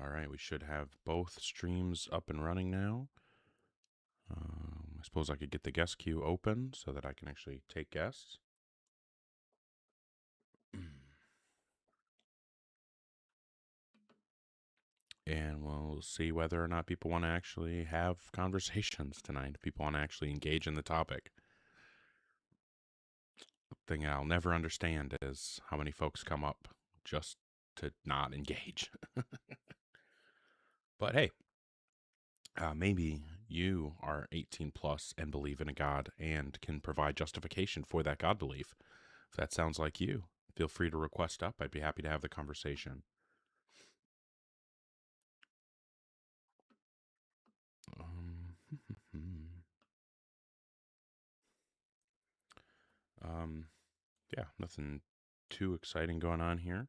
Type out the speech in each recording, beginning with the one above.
All right, we should have both streams up and running now. I suppose I could get the guest queue open so that I can actually take guests. And we'll see whether or not people want to actually have conversations tonight. If people want to actually engage in the topic. The thing I'll never understand is how many folks come up just to not engage. But hey, maybe you are 18 plus and believe in a God and can provide justification for that God belief. If that sounds like you, feel free to request up. I'd be happy to have the conversation. Yeah, nothing too exciting going on here.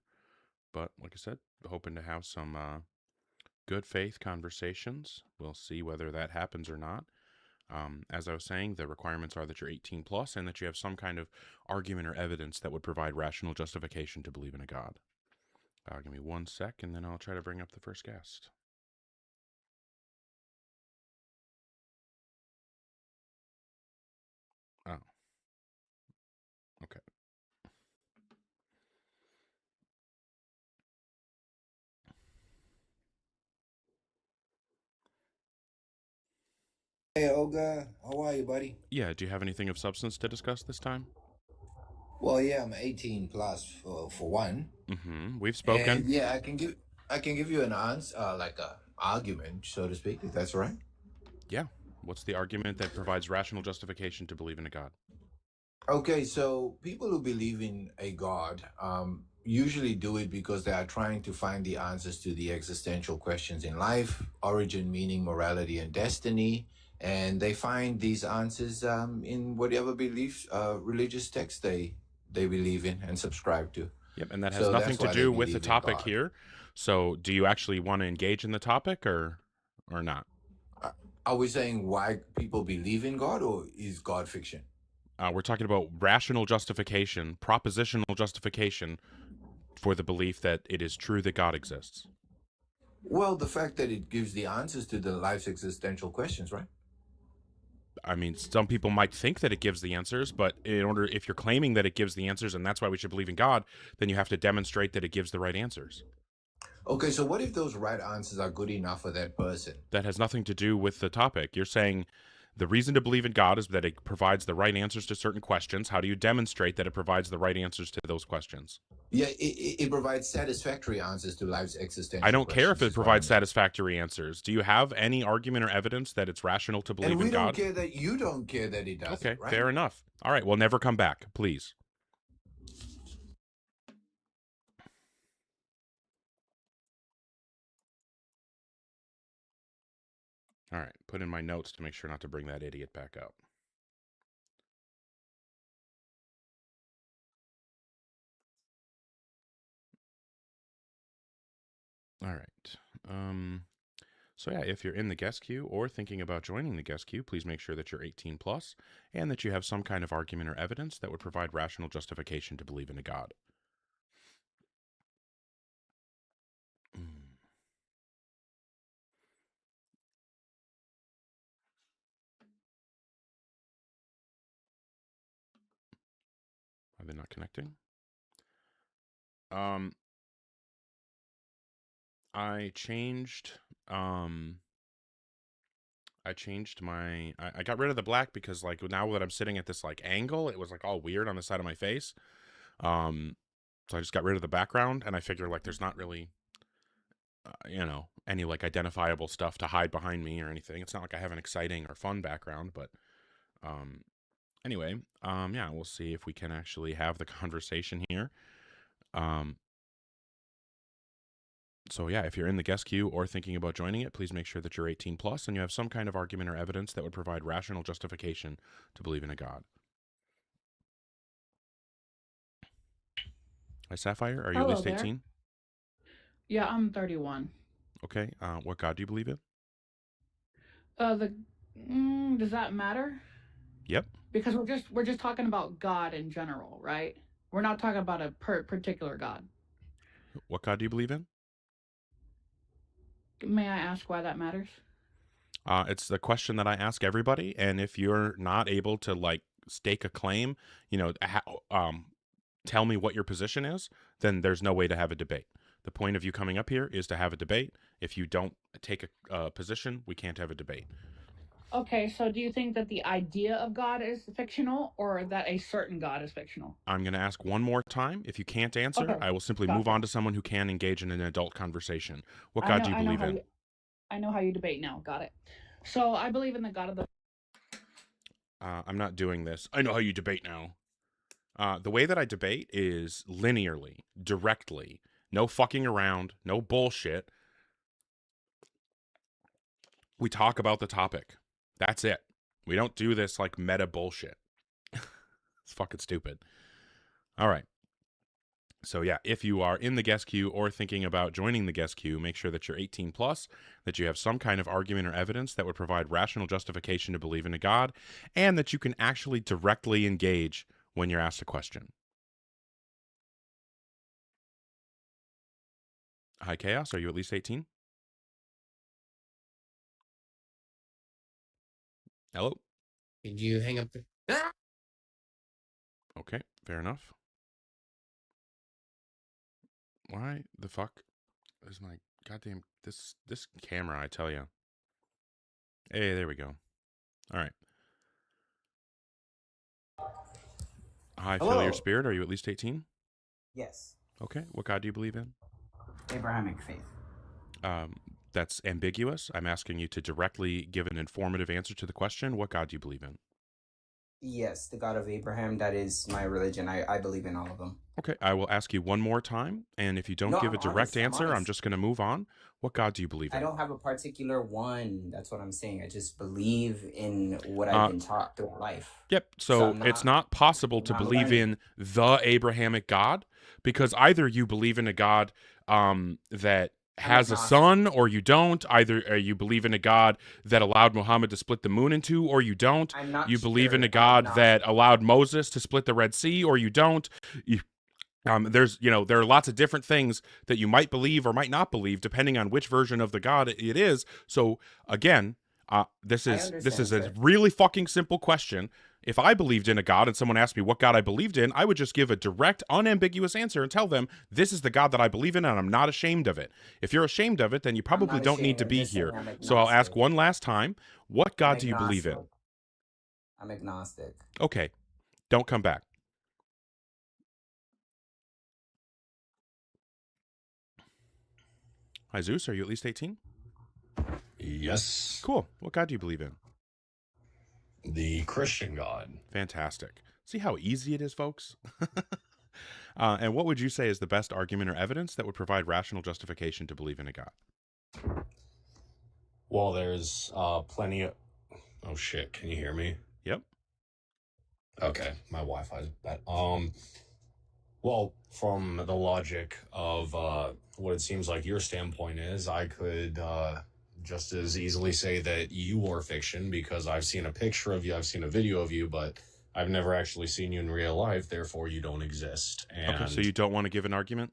But like I said, hoping to have some good faith conversations. We'll see whether that happens or not. As I was saying, the requirements are that you're 18 plus and that you have some kind of argument or evidence that would provide rational justification to believe in a God. Give me 1 sec, and then I'll try to bring up the first guest. Oh, okay. Hey Olga, how are you, buddy? Yeah, do you have anything of substance to discuss this time? Well, yeah, I'm 18 plus for one, We've spoken. and yeah, I can give you an answer, like a argument, so to speak, if that's right. Yeah. What's the argument that provides rational justification to believe in a God? Okay, so people who believe in a god, usually do it because they are trying to find the answers to the existential questions in life, origin, meaning, morality, and destiny. And they find these answers in whatever beliefs, religious text they believe in and subscribe to. Yep, and that has So nothing that's to why they do with the believe in topic God. here. So, do you actually want to engage in the topic or not? Uh, Are we saying why people believe in God, or is God fiction? We're talking about rational justification, propositional justification for the belief that it is true that God exists. Well, the fact that it gives the answers to the life's existential questions, right? I mean, some people might think that it gives the answers, but if you're claiming that it gives the answers and that's why we should believe in God, then you have to demonstrate that it gives the right answers. Okay, so what if those right answers are good enough for that person? That has nothing to do with the topic. You're saying the reason to believe in God is that it provides the right answers to certain questions. How do you demonstrate that it provides the right answers to those questions? Yeah, it provides satisfactory answers to life's I existential don't care if questions, it is what I provides mean. satisfactory answers. Do you have any argument or evidence that it's rational to And believe in we don't God? care that you don't care that it does it, Okay, right? fair enough. All right, well, never come back, please. All right, put in my notes to make sure not to bring that idiot back up. All right. So yeah, if you're in the guest queue or thinking about joining the guest queue, please make sure that you're 18 plus and that you have some kind of argument or evidence that would provide rational justification to believe in a God. Are they not connecting? Um, I changed. I changed my. I got rid of the black because like now that I'm sitting at this like angle, it was like all weird on the side of my face. Um, so I just got rid of the background, and I figure like there's not really, any like identifiable stuff to hide behind me or anything. It's not like I have an exciting or fun background, but um, anyway, yeah, we'll see if we can actually have the conversation here. Um, so yeah, if you're in the guest queue or thinking about joining it, please make sure that you're 18 plus and you have some kind of argument or evidence that would provide rational justification to believe in a God. Hi, Sapphire. Are you at Hello least there. 18? Yeah, I'm 31. Okay. What God do you believe in? The does that matter? Yep. Because we're just talking about God in general, right? We're not talking about a particular God. What God do you believe in? May I ask why that matters? It's the question that I ask everybody, and if you're not able to like stake a claim, tell me what your position is, then there's no way to have a debate. The point of you coming up here is to have a debate. If you don't take a position, we can't have a debate. Okay, so do you think that the idea of God is fictional, or that a certain God is fictional? I'm going to ask one more time. If you can't answer, Okay, I will simply move on to someone who can engage in an adult conversation. What God do you believe in? I know how you debate now. Got it. So I believe in the God of the... I'm not doing this. I know how you debate now. The way that I debate is linearly, directly. No fucking around, no bullshit. We talk about the topic. That's it. We don't do this like meta bullshit. It's fucking stupid. All right. So yeah, if you are in the guest queue or thinking about joining the guest queue, make sure that you're 18 plus, that you have some kind of argument or evidence that would provide rational justification to believe in a God, and that you can actually directly engage when you're asked a question. Hi, Chaos. Are you at least 18? Hello? Did you hang up? Okay, fair enough. Why the fuck is my goddamn this camera, I tell you. Hey, there we go. All right. Hi, Hello. Fill Your Spirit. Are you at least 18? Yes. Okay. What God do you believe in? Abrahamic faith. That's ambiguous. I'm asking you to directly give an informative answer to the question. What God do you believe in? Yes, the God of Abraham. That is my religion. I believe in all of them. Okay. I will ask you one more time. And if you don't give a direct answer, I'm just going to move on. What God do you believe in? I don't have a particular one. That's what I'm saying. I just believe in what I've been taught through life. Yep. So it's not possible to believe in the Abrahamic God, because either you believe in a God that has a son, or you don't. Either you believe in a God that allowed Muhammad to split the moon in two, or you don't. You believe in a God that allowed Moses to split the Red Sea, or you don't. There are lots of different things that you might believe or might not believe, depending on which version of the God it is. So again, this is a really fucking simple question. If I believed in a God and someone asked me what God I believed in, I would just give a direct, unambiguous answer and tell them this is the God that I believe in, and I'm not ashamed of it. If you're ashamed of it, then you probably don't need to be here. So I'll ask one last time, what God do you believe in? I'm agnostic. Okay, don't come back. Hi, Zeus, are you at least 18? Yes. Cool. What God do you believe in? The Christian God. Fantastic. See how easy it is, folks? And what would you say is the best argument or evidence that would provide rational justification to believe in a God? Well, there's plenty of... Oh, shit. Can you hear me? Yep. Okay. My Wi-Fi's bad. Well, from the logic of what it seems like your standpoint is, I could just as easily say that you are fiction because I've seen a picture of you, I've seen a video of you, but I've never actually seen you in real life, therefore you don't exist. And, okay, so you don't want to give an argument?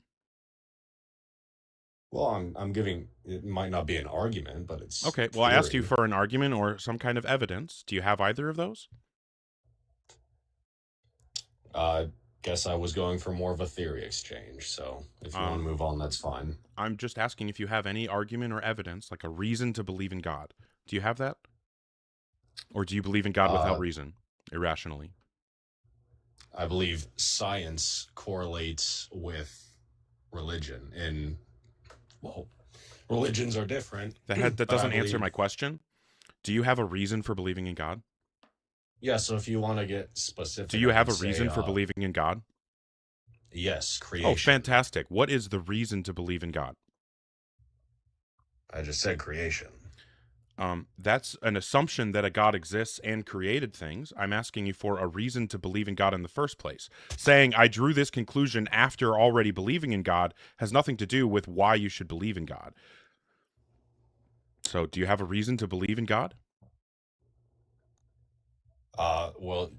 Well, I'm giving, it might not be an argument, but it's okay. Well, theory. I asked you for an argument or some kind of evidence. Do you have either of those? Guess I was going for more of a theory exchange, so if you want to move on, that's fine. I'm just asking if you have any argument or evidence, like a reason to believe in God. Do you have that? Or do you believe in God without reason, irrationally? I believe science correlates with religion, and, well, religions are different. That doesn't answer my question. Do you have a reason for believing in God? Yeah, so if you want to get specific... Do you have a reason for believing in God? Yes, creation. Oh, fantastic. What is the reason to believe in God? I just said creation. That's an assumption that a God exists and created things. I'm asking you for a reason to believe in God in the first place. Saying I drew this conclusion after already believing in God has nothing to do with why you should believe in God. So, do you have a reason to believe in God? Well,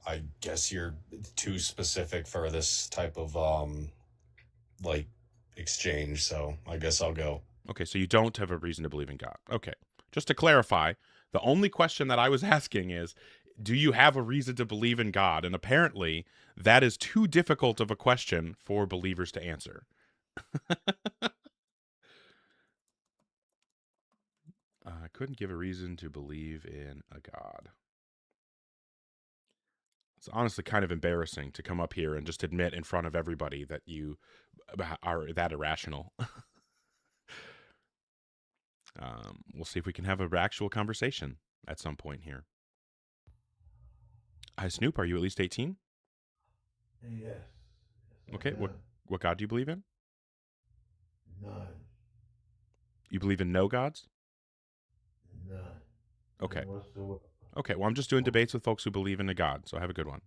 I guess you're too specific for this type of, like, exchange, so I guess I'll go. Okay, so you don't have a reason to believe in God. Okay. Just to clarify, the only question that I was asking is, do you have a reason to believe in God? And apparently, that is too difficult of a question for believers to answer. I couldn't give a reason to believe in a God. It's honestly kind of embarrassing to come up here and just admit in front of everybody that you are that irrational. We'll see if we can have an actual conversation at some point here. Hi, Snoop. Are you at least 18? Yes. Okay. What God do you believe in? None. You believe in no gods? None. Okay. None whatsoever. Okay. Well, I'm just doing debates with folks who believe in a God, so have a good one.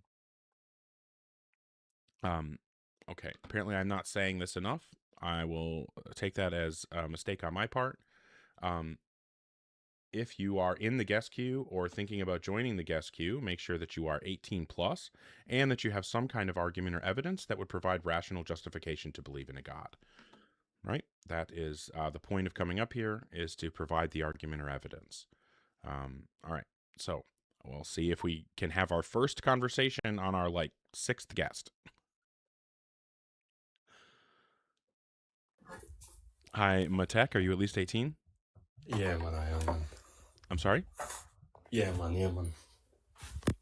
Okay. Apparently, I'm not saying this enough. I will take that as a mistake on my part. If you are in the guest queue or thinking about joining the guest queue, make sure that you are 18 plus and that you have some kind of argument or evidence that would provide rational justification to believe in a God. Right? That is the point of coming up here, is to provide the argument or evidence. All right. So we'll see if we can have our first conversation on our sixth guest. Hi, Matek. Are you at least 18? Yeah, man, I am. I'm sorry? Yeah, man.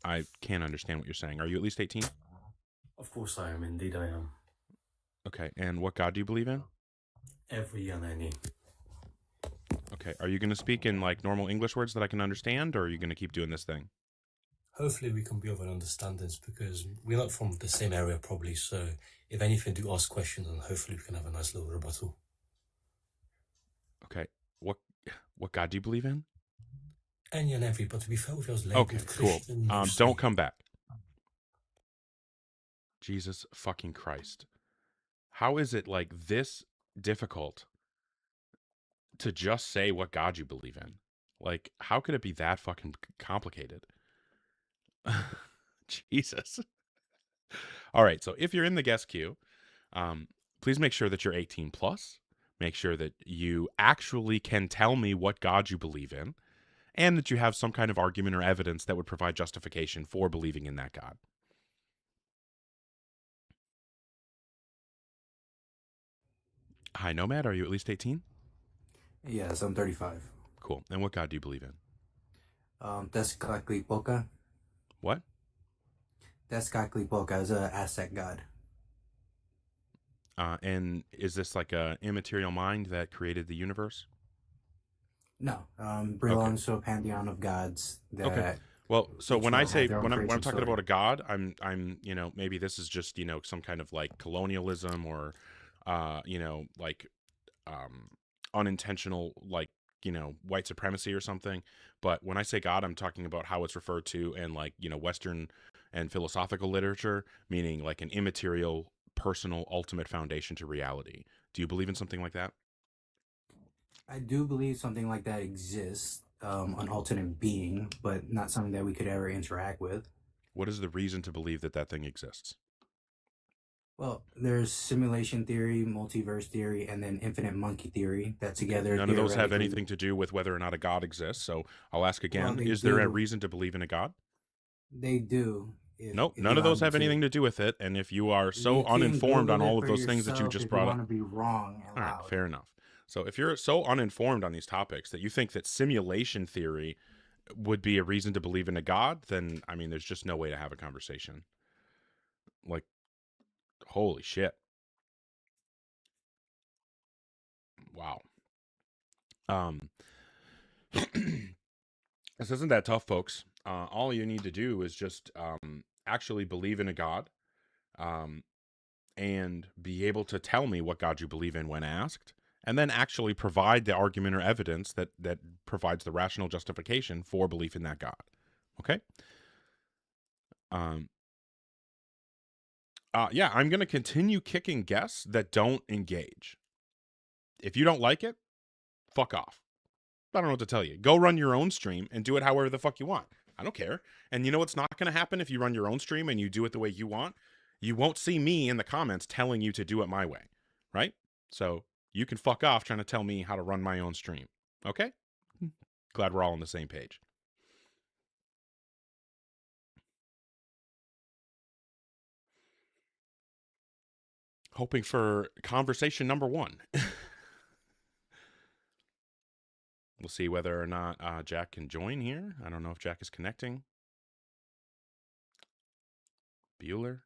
I can't understand what you're saying. Are you at least 18? Of course I am. Indeed I am. Okay. And what God do you believe in? Every and any. Okay. Are you going to speak in normal English words that I can understand, or are you going to keep doing this thing? Hopefully we can be of an understanding, because we're not from the same area probably, so if anything, do ask questions and hopefully we can have a nice little rebuttal. Okay. What God do you believe in? Any and every, but to be fair with you, I was Okay, labeled cool. Christian, Muslim. Don't come back. Jesus fucking Christ. How is it this difficult to just say what God you believe in? How could it be that fucking complicated? Jesus. All right, so if you're in the guest queue, please make sure that you're 18 plus. Make sure that you actually can tell me what God you believe in, and that you have some kind of argument or evidence that would provide justification for believing in that God. Hi, Nomad. Are you at least 18? Yes, I'm 35. Cool. And what God do you believe in? Tezcatlipoca. What? Tezcatlipoca is an Aztec god. And is this a immaterial mind that created the universe? No, belongs to a pantheon of gods that. Okay. Well, so when I say when I'm talking story. about a god, I'm maybe this is just some kind of colonialism or unintentional white supremacy or something. But when I say God, I'm talking about how it's referred to in Western and philosophical literature, meaning an immaterial, personal, ultimate foundation to reality. Do you believe in something like that? I do believe something like that exists, an alternate being, but not something that we could ever interact with. What is the reason to believe that thing exists? Well, there's simulation theory, multiverse theory, and then infinite monkey theory that together. None of those have anything to do with whether or not a God exists. So I'll ask again, is there a reason to believe in a God? They do. Nope, none of those have anything to do with it. And if you are so uninformed on all of those things that you just brought up. You want to be wrong. All right, fair enough. So if you're so uninformed on these topics that you think that simulation theory would be a reason to believe in a God, then, there's just no way to have a conversation. Holy shit. Wow. This isn't that tough, folks. All you need to do is just actually believe in a God, and be able to tell me what God you believe in when asked, and then actually provide the argument or evidence that provides the rational justification for belief in that God. Okay? Yeah, I'm going to continue kicking guests that don't engage. If you don't like it, fuck off. I don't know what to tell you. Go run your own stream and do it however the fuck you want. I don't care. And you know what's not going to happen if you run your own stream and you do it the way you want? You won't see me in the comments telling you to do it my way, right? So you can fuck off trying to tell me how to run my own stream. Okay? Glad we're all on the same page. Hoping for conversation number 1. We'll see whether or not Jack can join here. I don't know if Jack is connecting. Bueller.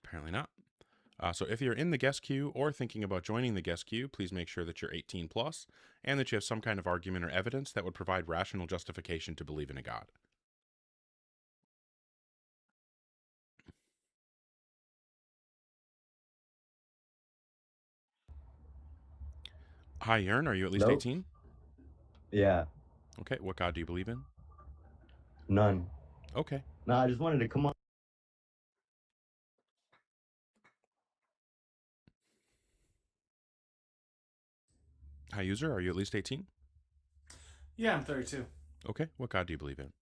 Apparently not. So if you're in the guest queue or thinking about joining the guest queue, please make sure that you're 18 plus and that you have some kind of argument or evidence that would provide rational justification to believe in a God. Hi, Yearn. Are you at least Nope. 18? Yeah, Okay. What God do you believe in? none. Okay. No, I just wanted to come on. Hi, user. Are you at least 18? Yeah, I'm 32. Okay. What God do you believe in?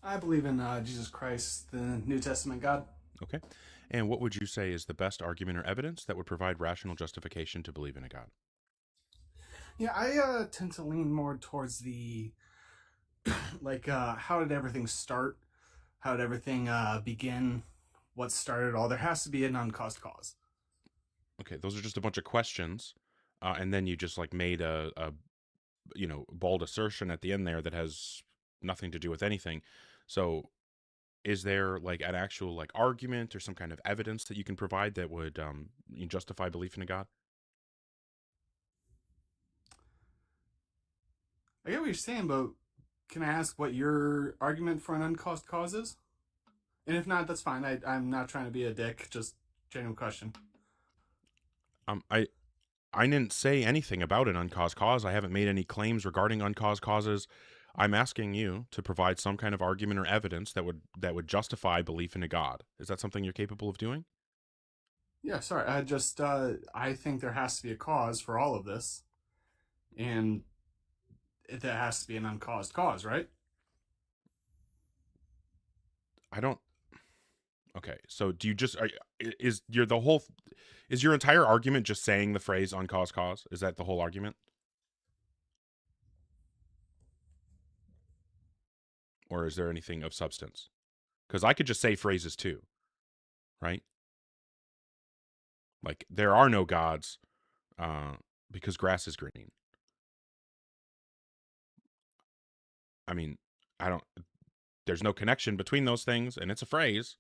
I believe in Jesus Christ, the New Testament God. Okay. And what would you say is the best argument or evidence that would provide rational justification to believe in a God? Yeah, I tend to lean more towards the, like, how did everything start? How did everything begin? What started it all? There has to be an uncaused cause. Okay. Those are just a bunch of questions. And then you just like made a bold assertion at the end there that has nothing to do with anything. So is there like an actual like argument or some kind of evidence that you can provide that would justify belief in a God? I get what you're saying, but can I ask what your argument for an uncaused cause is? And if not, that's fine. I'm not trying to be a dick. Just genuine question. I didn't say anything about an uncaused cause. I haven't made any claims regarding uncaused causes. I'm asking you to provide some kind of argument or evidence that would justify belief in a God. Is that something you're capable of doing? Yeah, sorry. I think there has to be a cause for all of this. And there has to be an uncaused cause, right? I don't. Okay, so do you just is your entire argument just saying the phrase uncaused cause? Is that the whole argument? Or is there anything of substance? Because I could just say phrases too, right? Like there are no gods because grass is green. I mean, there's no connection between those things, and it's a phrase,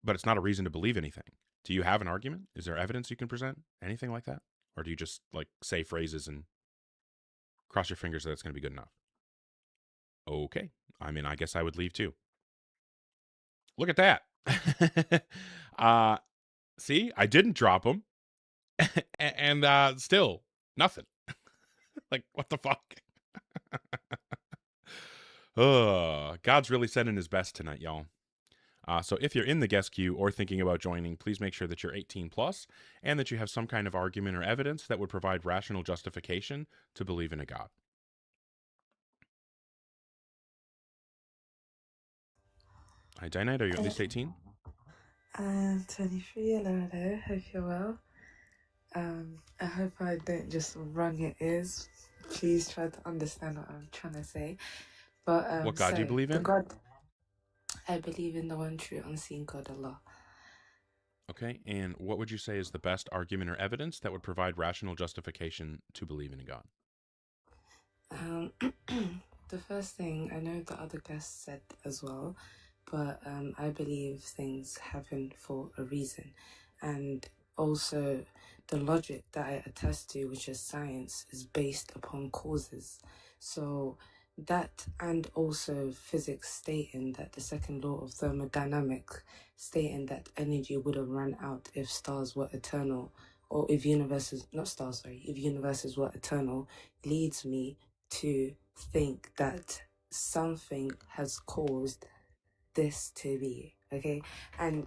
but it's not a reason to believe anything. Do you have an argument? Is there evidence you can present? Anything like that? Or do you just like say phrases and cross your fingers that it's going to be good enough? Okay. I mean, I guess I would leave too. Look at that. See, I didn't drop them. and still nothing. Like, what the fuck? God's really sending his best tonight, y'all. So if you're in the guest queue or thinking about joining, please make sure that you're 18 plus and that you have some kind of argument or evidence that would provide rational justification to believe in a God. Hi, Dynite. Are you at least 18? I'm 23. Hello. Hope you're well. I hope I don't just run your ears. Please try to understand what I'm trying to say. But what God do you believe in? I believe in the one true unseen God, Allah. Okay, and what would you say is the best argument or evidence that would provide rational justification to believe in a God? The first thing, I know the other guests said as well, but I believe things happen for a reason. And also the logic that I attest to, which is science, is based upon causes. So that, and also physics stating that the second law of thermodynamics stating that energy would have run out if stars were eternal, or if universes were eternal, leads me to think that something has caused this to be. Okay, and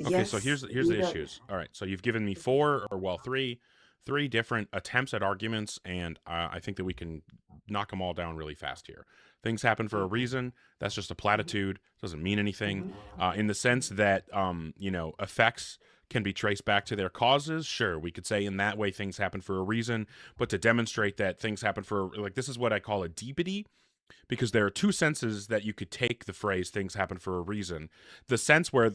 okay, yes, so here's the issues. All right, so you've given me three different attempts at arguments, and I think that we can knock them all down really fast here. Things happen for a reason. That's just a platitude. Doesn't mean anything. In the sense that, effects can be traced back to their causes. Sure, we could say in that way things happen for a reason, but to demonstrate that things happen for, like, this is what I call a deepity, because there are two senses that you could take the phrase things happen for a reason. The sense where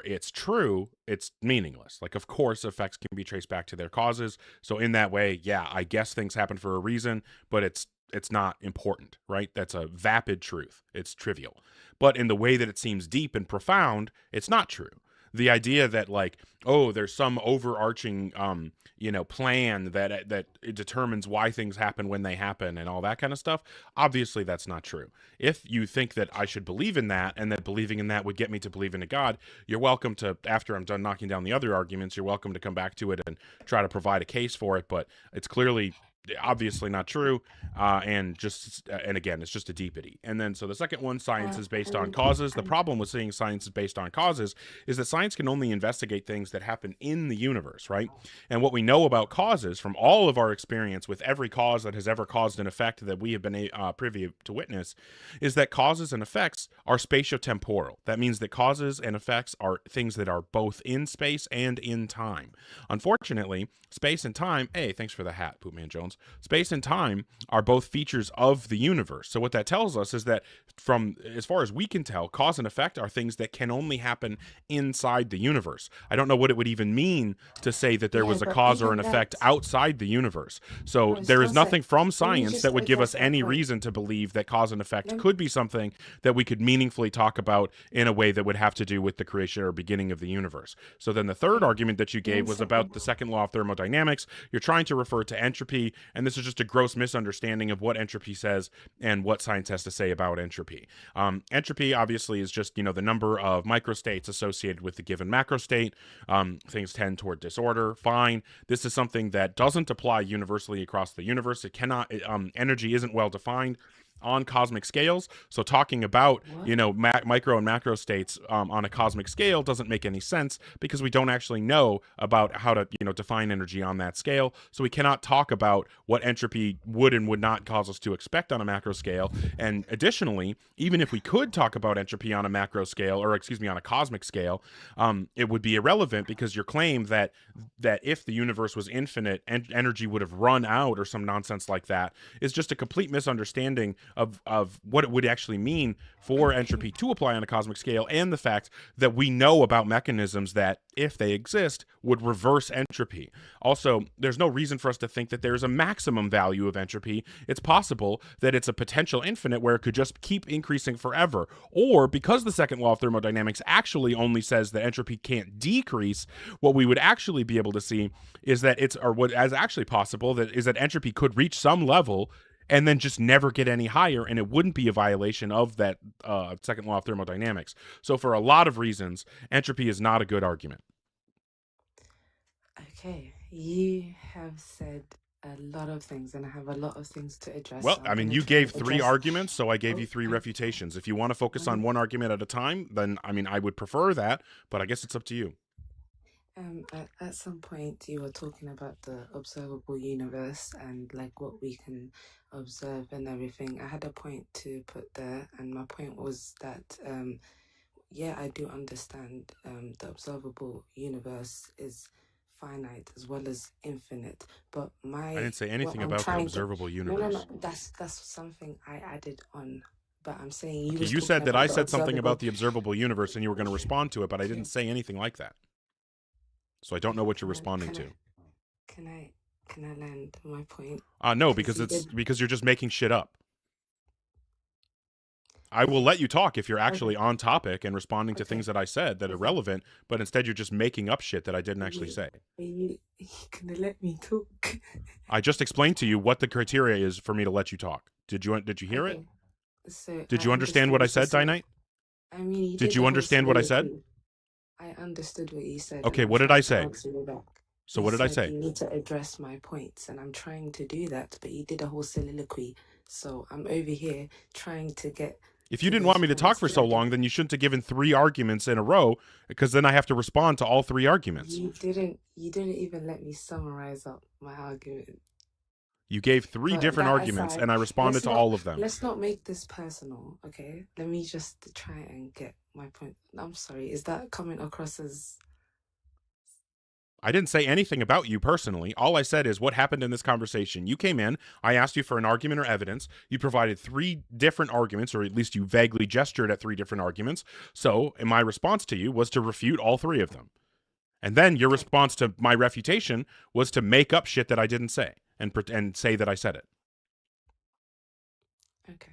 it's true, it's meaningless. Like, of course, effects can be traced back to their causes. So in that way, yeah, I guess things happen for a reason, but it's not important, right? That's a vapid truth. It's trivial. But in the way that it seems deep and profound, it's not true. The idea that, like, oh, there's some overarching, plan that it determines why things happen when they happen and all that kind of stuff. Obviously, that's not true. If you think that I should believe in that and that believing in that would get me to believe in a God, you're welcome to, after I'm done knocking down the other arguments, you're welcome to come back to it and try to provide a case for it. But it's clearly obviously not true, and again, it's just a deepity. And then, so the second one, science is based on causes. The problem with saying science is based on causes is that science can only investigate things that happen in the universe, right? And what we know about causes from all of our experience with every cause that has ever caused an effect that we have been privy to witness is that causes and effects are spatiotemporal. That means that causes and effects are things that are both in space and in time. Unfortunately, space and time, hey, thanks for the hat, Poopman Jones. Space and time are both features of the universe. So what that tells us is that, from as far as we can tell, cause and effect are things that can only happen inside the universe. I don't know what it would even mean to say that there was a cause or an effect outside the universe. So there is nothing from science that would give us any reason to believe that cause and effect could be something that we could meaningfully talk about in a way that would have to do with the creation or beginning of the universe. So then the third argument that you gave was about the second law of thermodynamics. You're trying to refer to entropy, and this is just a gross misunderstanding of what entropy says and what science has to say about entropy. Entropy obviously is just, the number of microstates associated with the given macrostate. Things tend toward disorder. Fine. This is something that doesn't apply universally across the universe. It cannot, energy isn't well defined on cosmic scales. So talking about, micro and macro states on a cosmic scale doesn't make any sense, because we don't actually know about how to, define energy on that scale. So we cannot talk about what entropy would and would not cause us to expect on a macro scale. And additionally, even if we could talk about entropy on a macro scale, or on a cosmic scale, it would be irrelevant, because your claim that if the universe was infinite, energy would have run out or some nonsense like that is just a complete misunderstanding of what it would actually mean for entropy to apply on a cosmic scale, and the fact that we know about mechanisms that, if they exist, would reverse entropy. Also, there's no reason for us to think that there's a maximum value of entropy. It's possible that it's a potential infinite where it could just keep increasing forever. Or, because the second law of thermodynamics actually only says that entropy can't decrease, what we would actually be able to see is that what is actually possible is that entropy could reach some level and then just never get any higher, and it wouldn't be a violation of that second law of thermodynamics. So for a lot of reasons, entropy is not a good argument. Okay, you have said a lot of things, and I have a lot of things to address. Well, so I'm gonna you try gave and three address- arguments, so I gave you three refutations. If you want to focus on one argument at a time, then, I would prefer that, but I guess it's up to you. At some point, you were talking about the observable universe and like what we can observe and everything. I had a point to put there, and my point was that, I do understand the observable universe is finite as well as infinite. But I didn't say anything about the observable universe. No, that's something I added on. But I'm saying You said that I said something about the observable universe, and you were going to respond to it, but I didn't say anything like that. So I don't know what you're responding to. Can I land my point? No, because you're just making shit up. I will let you talk if you're actually on topic and responding to things that I said that are relevant, but instead you're just making up shit that I didn't actually say. Are you gonna let me talk? I just explained to you what the criteria is for me to let you talk. Did you hear it? So Did you understand what I said, Dynite? Did you understand what I said? I understood what you said. Okay, what did I say? So what did I say? You need to address my points, and I'm trying to do that, but you did a whole soliloquy. So I'm over here trying to get... If you didn't want me to talk for so long, then you shouldn't have given three arguments in a row, because then I have to respond to all three arguments. You didn't even let me summarize up my argument. You gave 3 But different that arguments, aside, and I responded let's to not all of them. let's not make this personal, okay? Let me just try and get my point. I'm sorry, is that coming across as I didn't say anything about you personally. All I said is what happened in this conversation. You came in, I asked you for an argument or evidence. You provided 3 different arguments, or at least you vaguely gestured at 3 different arguments. So, and my response to you was to refute all 3 of them. And then your response to my refutation was to make up shit that I didn't say and say that I said it. okay?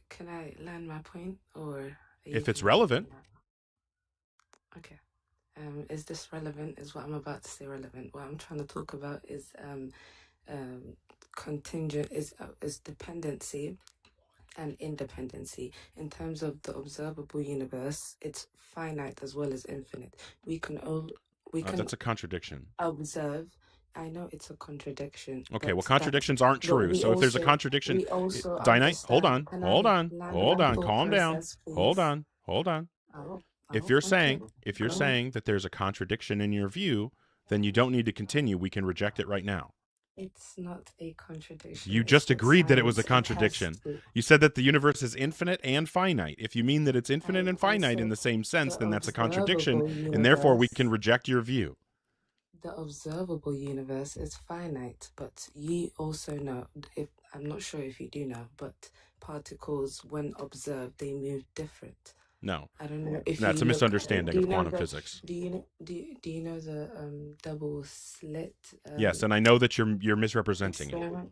Can I land my point, or are you If it's gonna relevant. Okay. Is this relevant? Is what I'm about to say relevant? What I'm trying to talk about is contingent is dependency and independency. In terms of the observable universe, it's finite as well as infinite. We can That's a contradiction. observe. I know it's a contradiction. Okay, but well, contradictions aren't true. So if there's a contradiction, we also Dynite, hold on, understand. Can I hold on, land hold my on, thought calm down, process, hold please? on, hold on. Oh, If you're okay. saying that there's a contradiction in your view, then you don't need to continue. We can reject it right now. It's not a contradiction. You It's just what agreed that it was a science contradiction. attests to. You said that the universe is infinite and finite. If you mean that it's infinite and I finite in said the same sense, the then that's a contradiction, observable and therefore we universe. can reject your view. The observable universe is finite, but you also know, if I'm not sure if you do know, but particles, when observed, they move different. No, I don't know if that's you a look. misunderstanding Do you of know quantum the? physics. Do you know the double slit Yes, and I know that you're misrepresenting it. experiment?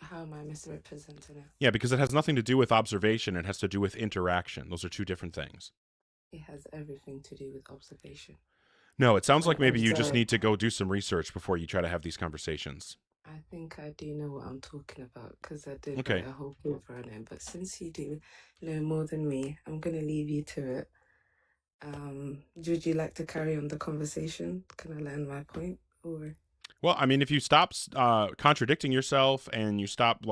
How am I misrepresenting it? Yeah, because it has nothing to do with observation. It has to do with interaction. Those are 2 different things. It has everything to do with observation. No, it sounds When like maybe you just observed, need to go do some research before you try to have these conversations. I think I do know what I'm talking about because I did Okay. write a whole paper on it. But since you do know more than me, I'm gonna leave you to it. Would you like to carry on the conversation? Can I land my point? Or Well, I mean, if you stop contradicting yourself and you stop,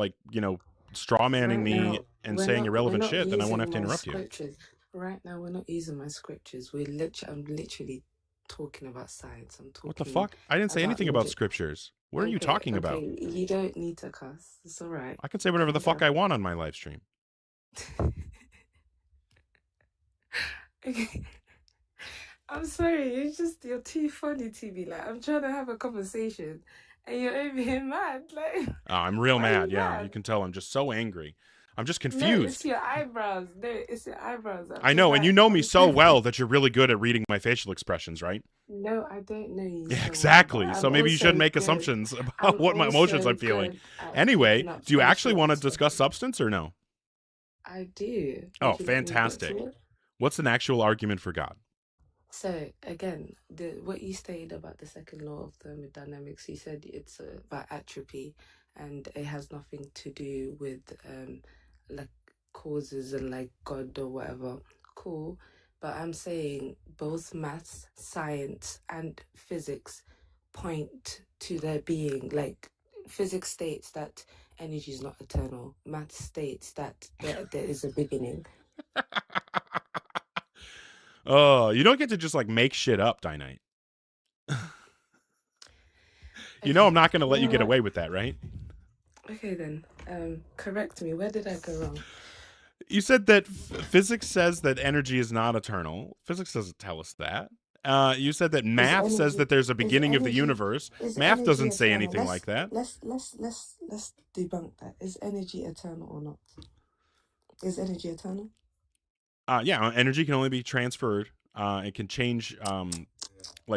straw manning right me now, and we're saying not irrelevant shit, then I won't using have to my interrupt you. scriptures. Right now, we're not using my scriptures. I'm literally talking about science. I'm What the talking fuck? I didn't say about anything about logic. scriptures. What are you Okay, talking about? okay. You don't need to cuss. It's all right. I can say whatever the Calm fuck I want on my live stream. down. Okay. I'm sorry. You're too funny to me. Like, I'm trying to have a conversation, and you're over here mad. Like, Oh, I'm real why are you mad. Yeah, you mad? can tell I'm just so angry. I'm just No, it's confused. your eyebrows. No, it's your eyebrows. I I'm know, just and you like, know me I'm so trying. well that you're really good at reading my facial expressions, right? No, I don't know you Yeah, so well, but exactly. So I'm maybe you also shouldn't make good. assumptions about I'm what my emotions also I'm feeling. good at Anyway, picking up do you actually facial want to discuss expressions. substance or no? I do. Oh, Would you like me to get fantastic. to it? What's an actual argument for God? So again, what you stated about the second law of thermodynamics, you said it's about atrophy, and it has nothing to do with like causes and like God or whatever. Cool, but I'm saying both maths, science, and physics point to there being like physics states that energy is not eternal. Math states that there is a beginning. Oh, you don't get to just make shit up, Dynite. You know I'm Okay, not going to let you you know get what? away with that, right? Okay then. Correct me. Where did I go wrong? You said that physics says that energy is not eternal. Physics doesn't tell us that. You said that Is math says energy that there's a is beginning of the energy universe. is Math energy doesn't say eternal? anything like that. Let's debunk that. Is energy eternal or not? Is energy eternal? Yeah, energy can only be transferred. It can change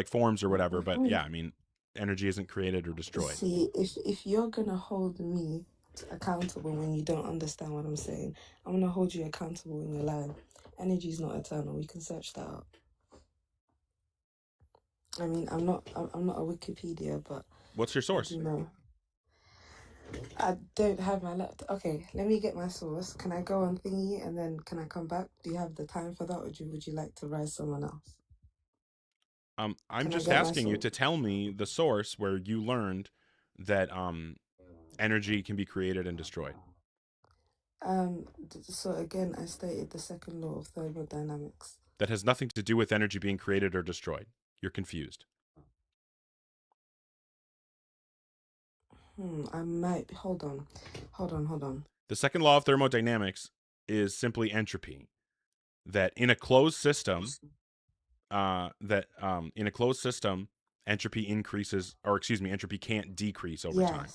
forms or whatever, but yeah, I mean, energy isn't created or destroyed. See, if you're gonna hold me accountable when you don't understand what I'm saying, I'm gonna hold you accountable when you're lying. Energy is not eternal. We can search that up. I mean, I'm not a Wikipedia, but What's your I source? do know. I don't have my laptop. Okay, let me get my source. Can I go on thingy and then can I come back? Do you have the time for that, or would you like to write someone else? I'm Can I just get my asking you source? to tell me the source where you learned that energy can be created and destroyed. So again, I stated the second law of thermodynamics. That has nothing to do with energy being created or destroyed. You're confused. I might. Hold on. The second law of thermodynamics is simply entropy. That in a closed system, entropy increases, or excuse me, entropy can't decrease over time.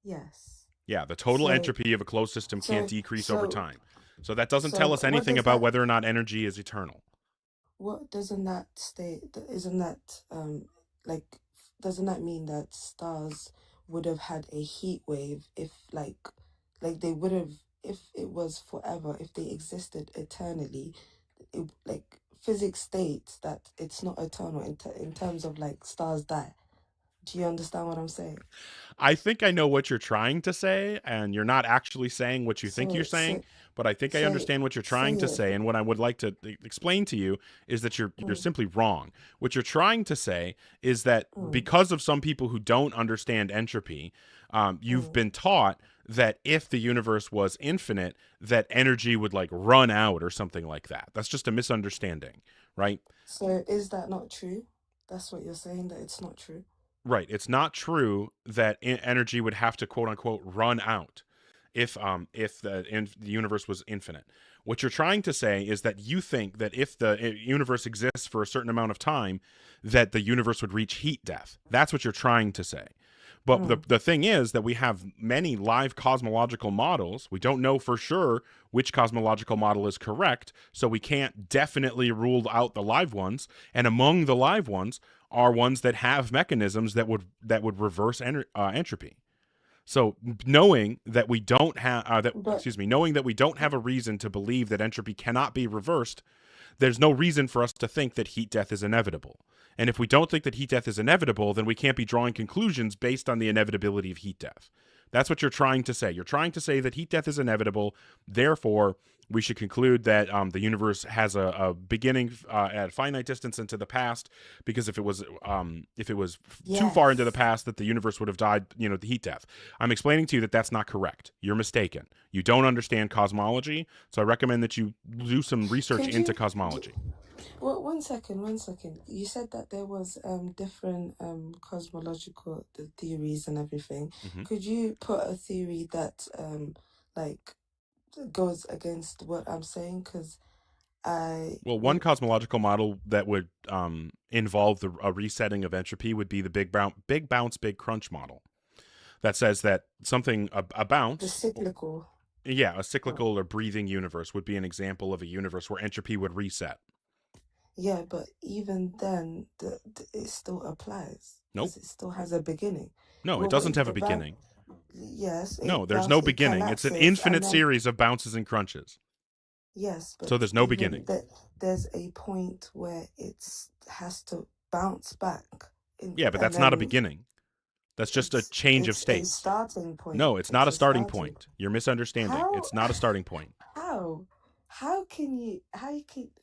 Yes. Yeah, the total So, entropy of a closed system can't so, decrease over so, time. So that doesn't so, tell us what anything does about that? whether or not energy is eternal. What doesn't that state? Isn't that like? Doesn't that mean that stars would have had a heat wave if like they would have if it was forever, if they existed eternally? Like physics states that it's not eternal in terms of like stars die. Do you understand what I'm saying? I think I know what you're trying to say, and you're not actually saying what you think you're So saying, but I think I say understand what you're say trying to it. say. And what I would like to explain to you is that you're Mm, simply wrong. What you're trying to say is that mm, because of some people who don't understand entropy, you've mm. been taught that if the universe was infinite, that energy would like run out or something like that. That's just a misunderstanding, right? So is that not true? That's what you're saying, that it's not true. Right. It's not true that energy would have to quote unquote run out if the universe was infinite. What you're trying to say is that you think that if the universe exists for a certain amount of time, that the universe would reach heat death. That's what you're trying to say. But the thing is that we have many live cosmological models. We don't know for sure which cosmological model is correct, so we can't definitely rule out the live ones. And among the live ones are ones that have mechanisms that would reverse entropy. So knowing that we don't have But knowing that we don't have a reason to believe that entropy cannot be reversed, there's no reason for us to think that heat death is inevitable. And if we don't think that heat death is inevitable, then we can't be drawing conclusions based on the inevitability of heat death. That's what you're trying to say. You're trying to say that heat death is inevitable. Therefore, we should conclude that the universe has a beginning at a finite distance into the past, because if it was too far into the yes. past, that the universe would have died, the heat death. I'm explaining to you that that's not correct. You're mistaken. You don't understand cosmology, so I recommend that you do some research Could into you cosmology. well, one second. You said that there was different cosmological theories and everything. Mhm. Could you put a theory that like goes against what I'm saying? Because Well, one cosmological model that would involve a resetting of entropy would be the big bounce, big crunch model. That says that something a the bounce, cyclical. yeah, a Oh, cyclical or breathing universe would be an example of a universe where entropy would reset. yeah, but even then, it still applies Nope. because it still has a beginning. No, it Well, doesn't have a the bounce, beginning. yes, No, it there's no it beginning. It's an collapses, infinite and then series of bounces and crunches. yes, So but there's no even beginning. there's a point where has to bounce back, Yeah, but and that's not a then beginning. That's just a change of it's a states. starting point. No, it's It's not a a starting starting. point. You're misunderstanding. How It's not a starting point. how can you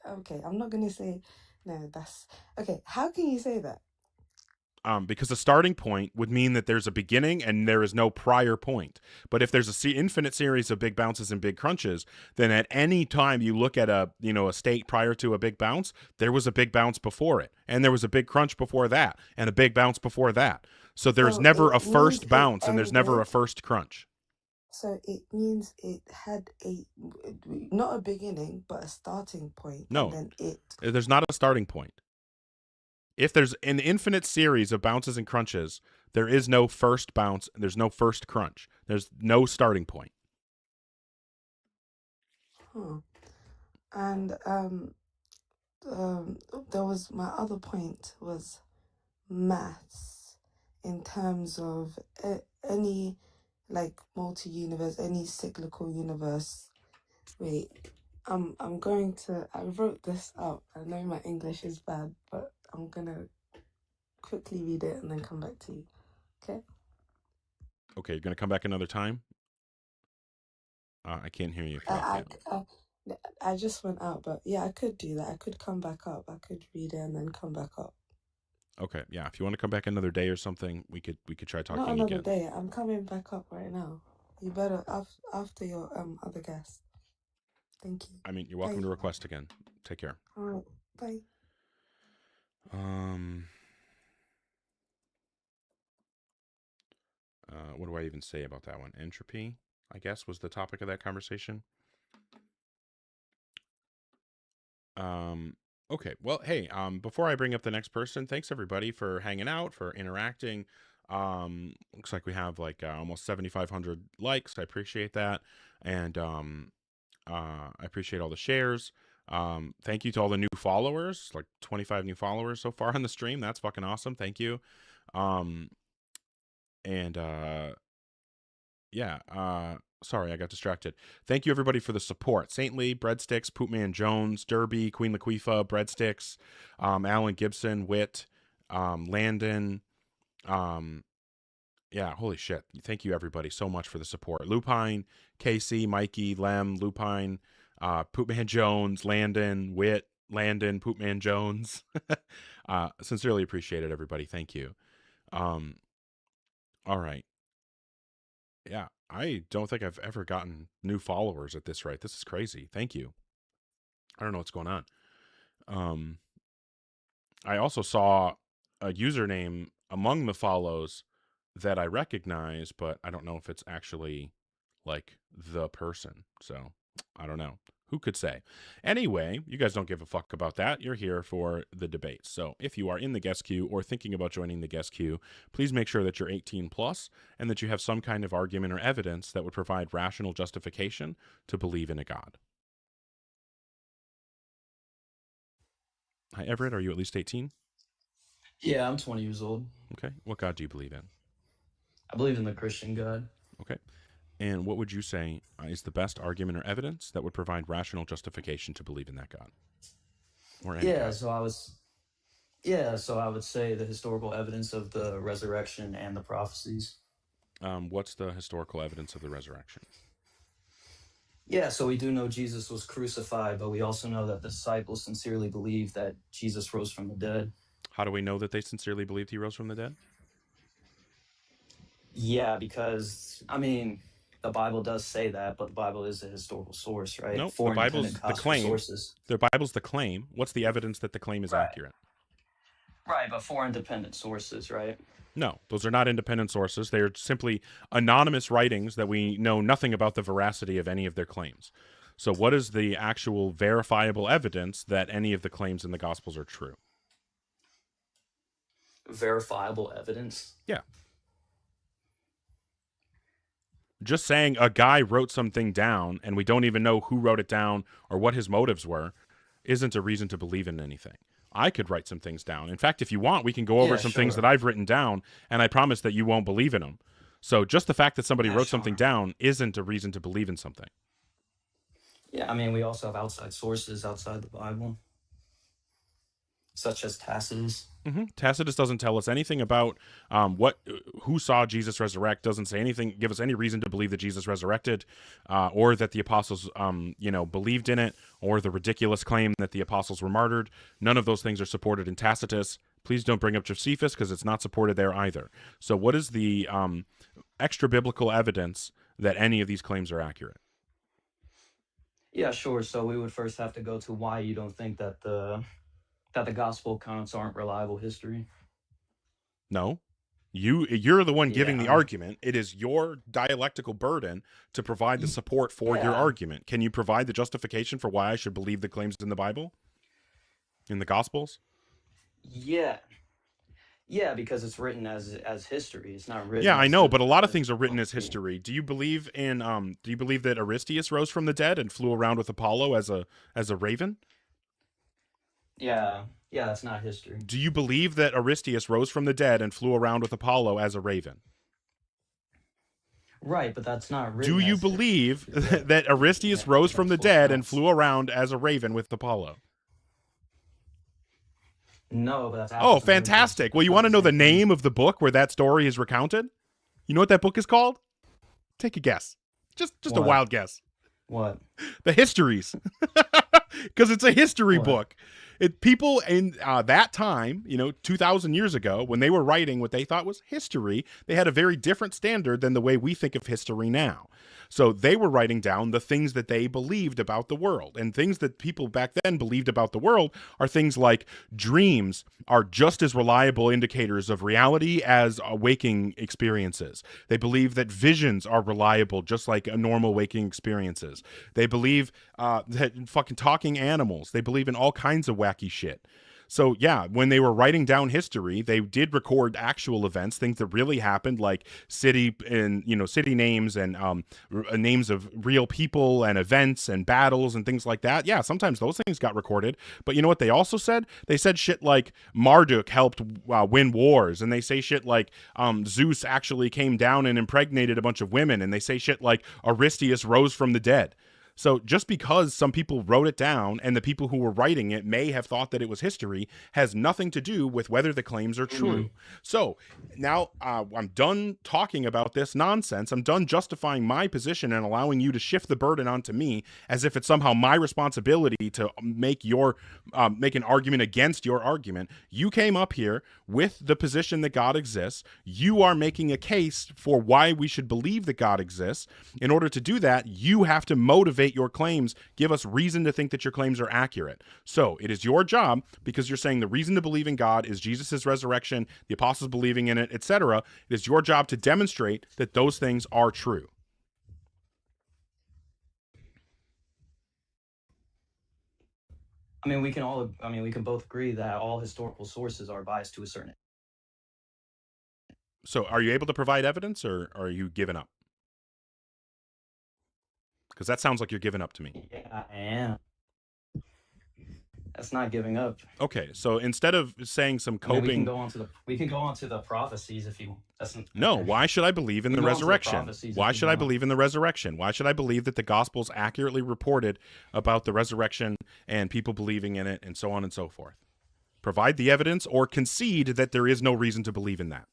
okay? I'm not gonna say no. That's okay. How can you say that? Because a starting point would mean that there's a beginning and there is no prior point. But if there's infinite series of big bounces and big crunches, then at any time you look at a state prior to a big bounce, there was a big bounce before it, and there was a big crunch before that, and a big bounce before that. So there's So never a it means first it bounce, and there's never a ended. first crunch. So it means it had not a beginning, but a starting point, and No, then it. there's not a starting point. If there's an infinite series of bounces and crunches, there is no first bounce, and there's no first crunch. There's no starting point. Huh. And there was my other point was maths in terms of any like multi-universe, any cyclical universe. Wait, I'm going to. I wrote this up. I know my English is bad, but I'm gonna quickly read it and then come back to you. Okay. Okay, you're gonna come back another time. I can't hear you. I just went out, but yeah, I could do that. I could come back up. I could read it and then come back up. Okay, yeah. If you want to come back another day or something, we could try Not talking another again. day. I'm coming back up right now. You better after your other guest. Thank you. I mean, you're welcome Bye. to request again. Take care. All right. Bye. What do I even say about that one? Entropy, I guess, was the topic of that conversation. Okay. Well, hey, before I bring up the next person, thanks everybody for hanging out, for interacting. Looks like we have like almost 7,500 likes. I appreciate that. And I appreciate all the shares. Thank you to all the new followers, like 25 new followers so far on the stream. That's fucking awesome. Thank you. Yeah, sorry, I got distracted. Thank you everybody for the support. Saintly, Breadsticks, Poopman Jones, Derby, Queen Laquifa, Breadsticks, Alan Gibson, Wit, Landon, yeah, holy shit. Thank you everybody so much for the support. Lupine, Casey, Mikey, Lem, Lupine, Poopman Jones, Landon, Wit, Landon, Poopman Jones. Sincerely appreciate it, everybody. Thank you. All right. Yeah, I don't think I've ever gotten new followers at this rate. This is crazy. Thank you. I don't know what's going on. I also saw a username among the follows that I recognize, but I don't know if it's actually like the person. So I don't know. Who could say? Anyway, you guys don't give a fuck about that. You're here for the debate. So if you are in the guest queue or thinking about joining the guest queue, please make sure that you're 18 plus and that you have some kind of argument or evidence that would provide rational justification to believe in a God. Hi, Everett. Are you at least 18? Yeah, I'm 20 years old. Okay. What God do you believe in? I believe in the Christian God. Okay. And what would you say is the best argument or evidence that would provide rational justification to believe in that God? Or any Yeah, God? so I would say the historical evidence of the resurrection and the prophecies. What's the historical evidence of the resurrection? Yeah, so we do know Jesus was crucified, but we also know that the disciples sincerely believed that Jesus rose from the dead. How do we know that they sincerely believed he rose from the dead? Yeah, because, I mean, the Bible does say that, but the Bible is a historical source, right? No, Four the Bible's independent the gospel claim. sources. The Bible's the claim. What's the evidence that the claim is accurate? Right, but four independent sources, right? No, those are not independent sources. They are simply anonymous writings that we know nothing about the veracity of any of their claims. So what is the actual verifiable evidence that any of the claims in the Gospels are true? Verifiable evidence? Yeah. Just saying a guy wrote something down and we don't even know who wrote it down or what his motives were isn't a reason to believe in anything. I could write some things down. In fact, if you want, we can go over some things that I've written down, and I promise that you won't believe in them. So just the fact that somebody wrote something down isn't a reason to believe in something. Yeah, I mean, we also have outside sources outside the Bible, such as Tacitus. Tacitus doesn't tell us anything about who saw Jesus resurrect. Doesn't say anything, give us any reason to believe that Jesus resurrected, or that the apostles, believed in it, or the ridiculous claim that the apostles were martyred. None of those things are supported in Tacitus. Please don't bring up Josephus because it's not supported there either. So, what is the extra biblical evidence that any of these claims are accurate? Yeah, sure. So we would first have to go to why you don't think that the gospel accounts aren't reliable history. No, you're the one giving the argument. It is your dialectical burden to provide the support for your argument. Can you provide the justification for why I should believe the claims in the Bible, in the Gospels? Yeah, because it's written as history. It's not written. Yeah, I know, but a lot of things are written as history. Do you believe in do you believe that Aristeus rose from the dead and flew around with Apollo as a raven? Yeah, that's not history. Do you believe that Aristeus rose from the dead and flew around with Apollo as a raven? Right, but that's not written. Do you believe that Aristeus rose from the dead and flew around as a raven with Apollo? No, but that's Oh, fantastic. Well, you want to know the name of the book where that story is recounted? You know what that book is called? Take a guess. Just a wild guess. What? The Histories. Because it's a history book. People in that time, 2,000 years ago, when they were writing what they thought was history, they had a very different standard than the way we think of history now. So they were writing down the things that they believed about the world. And things that people back then believed about the world are things like dreams are just as reliable indicators of reality as waking experiences. They believe that visions are reliable just like a normal waking experiences. They believe that fucking talking animals. They believe in all kinds of wacky shit. So yeah, when they were writing down history, they did record actual events, things that really happened, like city names and names of real people and events and battles and things like that. Yeah, sometimes those things got recorded. But you know what they also said? They said shit like Marduk helped win wars, and they say shit like Zeus actually came down and impregnated a bunch of women, and they say shit like Aristeus rose from the dead. So just because some people wrote it down and the people who were writing it may have thought that it was history has nothing to do with whether the claims are true. So now I'm done talking about this nonsense. I'm done justifying my position and allowing you to shift the burden onto me as if it's somehow my responsibility to make an argument against your argument. You came up here with the position that God exists. You are making a case for why we should believe that God exists. In order to do that, you have to motivate your claims, give us reason to think that your claims are accurate. So it is your job, because you're saying the reason to believe in God is Jesus' resurrection, the apostles believing in it, etc. It is your job to demonstrate that those things are true. I mean, we can both agree that all historical sources are biased to a certain. So are you able to provide evidence, or are you giving up? Because that sounds like you're giving up to me. Yeah, I am. That's not giving up. Okay, so instead of saying some coping, we can go on to the prophecies if you. No, why should I believe in the resurrection? Why should I believe in the resurrection? Why should I believe that the Gospels accurately reported about the resurrection and people believing in it and so on and so forth? Provide the evidence or concede that there is no reason to believe in that.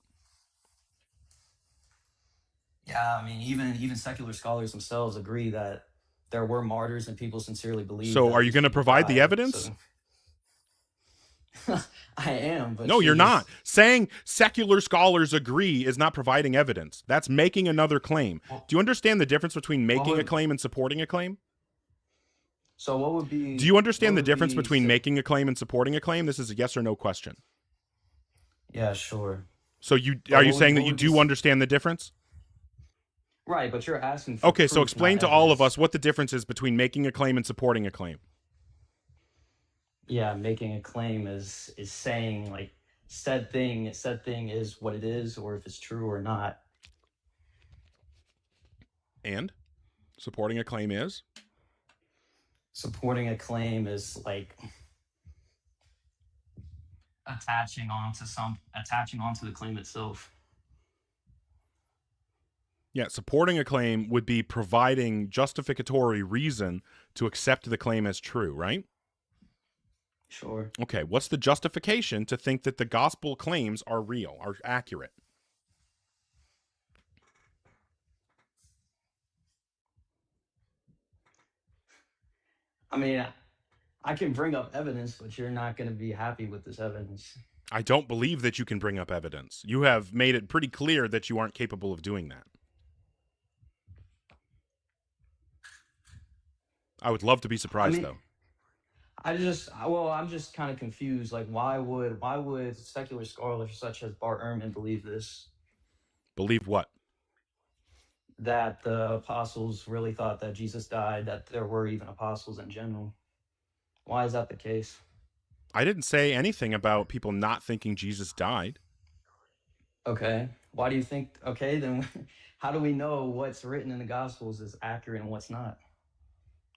Yeah, I mean, even secular scholars themselves agree that there were martyrs and people sincerely believe. So are you going to provide the evidence? So... I am, but no, you're not. Saying secular scholars agree is not providing evidence. That's making another claim. Do you understand the difference between making a claim and supporting a claim? So what would be... Do you understand the difference between making a claim and supporting a claim? This is a yes or no question. Yeah, sure. So are you saying that you do understand the difference? Right, but you're asking for okay, so proof, explain to all of us what the difference is between making a claim and supporting a claim. Yeah, making a claim is saying like said thing is what it is, or if it's true or not. And supporting a claim is? Supporting a claim is like attaching onto the claim itself. Yeah, supporting a claim would be providing justificatory reason to accept the claim as true, right? Sure. Okay, what's the justification to think that the gospel claims are real, are accurate? I mean, I can bring up evidence, but you're not going to be happy with this evidence. I don't believe that you can bring up evidence. You have made it pretty clear that you aren't capable of doing that. I would love to be surprised, though. I'm just kind of confused. Like, why would secular scholars such as Bart Ehrman believe this? Believe what? That the apostles really thought that Jesus died, that there were even apostles in general. Why is that the case? I didn't say anything about people not thinking Jesus died. Okay. Why do you think... Okay, then how do we know what's written in the Gospels is accurate and what's not?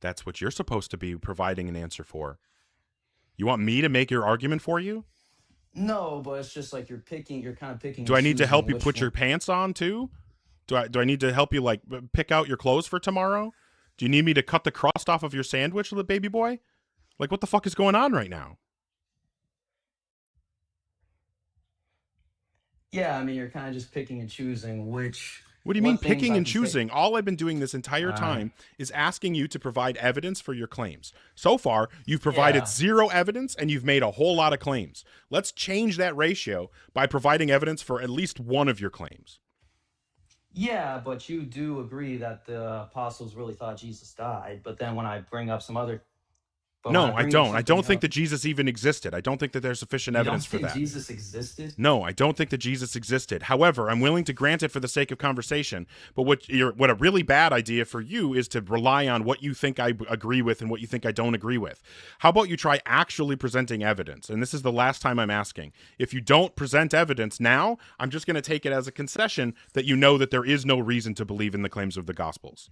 That's what you're supposed to be providing an answer for. You want me to make your argument for you? No, but it's just like you're kind of picking. Do I need to help you put your pants on too? Do I need to help you like pick out your clothes for tomorrow? Do you need me to cut the crust off of your sandwich, little baby boy? Like, what the fuck is going on right now? Yeah, I mean, you're kind of just picking and choosing which... What do you mean picking and choosing? All I've been doing this entire time is asking you to provide evidence for your claims. So far, you've provided zero evidence and you've made a whole lot of claims. Let's change that ratio by providing evidence for at least one of your claims. Yeah, but you do agree that the apostles really thought Jesus died. But then when I bring up No, I don't. I don't something think else, that Jesus even existed. I don't think that there's sufficient you don't evidence for think that. Jesus existed? No, I don't think that Jesus existed. However, I'm willing to grant it for the sake of conversation. But what a really bad idea for you is to rely on what you think I agree with and what you think I don't agree with. How about you try actually presenting evidence? And this is the last time I'm asking. If you don't present evidence now, I'm just going to take it as a concession that you know that there is no reason to believe in the claims of the Gospels.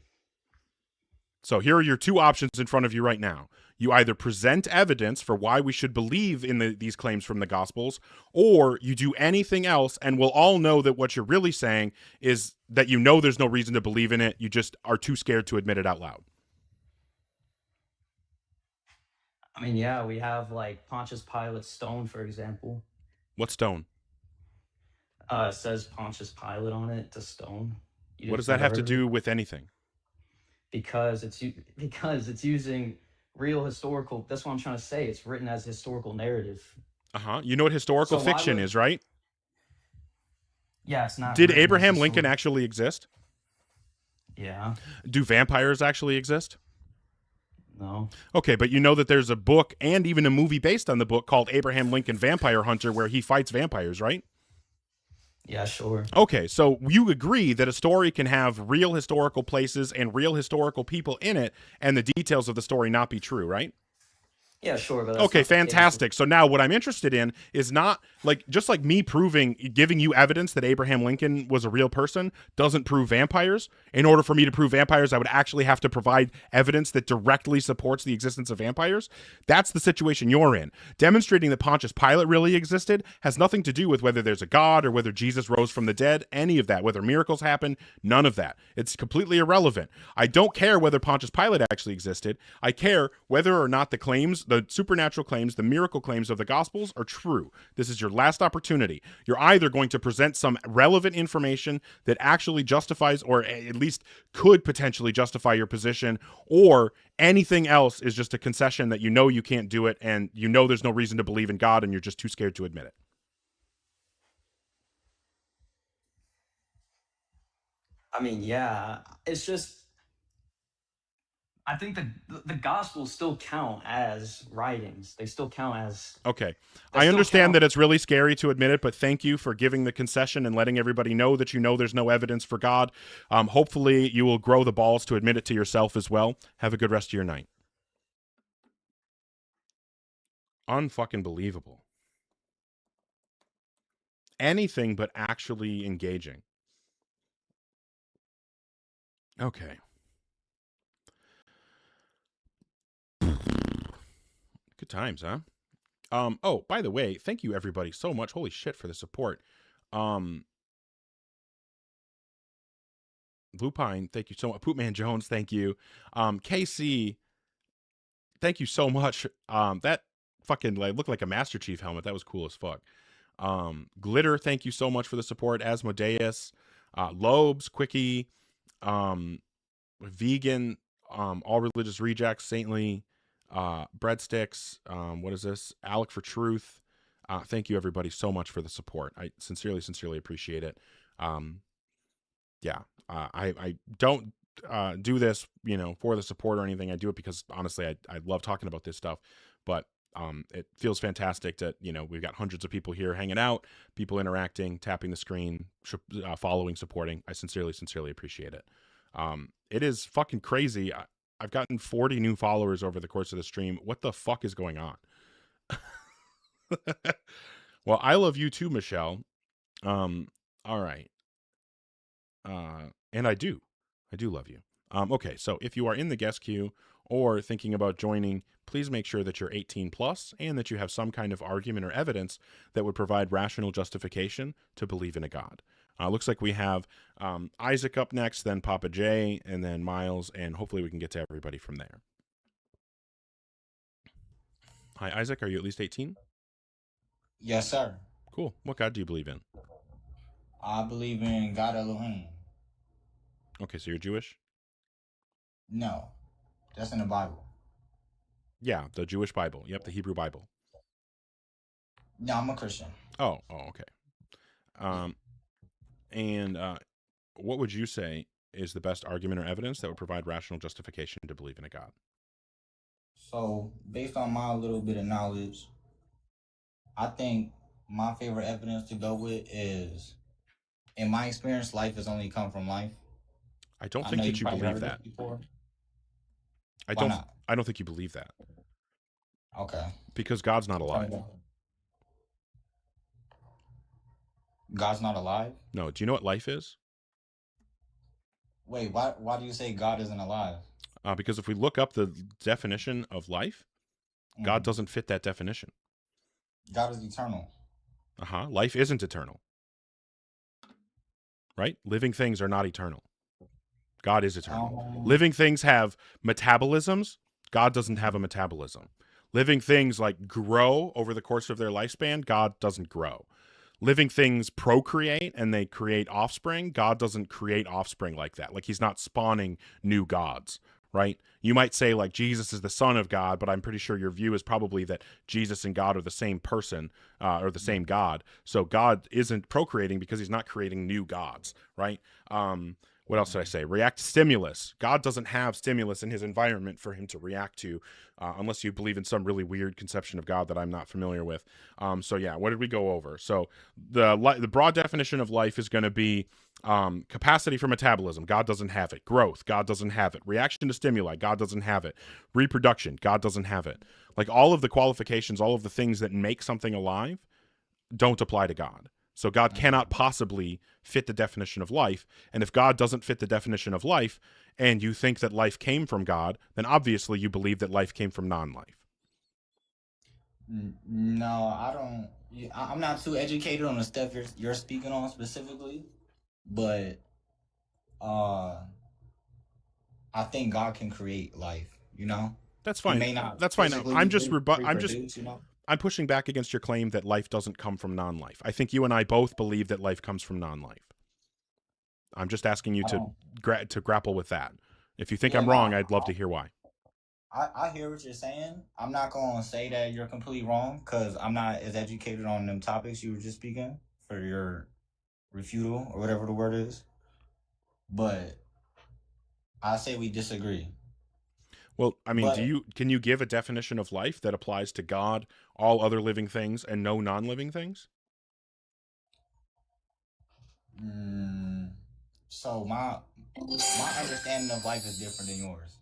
So here are your two options in front of you right now. You either present evidence for why we should believe in these claims from the Gospels, or you do anything else, and we'll all know that what you're really saying is that you know there's no reason to believe in it. You just are too scared to admit it out loud. I mean, yeah, we have like Pontius Pilate's stone, for example. What stone? It says Pontius Pilate on it, the stone. What does that have to do with anything? Because it's using real historical. That's what I'm trying to say. It's written as historical narrative. You know what historical fiction is, right? Yeah, it's not. Did Abraham Lincoln actually exist? Yeah. Do vampires actually exist? No. Okay, but you know that there's a book and even a movie based on the book called Abraham Lincoln Vampire Hunter where he fights vampires, right? Yeah, sure. Okay, so you agree that a story can have real historical places and real historical people in it, and the details of the story not be true, right? Yeah, sure. But okay, fantastic. So now what I'm interested in is not just like me giving you evidence that Abraham Lincoln was a real person doesn't prove vampires. In order for me to prove vampires, I would actually have to provide evidence that directly supports the existence of vampires. That's the situation you're in. Demonstrating that Pontius Pilate really existed has nothing to do with whether there's a God or whether Jesus rose from the dead, any of that, whether miracles happen, none of that. It's completely irrelevant. I don't care whether Pontius Pilate actually existed. I care whether or not the supernatural claims, the miracle claims of the Gospels are true. This is your last opportunity. You're either going to present some relevant information that actually justifies or at least could potentially justify your position, or anything else is just a concession that you know you can't do it and you know there's no reason to believe in God and you're just too scared to admit it. I mean, yeah, it's just I think the Gospels still count as writings. They still count as... Okay. I understand that it's really scary to admit it, but thank you for giving the concession and letting everybody know that you know there's no evidence for God. Hopefully you will grow the balls to admit it to yourself as well. Have a good rest of your night. Unfucking believable. Anything but actually engaging. Okay. Good times, huh? Oh, by the way, thank you everybody so much. Holy shit for the support. Lupine, thank you so much. Poopman Jones, thank you. KC, thank you so much. That fucking looked like a Master Chief helmet. That was cool as fuck. Glitter, thank you so much for the support. Asmodeus, Lobes, Quickie, Vegan, All Religious Rejects, Saintly, Breadsticks, what is this? Alec for Truth. Thank you everybody so much for the support. I sincerely appreciate it. Yeah, I don't do this, for the support or anything. I do it because honestly, I love talking about this stuff, but it feels fantastic that, we've got hundreds of people here hanging out, people interacting, tapping the screen, following, supporting. I sincerely appreciate it. It is fucking crazy. I've gotten 40 new followers over the course of the stream. What the fuck is going on? Well, I love you too, Michelle. All right. And I do love you. Okay, so if you are in the guest queue or thinking about joining, please make sure that you're 18 plus and that you have some kind of argument or evidence that would provide rational justification to believe in a God. Looks like we have Isaac up next, then Papa J, and then Miles, and hopefully we can get to everybody from there. Hi, Isaac. Are you at least 18? Yes, sir. Cool. What God do you believe in? I believe in God Elohim. Okay, so you're Jewish? No, that's in the Bible. Yeah, the Jewish Bible. Yep, the Hebrew Bible. No, I'm a Christian. Oh, okay. And what would you say is the best argument or evidence that would provide rational justification to believe in a God? So, based on my little bit of knowledge, I think my favorite evidence to go with is, in my experience, life has only come from life. I don't I think know that you you probably believe heard this that. before. I Why don't. not? I don't think you believe that Okay. because God's not Tell me alive. why. God's not alive? No. Do you know what life is? Wait, why do you say God isn't alive? Because if we look up the definition of life, God Mhm. doesn't fit that definition. God is eternal. Life isn't eternal. Right? Living things are not eternal. God is eternal. Living things have metabolisms. God doesn't have a metabolism. Living things like grow over the course of their lifespan. God doesn't grow. Living things procreate and they create offspring. God doesn't create offspring like that. Like he's not spawning new gods, right? You might say like Jesus is the son of God, but I'm pretty sure your view is probably that Jesus and God are the same person or the same God. So God isn't procreating because he's not creating new gods, right? What else did I say? React stimulus. God doesn't have stimulus in his environment for him to react to, unless you believe in some really weird conception of God that I'm not familiar with. So yeah, what did we go over? So the broad definition of life is going to be capacity for metabolism. God doesn't have it. Growth. God doesn't have it. Reaction to stimuli. God doesn't have it. Reproduction. God doesn't have it. Like all of the qualifications, all of the things that make something alive don't apply to God. So God cannot possibly fit the definition of life. And if God doesn't fit the definition of life, and you think that life came from God, then obviously you believe that life came from non-life. No, I don't. I'm not too educated on the stuff you're speaking on specifically, but I think God can create life. You know, That's He fine. may not That's fine. physically I'm just reproduce. You know, I'm pushing back against your claim that life doesn't come from non-life. I think you and I both believe that life comes from non-life. I'm just asking you I to don't. grapple with that. If you think Yeah, I'm wrong, I'd love to hear why. I hear what you're saying. I'm not gonna say that you're completely wrong because I'm not as educated on them topics you were just speaking for your refutal or whatever the word is. But I say we disagree. Well, I mean, But can you give a definition of life that applies to God, all other living things, and no non-living things? so my understanding of life is different than yours.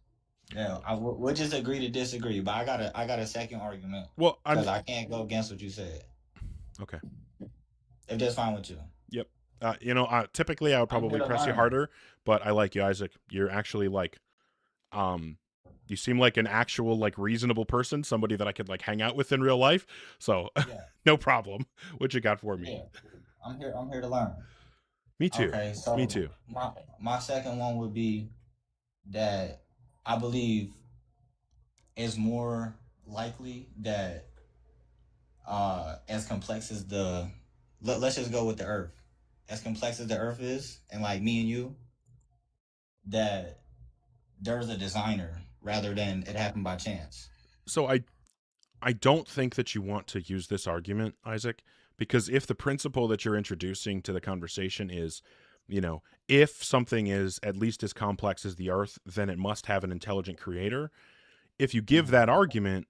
Yeah, we'll just agree to disagree. But I got a second argument. Well, because I can't go against what you said. Okay. If that's fine with you. Yep. Typically I would I'm here probably to press you learn. harder, but I like you, Isaac. You're actually like, you seem like an actual like reasonable person, somebody that I could like hang out with in real life. So Yeah. no problem. What you got for me? Yeah. I'm here to learn. Me too. Okay, so Me too. my second one would be that I believe it's more likely that as complex as let's just go with the earth. As complex as the earth is, and like me and you, that there's a designer rather than it happened by chance. So I don't think that you want to use this argument, Isaac, because if the principle that you're introducing to the conversation is, if something is at least as complex as the earth, then it must have an intelligent creator. If you give that argument,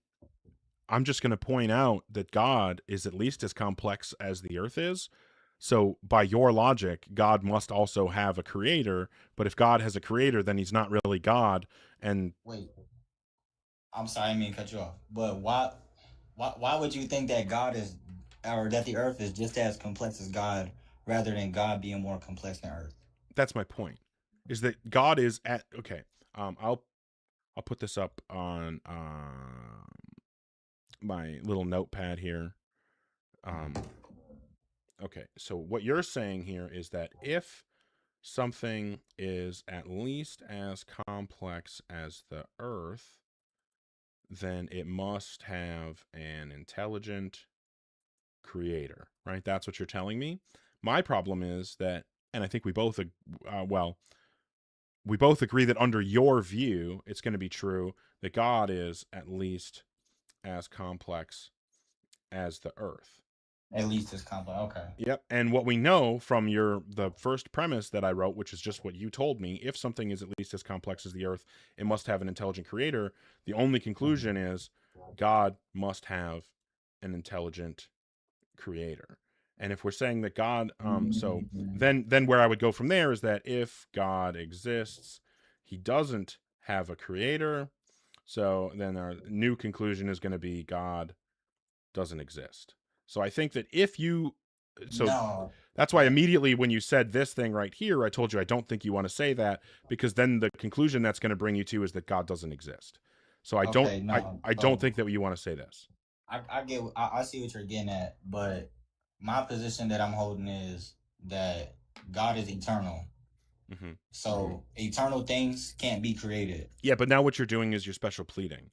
I'm just going to point out that God is at least as complex as the earth is. So by your logic, God must also have a creator. But if God has a creator, then he's not really God. And Wait, I'm sorry, I didn't mean to cut you off. But why would you think that God is, or that the earth is just as complex as God, rather than God being more complex than earth? that's my point, is that God is at, okay. I'll put this up on my little notepad here. Okay, so what you're saying here is that if something is at least as complex as the earth, then it must have an intelligent creator, right? That's what you're telling me. My problem is that, and I think we both agree that under your view, it's going to be true that God is at least as complex as the earth. At least it's complex. Okay. Yep. And what we know from the first premise that I wrote, which is just what you told me, if something is at least as complex as the earth, it must have an intelligent creator. The only conclusion is God must have an intelligent creator. And if we're saying that God, so then where I would go from there is that if God exists, he doesn't have a creator. So then our new conclusion is going to be God doesn't exist. So I think that if you, so No. that's why immediately when you said this thing right here, I told you I don't think you want to say that, because then the conclusion that's going to bring you to is that God doesn't exist. So I Okay, don't, no. I don't think that you want to say this. I see what you're getting at, but my position that I'm holding is that God is eternal. So eternal things can't be created. Yeah, but now what you're doing is you're special pleading.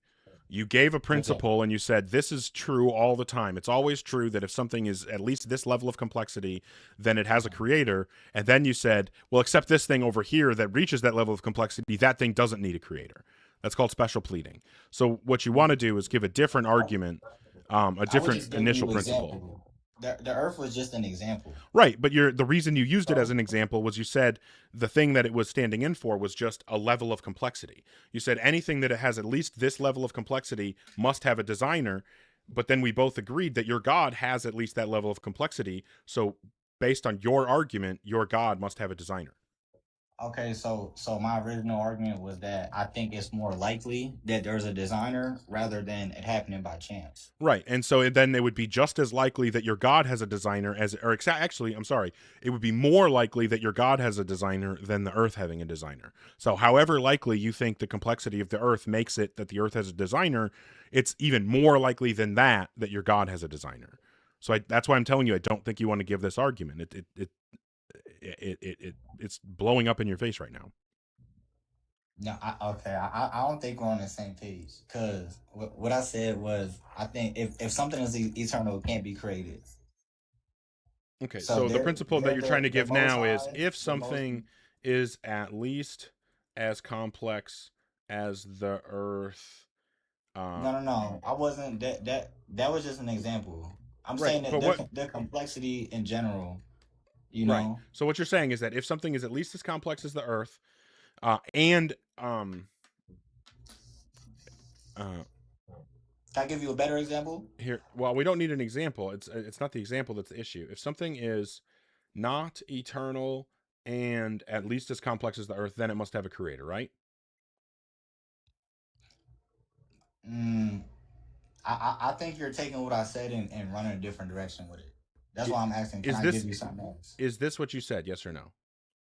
You gave a principle and you said, this is true all the time. It's always true that if something is at least this level of complexity, then it has a creator. And then you said, well, except this thing over here that reaches that level of complexity, that thing doesn't need a creator. That's called special pleading. So what you want to do is give a different argument, a different initial principle. The earth was just an example. Right, but the reason you used it as an example was you said the thing that it was standing in for was just a level of complexity. You said anything that it has at least this level of complexity must have a designer, but then we both agreed that your God has at least that level of complexity. So based on your argument, your God must have a designer. Okay, so my original argument was that I think it's more likely that there's a designer rather than it happening by chance. Right, and so then it would be just as likely that your God has a designer actually, I'm sorry, it would be more likely that your God has a designer than the earth having a designer. So however likely you think the complexity of the earth makes it that the earth has a designer, it's even more likely than that your God has a designer. So that's why I'm telling you I don't think you want to give this argument. It's blowing up in your face right now. No, I don't think we're on the same page, because what I said was I think if something is eternal, it can't be created. Okay, so the principle that you're trying to give now is if something is at least as complex as the earth. No. I wasn't that was just an example. I'm saying that the complexity in general. You know? Right. So what you're saying is that if something is at least as complex as the earth, can I give you a better example? Here, well, we don't need an example. It's not the example that's the issue. If something is not eternal and at least as complex as the earth, then it must have a creator, right? I think you're taking what I said and running a different direction with it. That's why I'm asking, can I give you something else? Is this what you said, yes or no?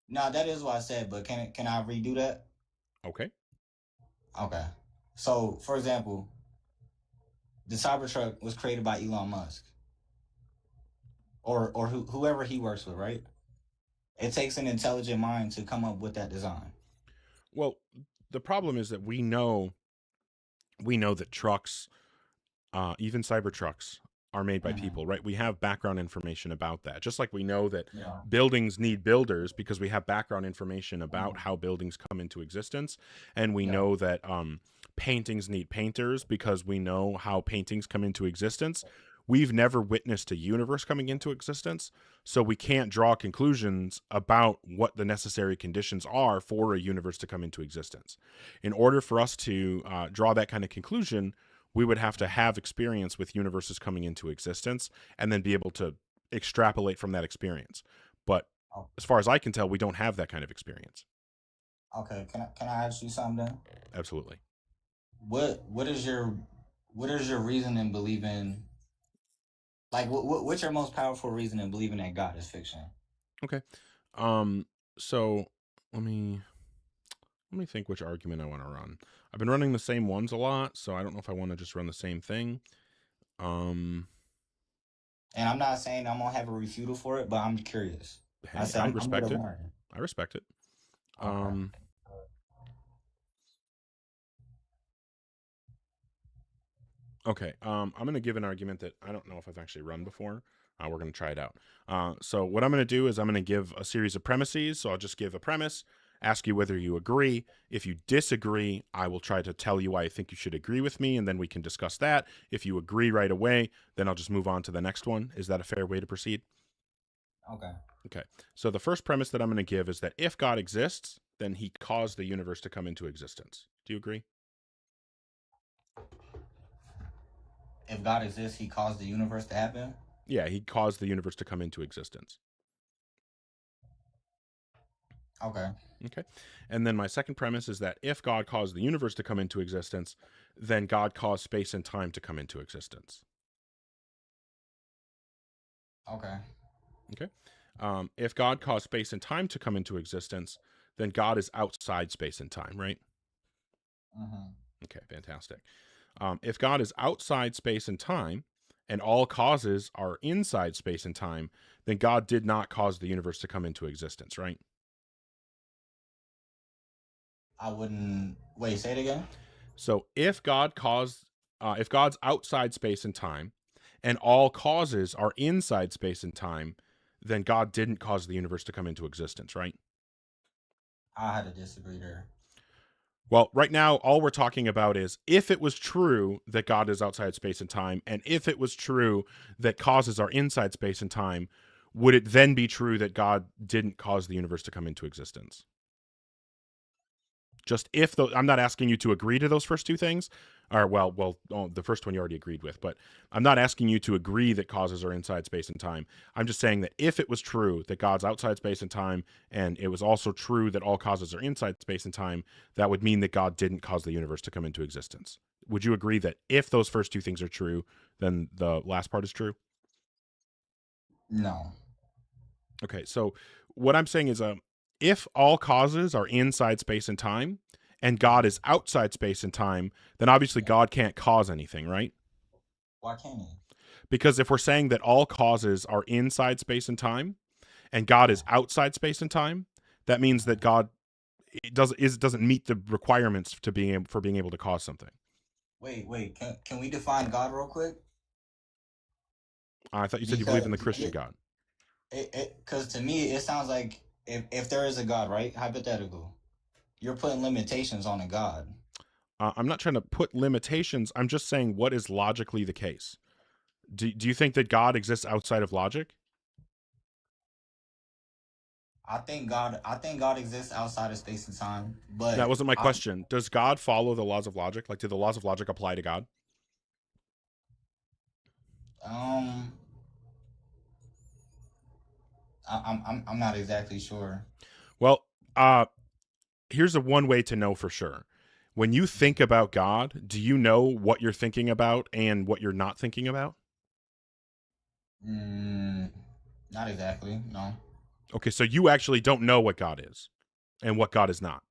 No, that is what I said, but can I redo that? Okay. Okay. So, for example, the Cybertruck was created by Elon Musk. Or whoever he works with, right? It takes an intelligent mind to come up with that design. Well, the problem is that we know that trucks, even Cybertrucks, are made by people, right? We have background information about that. Just like we know that buildings need builders because we have background information about how buildings come into existence. And we know that paintings need painters because we know how paintings come into existence. We've never witnessed a universe coming into existence, so we can't draw conclusions about what the necessary conditions are for a universe to come into existence. In order for us to draw that kind of conclusion, we would have to have experience with universes coming into existence and then be able to extrapolate from that experience. But as far as I can tell, we don't have that kind of experience. Okay, can I ask you something then? Absolutely. What is your reason in believing, like what's your most powerful reason in believing that God is fiction? Okay. So let me think which argument I want to run. I've been running the same ones a lot, so I don't know if I want to just run the same thing. And I'm not saying I'm gonna have a refutal for it, but I'm curious. Hey, I respect it. I respect it. Okay. I'm going to give an argument that I don't know if I've actually run before. We're going to try it out. So what I'm going to do is I'm going to give a series of premises. So I'll just give a premise, ask you whether you agree. If you disagree, I will try to tell you why I think you should agree with me, and then we can discuss that. If you agree right away, then I'll just move on to the next one. Is that a fair way to proceed? Okay. Okay. So the first premise that I'm going to give is that if God exists, then he caused the universe to come into existence. Do you agree? If God exists, he caused the universe to happen? Yeah, he caused the universe to come into existence. Okay. Okay. And then my second premise is that if God caused the universe to come into existence, then God caused space and time to come into existence. Okay. Okay. If God caused space and time to come into existence, then God is outside space and time, right? Mm-hmm. Okay, fantastic. If God is outside space and time, and all causes are inside space and time, then God did not cause the universe to come into existence, right? I wouldn't... Wait, say it again? So if God's outside space and time, and all causes are inside space and time, then God didn't cause the universe to come into existence, right? I had to disagree there. Well, right now, all we're talking about is if it was true that God is outside space and time, and if it was true that causes are inside space and time, would it then be true that God didn't cause the universe to come into existence? Just if those, I'm not asking you to agree to those first two things, or the first one you already agreed with, but I'm not asking you to agree that causes are inside space and time. I'm just saying that if it was true that God's outside space and time, and it was also true that all causes are inside space and time, that would mean that God didn't cause the universe to come into existence. Would you agree that if those first two things are true, then the last part is true? No. Okay, so what I'm saying is, if all causes are inside space and time, and God is outside space and time, then obviously God can't cause anything, right? Why can't he? Because if we're saying that all causes are inside space and time, and God is outside space and time, that means that God doesn't meet the requirements for being able to cause something. Wait. Can we define God real quick? I thought you said you believe in the Christian God. Because to me, it sounds like if there is a God, right? Hypothetical. You're putting limitations on a God. I'm not trying to put limitations. I'm just saying what is logically the case. Do you think that God exists outside of logic? I think God exists outside of space and time. But that wasn't my question. Does God follow the laws of logic? Like, do the laws of logic apply to God? I'm not exactly sure. Well, here's one way to know for sure. When you think about God, do you know what you're thinking about and what you're not thinking about? Not exactly, no. Okay, so you actually don't know what God is and what God is not.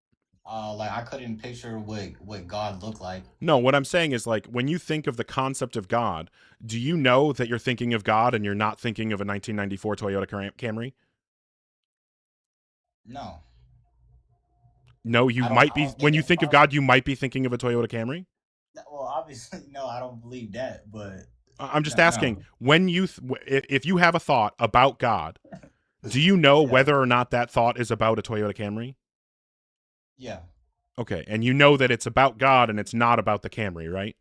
Like I couldn't picture what God looked like. No, what I'm saying is, like, when you think of the concept of God, do you know that you're thinking of God and you're not thinking of a 1994 Toyota Camry? No. No, you might be. When you think of God, you might be thinking of a Toyota Camry? Well, obviously, no, I don't believe that, but... I'm just asking, when you if you have a thought about God, do you know whether or not that thought is about a Toyota Camry? Yeah. Okay, and you know that it's about God and it's not about the Camry, right?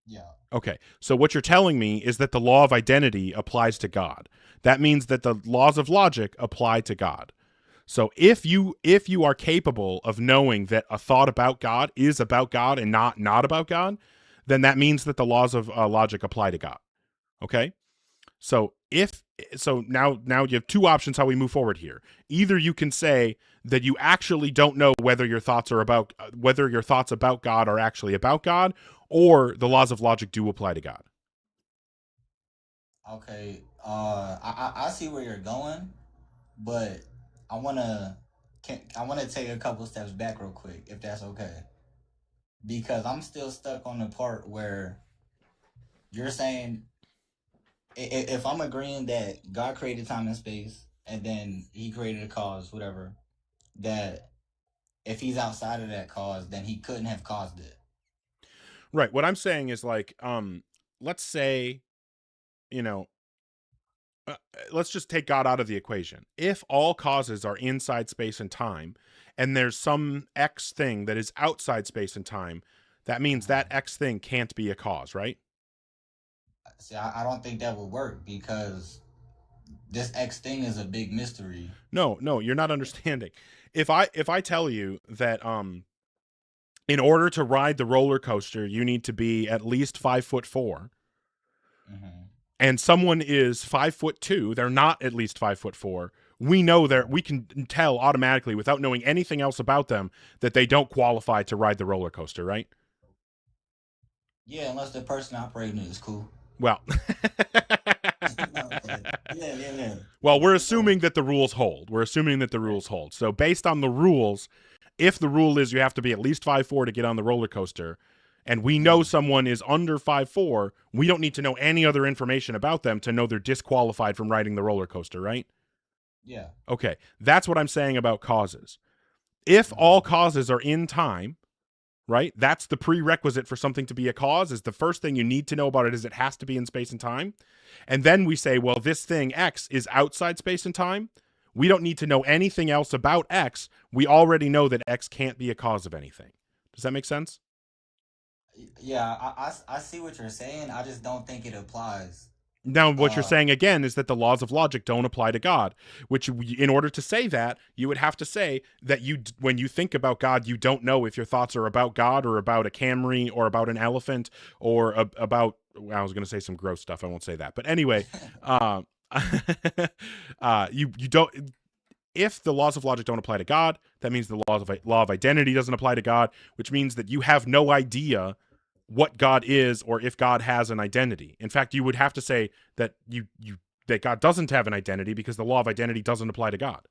Yeah. Okay, so what you're telling me is that the law of identity applies to God. That means that the laws of logic apply to God. So if you are capable of knowing that a thought about God is about God and not about God, then that means that the laws of logic apply to God. Okay? So now you have two options how we move forward here. Either you can say that you actually don't know whether your thoughts about God are actually about God, or the laws of logic do apply to God. Okay. I see where you're going, but I wanna take a couple steps back real quick, if that's okay. Because I'm still stuck on the part where you're saying, if I'm agreeing that God created time and space, and then he created a cause, whatever, that if he's outside of that cause, then he couldn't have caused it. Right. What I'm saying is, like, let's say, let's just take God out of the equation. If all causes are inside space and time, and there's some X thing that is outside space and time, that means that X thing can't be a cause, right? See, I don't think that would work because this X thing is a big mystery. No, you're not understanding. If I tell you that in order to ride the roller coaster, you need to be at least 5'4", and someone is 5'2", they're not at least 5'4", we know we can tell automatically without knowing anything else about them that they don't qualify to ride the roller coaster, right? Yeah, unless the person operating it is cool. Well, yeah. Well, we're assuming that the rules hold. So based on the rules, if the rule is you have to be at least 5'4" to get on the roller coaster, and we know someone is under 5'4", we don't need to know any other information about them to know they're disqualified from riding the roller coaster, right? Yeah. Okay, that's what I'm saying about causes. If all causes are in time, right? That's the prerequisite for something to be a cause. Is the first thing you need to know about it is it has to be in space and time. And then we say, well, this thing X is outside space and time. We don't need to know anything else about X. We already know that X can't be a cause of anything. Does that make sense? Yeah, I see what you're saying. I just don't think it applies. Now, what you're saying again is that the laws of logic don't apply to God, which in order to say that, you would have to say that when you think about God, you don't know if your thoughts are about God or about a Camry or about an elephant or about, I was going to say some gross stuff. I won't say that. But anyway, you don't, if the laws of logic don't apply to God, that means the law of identity doesn't apply to God, which means that you have no idea what God is or if God has an identity. In fact, you would have to say that that God doesn't have an identity because the law of identity doesn't apply to God.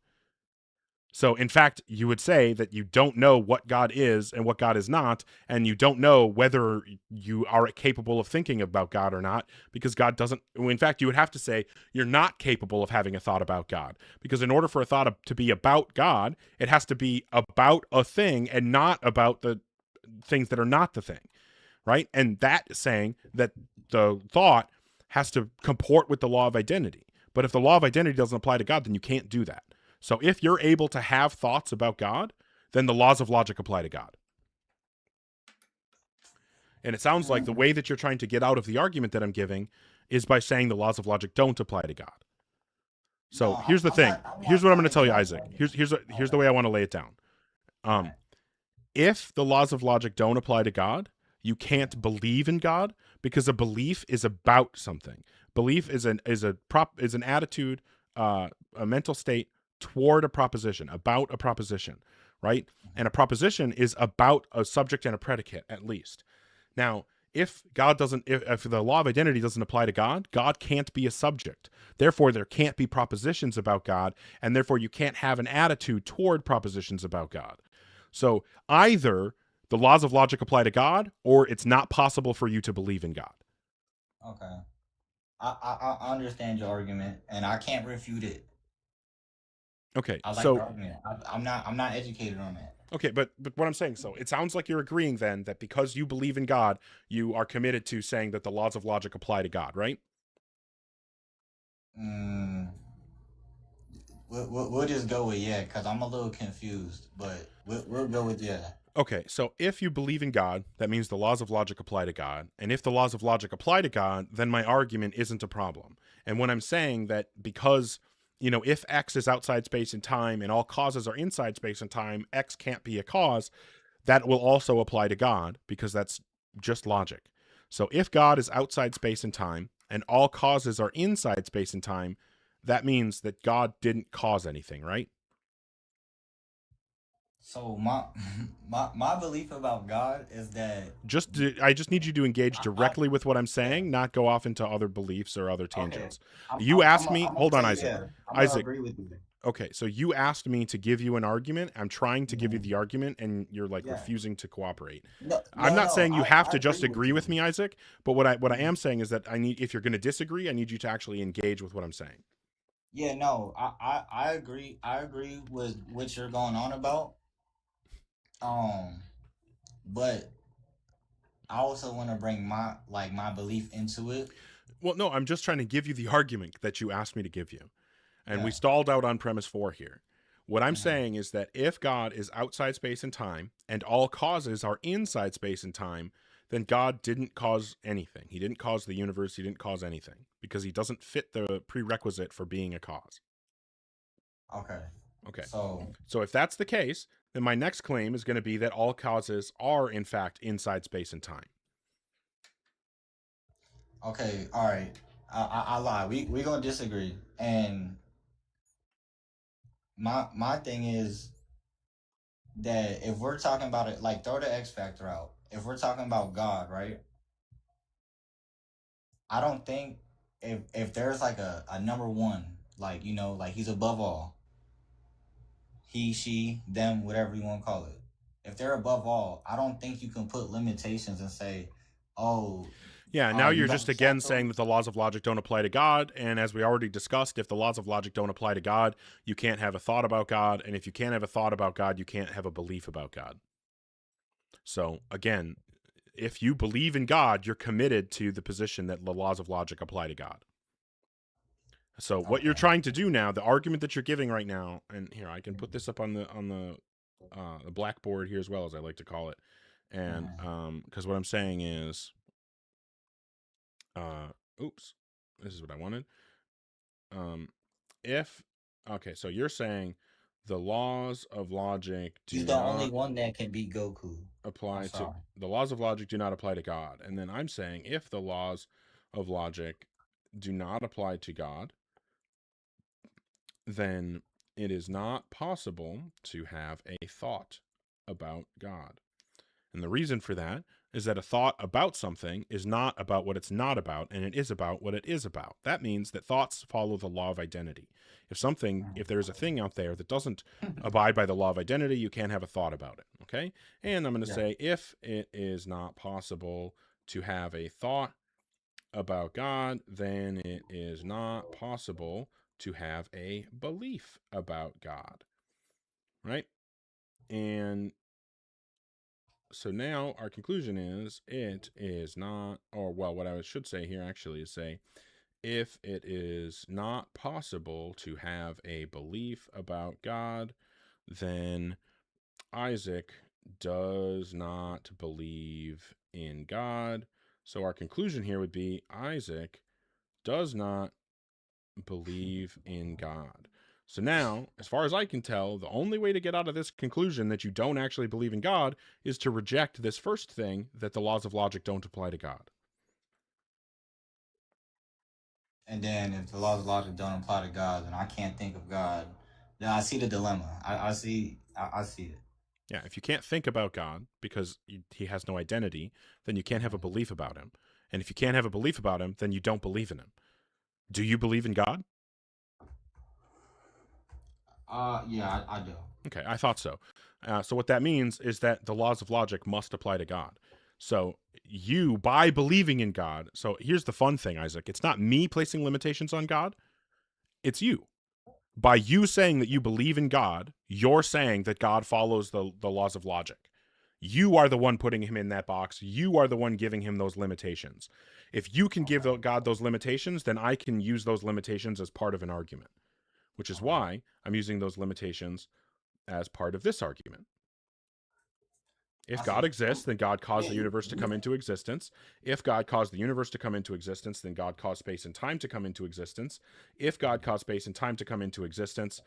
So, in fact, you would say that you don't know what God is and what God is not, and you don't know whether you are capable of thinking about God or not, because God doesn't. In fact, you would have to say you're not capable of having a thought about God, because in order for a thought to be about God, it has to be about a thing and not about the things that are not the thing. Right? And that is saying that the thought has to comport with the law of identity. But if the law of identity doesn't apply to God, then you can't do that. So if you're able to have thoughts about God, then the laws of logic apply to God. And it sounds like the way that you're trying to get out of the argument that I'm giving is by saying the laws of logic don't apply to God. So here's the thing. Here's what I'm going to tell you, Isaac. Here's the way I want to lay it down. If the laws of logic don't apply to God, you can't believe in God, because a belief is about something. Belief is an attitude, a mental state toward a proposition, about a proposition, right? And a proposition is about a subject and a predicate, at least. Now, if the law of identity doesn't apply to God, God can't be a subject. Therefore, there can't be propositions about God, and therefore you can't have an attitude toward propositions about God. So either the laws of logic apply to God, or it's not possible for you to believe in God. Okay. I understand your argument, and I can't refute it. Okay, I like so your argument. I'm not educated on that. Okay, but what I'm saying, so it sounds like you're agreeing then that because you believe in God, you are committed to saying that the laws of logic apply to God, right? We'll just go with yeah, because I'm a little confused, but we'll go with yeah. Okay, so if you believe in God, that means the laws of logic apply to God. And if the laws of logic apply to God, then my argument isn't a problem. And when I'm saying that because, if X is outside space and time and all causes are inside space and time, X can't be a cause, that will also apply to God, because that's just logic. So if God is outside space and time and all causes are inside space and time, that means that God didn't cause anything, right? So my belief about God is that I just need you to engage directly with what I'm saying, not go off into other beliefs or other tangents. Okay. You asked me. Hold on, Isaac. Yeah, Isaac. Agree with you. Okay, so you asked me to give you an argument. I'm trying to give you the argument, and you're refusing to cooperate. I'm not saying you have to just agree with me, Isaac. But what I am saying is that if you're going to disagree, I need you to actually engage with what I'm saying. Yeah, no, I agree. I agree with what you're going on about. But I also want to bring my belief into it. Well, no, I'm just trying to give you the argument that you asked me to give you. And we Yeah. stalled out on premise 4 here. What I'm Mhm. saying is that if God is outside space and time and all causes are inside space and time, then God didn't cause anything. He didn't cause the universe. He didn't cause anything because he doesn't fit the prerequisite for being a cause. Okay. Okay. So So if that's the case, then my next claim is going to be that all causes are in fact inside space and time. okay, all right. I lie. We gonna disagree. And my thing is that if we're talking about it, like throw the X factor out. If we're talking about God, right? I don't think if there's like a number one, like like he's above all. He, she, them, whatever you want to call it. If they're above all, I don't think you can put limitations and say, "Oh, Yeah, now you you're don't just again count saying that the laws of logic don't apply to God. And as we already discussed, if the laws of logic don't apply to God, you can't have a thought about God. And if you can't have a thought about God, you can't have a belief about God. So again, if you believe in God, you're committed to the position that the laws of logic apply to God. So what you're Okay. trying to do now, the argument that you're giving right now, and here I can put this up on the blackboard here as well, as I like to call it, and because what I'm saying is, oops, this is what I wanted. Okay, so you're saying the laws of logic do He's the only not one that can beat Goku. apply I'm to sorry. the laws of logic do not apply to God, and then I'm saying if the laws of logic do not apply to God, then it is not possible to have a thought about God. And the reason for that is that a thought about something is not about what it's not about, and it is about what it is about. That means that thoughts follow the law of identity. If there's a thing out there that doesn't abide by the law of identity, you can't have a thought about it, okay? And I'm going to say if it is not possible to have a thought about God, then it is not possible to have a belief about God, right? And so now our conclusion is it is not, or well, what I should say here actually is say, if it is not possible to have a belief about God, then Isaac does not believe in God. So our conclusion here would be Isaac does not believe in God. So now, as far as I can tell, the only way to get out of this conclusion that you don't actually believe in God is to reject this first thing, that the laws of logic don't apply to God. And then if the laws of logic don't apply to God, then I can't think of God. Then I see the dilemma. I see it. Yeah, if you can't think about God because he has no identity, then you can't have a belief about him. And if you can't have a belief about him, then you don't believe in him. Do you believe in God? Yeah, I do. Okay, I thought so. So what that means is that the laws of logic must apply to God. So you, by believing in God, so here's the fun thing, Isaac. It's not me placing limitations on God. It's you. By you saying that you believe in God, you're saying that God follows the laws of logic. You are the one putting him in that box. You are the one giving him those limitations. If you can give God those limitations, then I can use those limitations as part of an argument, which is why I'm using those limitations as part of this argument. If God exists, then God caused the universe to come into existence. If God caused the universe to come into existence, then God caused space and time to come into existence. If God caused space and time to come into existence,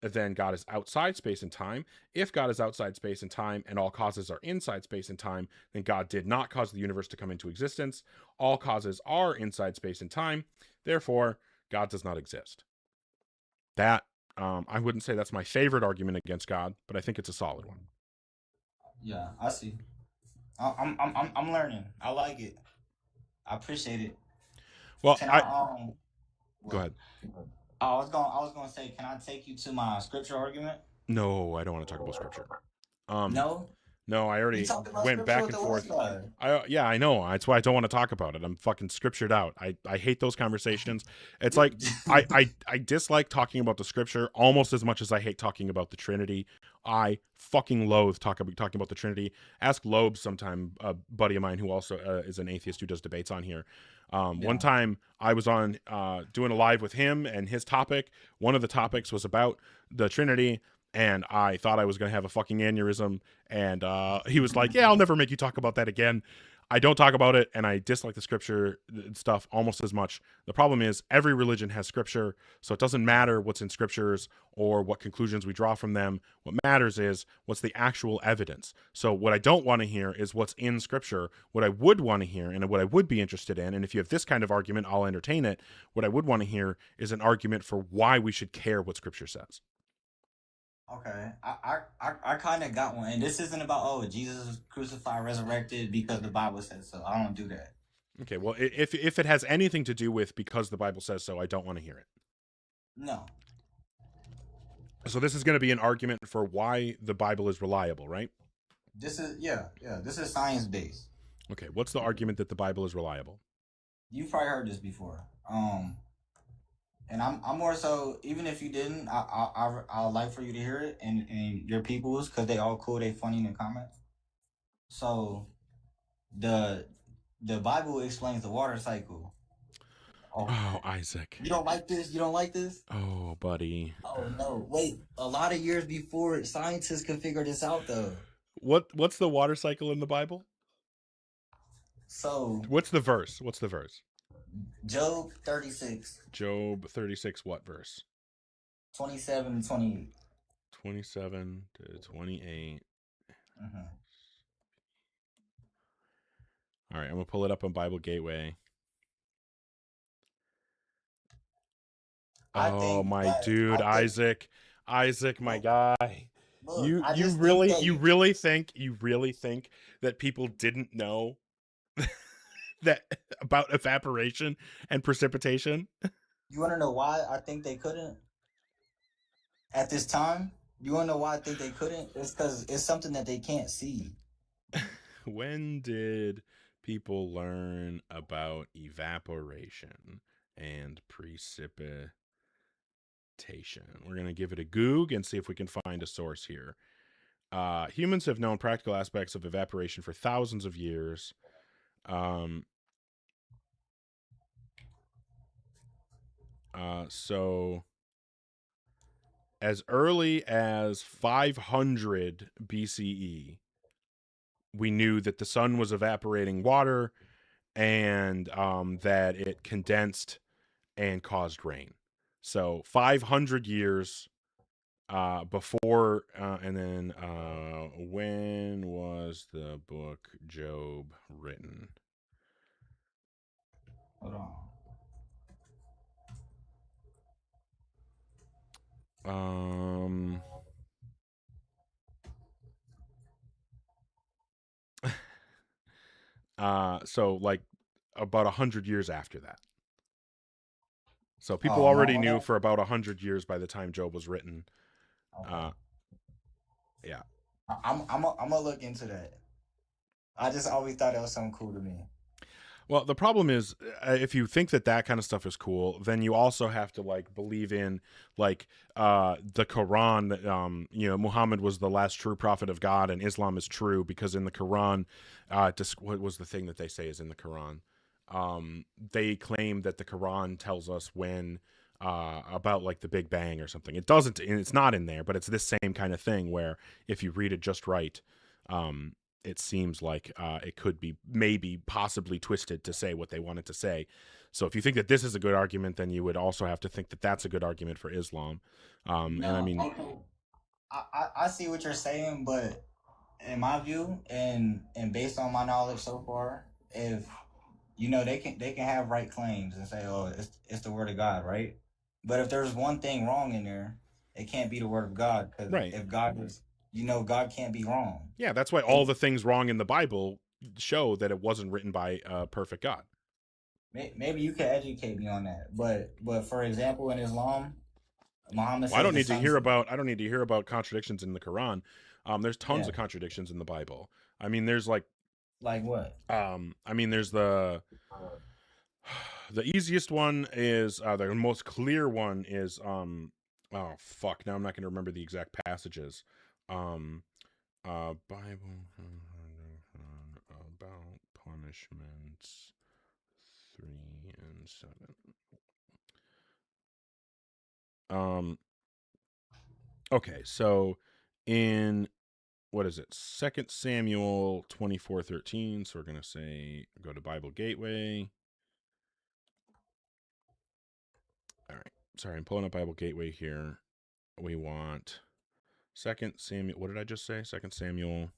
then God is outside space and time. If God is outside space and time and all causes are inside space and time, then God did not cause the universe to come into existence. All causes are inside space and time. Therefore, God does not exist. That, I wouldn't say that's my favorite argument against God, but I think it's a solid one. Yeah, I see. I'm learning. I like it. I appreciate it. Well, go ahead. I was gonna say, can I take you to my scripture argument? No, I don't want to talk about scripture. No. No, I already went back and forth. Yeah, I know. That's why I don't want to talk about it. I'm fucking scriptured out. I hate those conversations. It's like I dislike talking about the scripture almost as much as I hate talking about the Trinity. I fucking loathe talking about the Trinity. Ask Loeb sometime, a buddy of mine who also is an atheist who does debates on here. One time I was on doing a live with him and his topic. One of the topics was about the Trinity. And I thought I was going to have a fucking aneurysm. And he was like, yeah, I'll never make you talk about that again. I don't talk about it. And I dislike the scripture stuff almost as much. The problem is every religion has scripture. So it doesn't matter what's in scriptures or what conclusions we draw from them. What matters is what's the actual evidence. So what I don't want to hear is what's in scripture. What I would want to hear and what I would be interested in, and if you have this kind of argument, I'll entertain it. What I would want to hear is an argument for why we should care what scripture says. Okay, I kind of got one, and this isn't about Jesus was crucified, resurrected because the Bible says so. I don't do that. Okay, well, if it has anything to do with because the Bible says so, I don't want to hear it. No. So this is going to be an argument for why the Bible is reliable, right? This is this is science based. Okay, what's the argument that the Bible is reliable? You've probably heard this before. And I'm more so, even if you didn't, I'd like for you to hear it and your peoples, because they all cool, they funny in the comments. So the Bible explains the water cycle. Oh, Isaac. You don't like this? You don't like this? Oh, buddy. Oh no. Wait, a lot of years before scientists could figure this out though. What's the water cycle in the Bible? So what's the verse? Job 36. Job 36, what verse? 27 and 28. 27 to 28. All right, I'm going to pull it up on Bible Gateway. Oh, my dude, Isaac, my guy. Look, You really think that people didn't know that about evaporation and precipitation? You want to know why I think they couldn't at this time? You want to know why I think they couldn't? It's because it's something that they can't see. When did people learn about evaporation and precipitation? We're going to give it a Goog and see if we can find a source here. Humans have known practical aspects of evaporation for thousands of years. So as early as 500 BCE, we knew that the sun was evaporating water and that it condensed and caused rain. So 500 years before, and then when was the book Job written? Hold on. So like about 100 years after that. So people already knew for about 100 years by the time Job was written. Yeah. I'm gonna look into that. I just always thought that was something cool to me. Well, the problem is, if you think that kind of stuff is cool, then you also have to like believe in like the Quran that Muhammad was the last true prophet of God, and Islam is true because in the Quran, what was the thing that they say is in the Quran? They claim that the Quran tells us when about like the Big Bang or something. It doesn't, and it's not in there, but it's this same kind of thing where if you read it just right, it seems like it could be possibly twisted to say what they wanted to say. So if you think that this is a good argument, then you would also have to think that that's a good argument for Islam. And I mean, I see what you're saying, but in my view, and based on my knowledge so far, if they can have right claims and say, oh, it's the word of God, right? But if there's one thing wrong in there, it can't be the word of God, because if God is, God can't be wrong. Yeah, that's why all the things wrong in the Bible show that it wasn't written by a perfect God. Maybe you could educate me on that. But for example, in Islam, Muhammad. Well, I don't need to hear about contradictions in the Quran. There's tons Yeah. of contradictions in the Bible. I mean, there's like what? I mean, there's the easiest one is the most clear one is oh fuck, now I'm not going to remember the exact passages. Bible about punishments 3 and 7. Okay, so in what is it? 2 Samuel 24:13. So we're gonna say go to Bible Gateway. All right. Sorry, I'm pulling up Bible Gateway here. We want 2 Samuel. What did I just say? 2 Samuel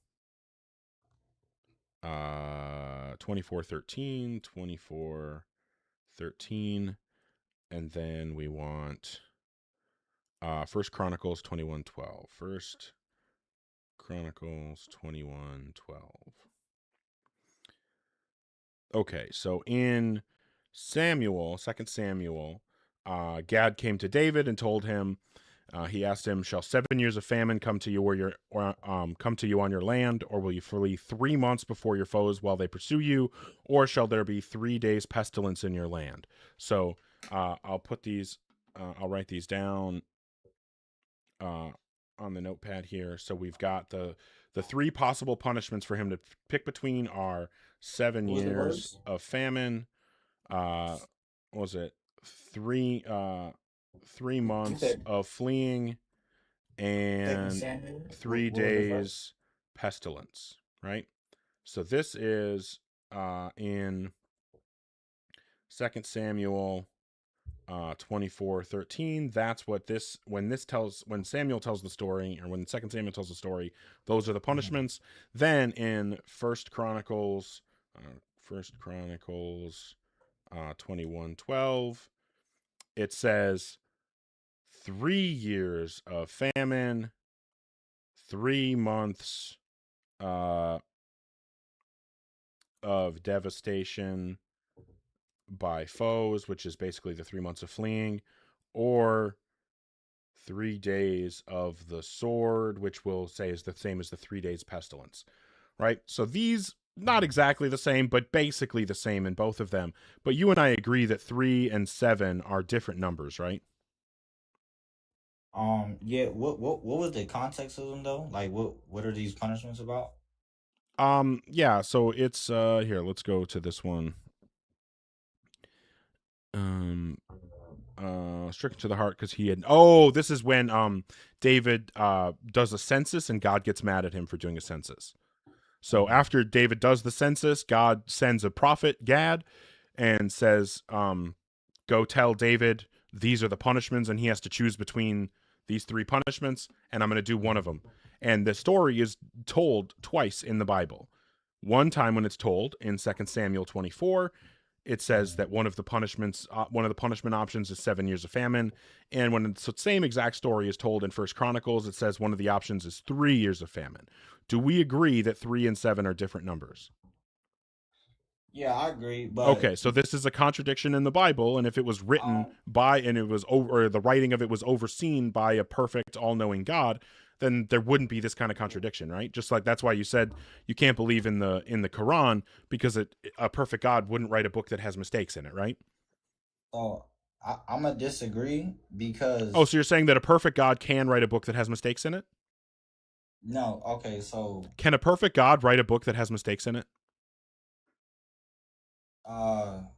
24:13, 24:13, and then we want 1 Chronicles 21:12. 1 Chronicles 21:12. Okay, so in Samuel, 2 Samuel, Gad came to David and told him, he asked him, "Shall 7 years of famine come to you come to you on your land, or will you flee 3 months before your foes while they pursue you, or shall there be 3 days pestilence in your land?" So I'll put these, I'll write these down on the notepad here. So we've got the 3 possible punishments for him to pick between are 7 years of famine. What was it? 3 months of fleeing and 3 days pestilence, right? So this is in 2 Samuel 24:13. That's what when Samuel tells the story, or when 2 Samuel tells the story, those are the punishments. Then in 1 Chronicles 21:12, it says 3 years of famine, 3 months of devastation by foes, which is basically the 3 months of fleeing, or 3 days of the sword, which we'll say is the same as the 3 days pestilence, right? So these, not exactly the same, but basically the same in both of them. But you and I agree that 3 and 7 are different numbers, right? Yeah. What was the context of them though? Like, what are these punishments about? Yeah. So it's here. Let's go to this one. Stricken to the heart because he had. Oh, this is when David does a census and God gets mad at him for doing a census. So after David does the census, God sends a prophet, Gad, and says, "Go tell David these are the punishments, and he has to choose between these 3 punishments, and I'm going to do one of them." And the story is told twice in the Bible. One time when it's told in 2 Samuel 24. It says that one of the punishment options is 7 years of famine. And when the same exact story is told in 1 Chronicles, it says one of the options is 3 years of famine. Do we agree that 3 and 7 are different numbers? Yeah, I agree. But okay, so this is a contradiction in the Bible, and if it was written by, and it was over, or the writing of it was overseen by a perfect, all-knowing God, then there wouldn't be this kind of contradiction, right? Just like that's why you said you can't believe in the Quran, because a perfect God wouldn't write a book that has mistakes in it, right? So I'm gonna disagree because. Oh, so you're saying that a perfect God can write a book that has mistakes in it? No. Okay, so. Can a perfect God write a book that has mistakes in it? I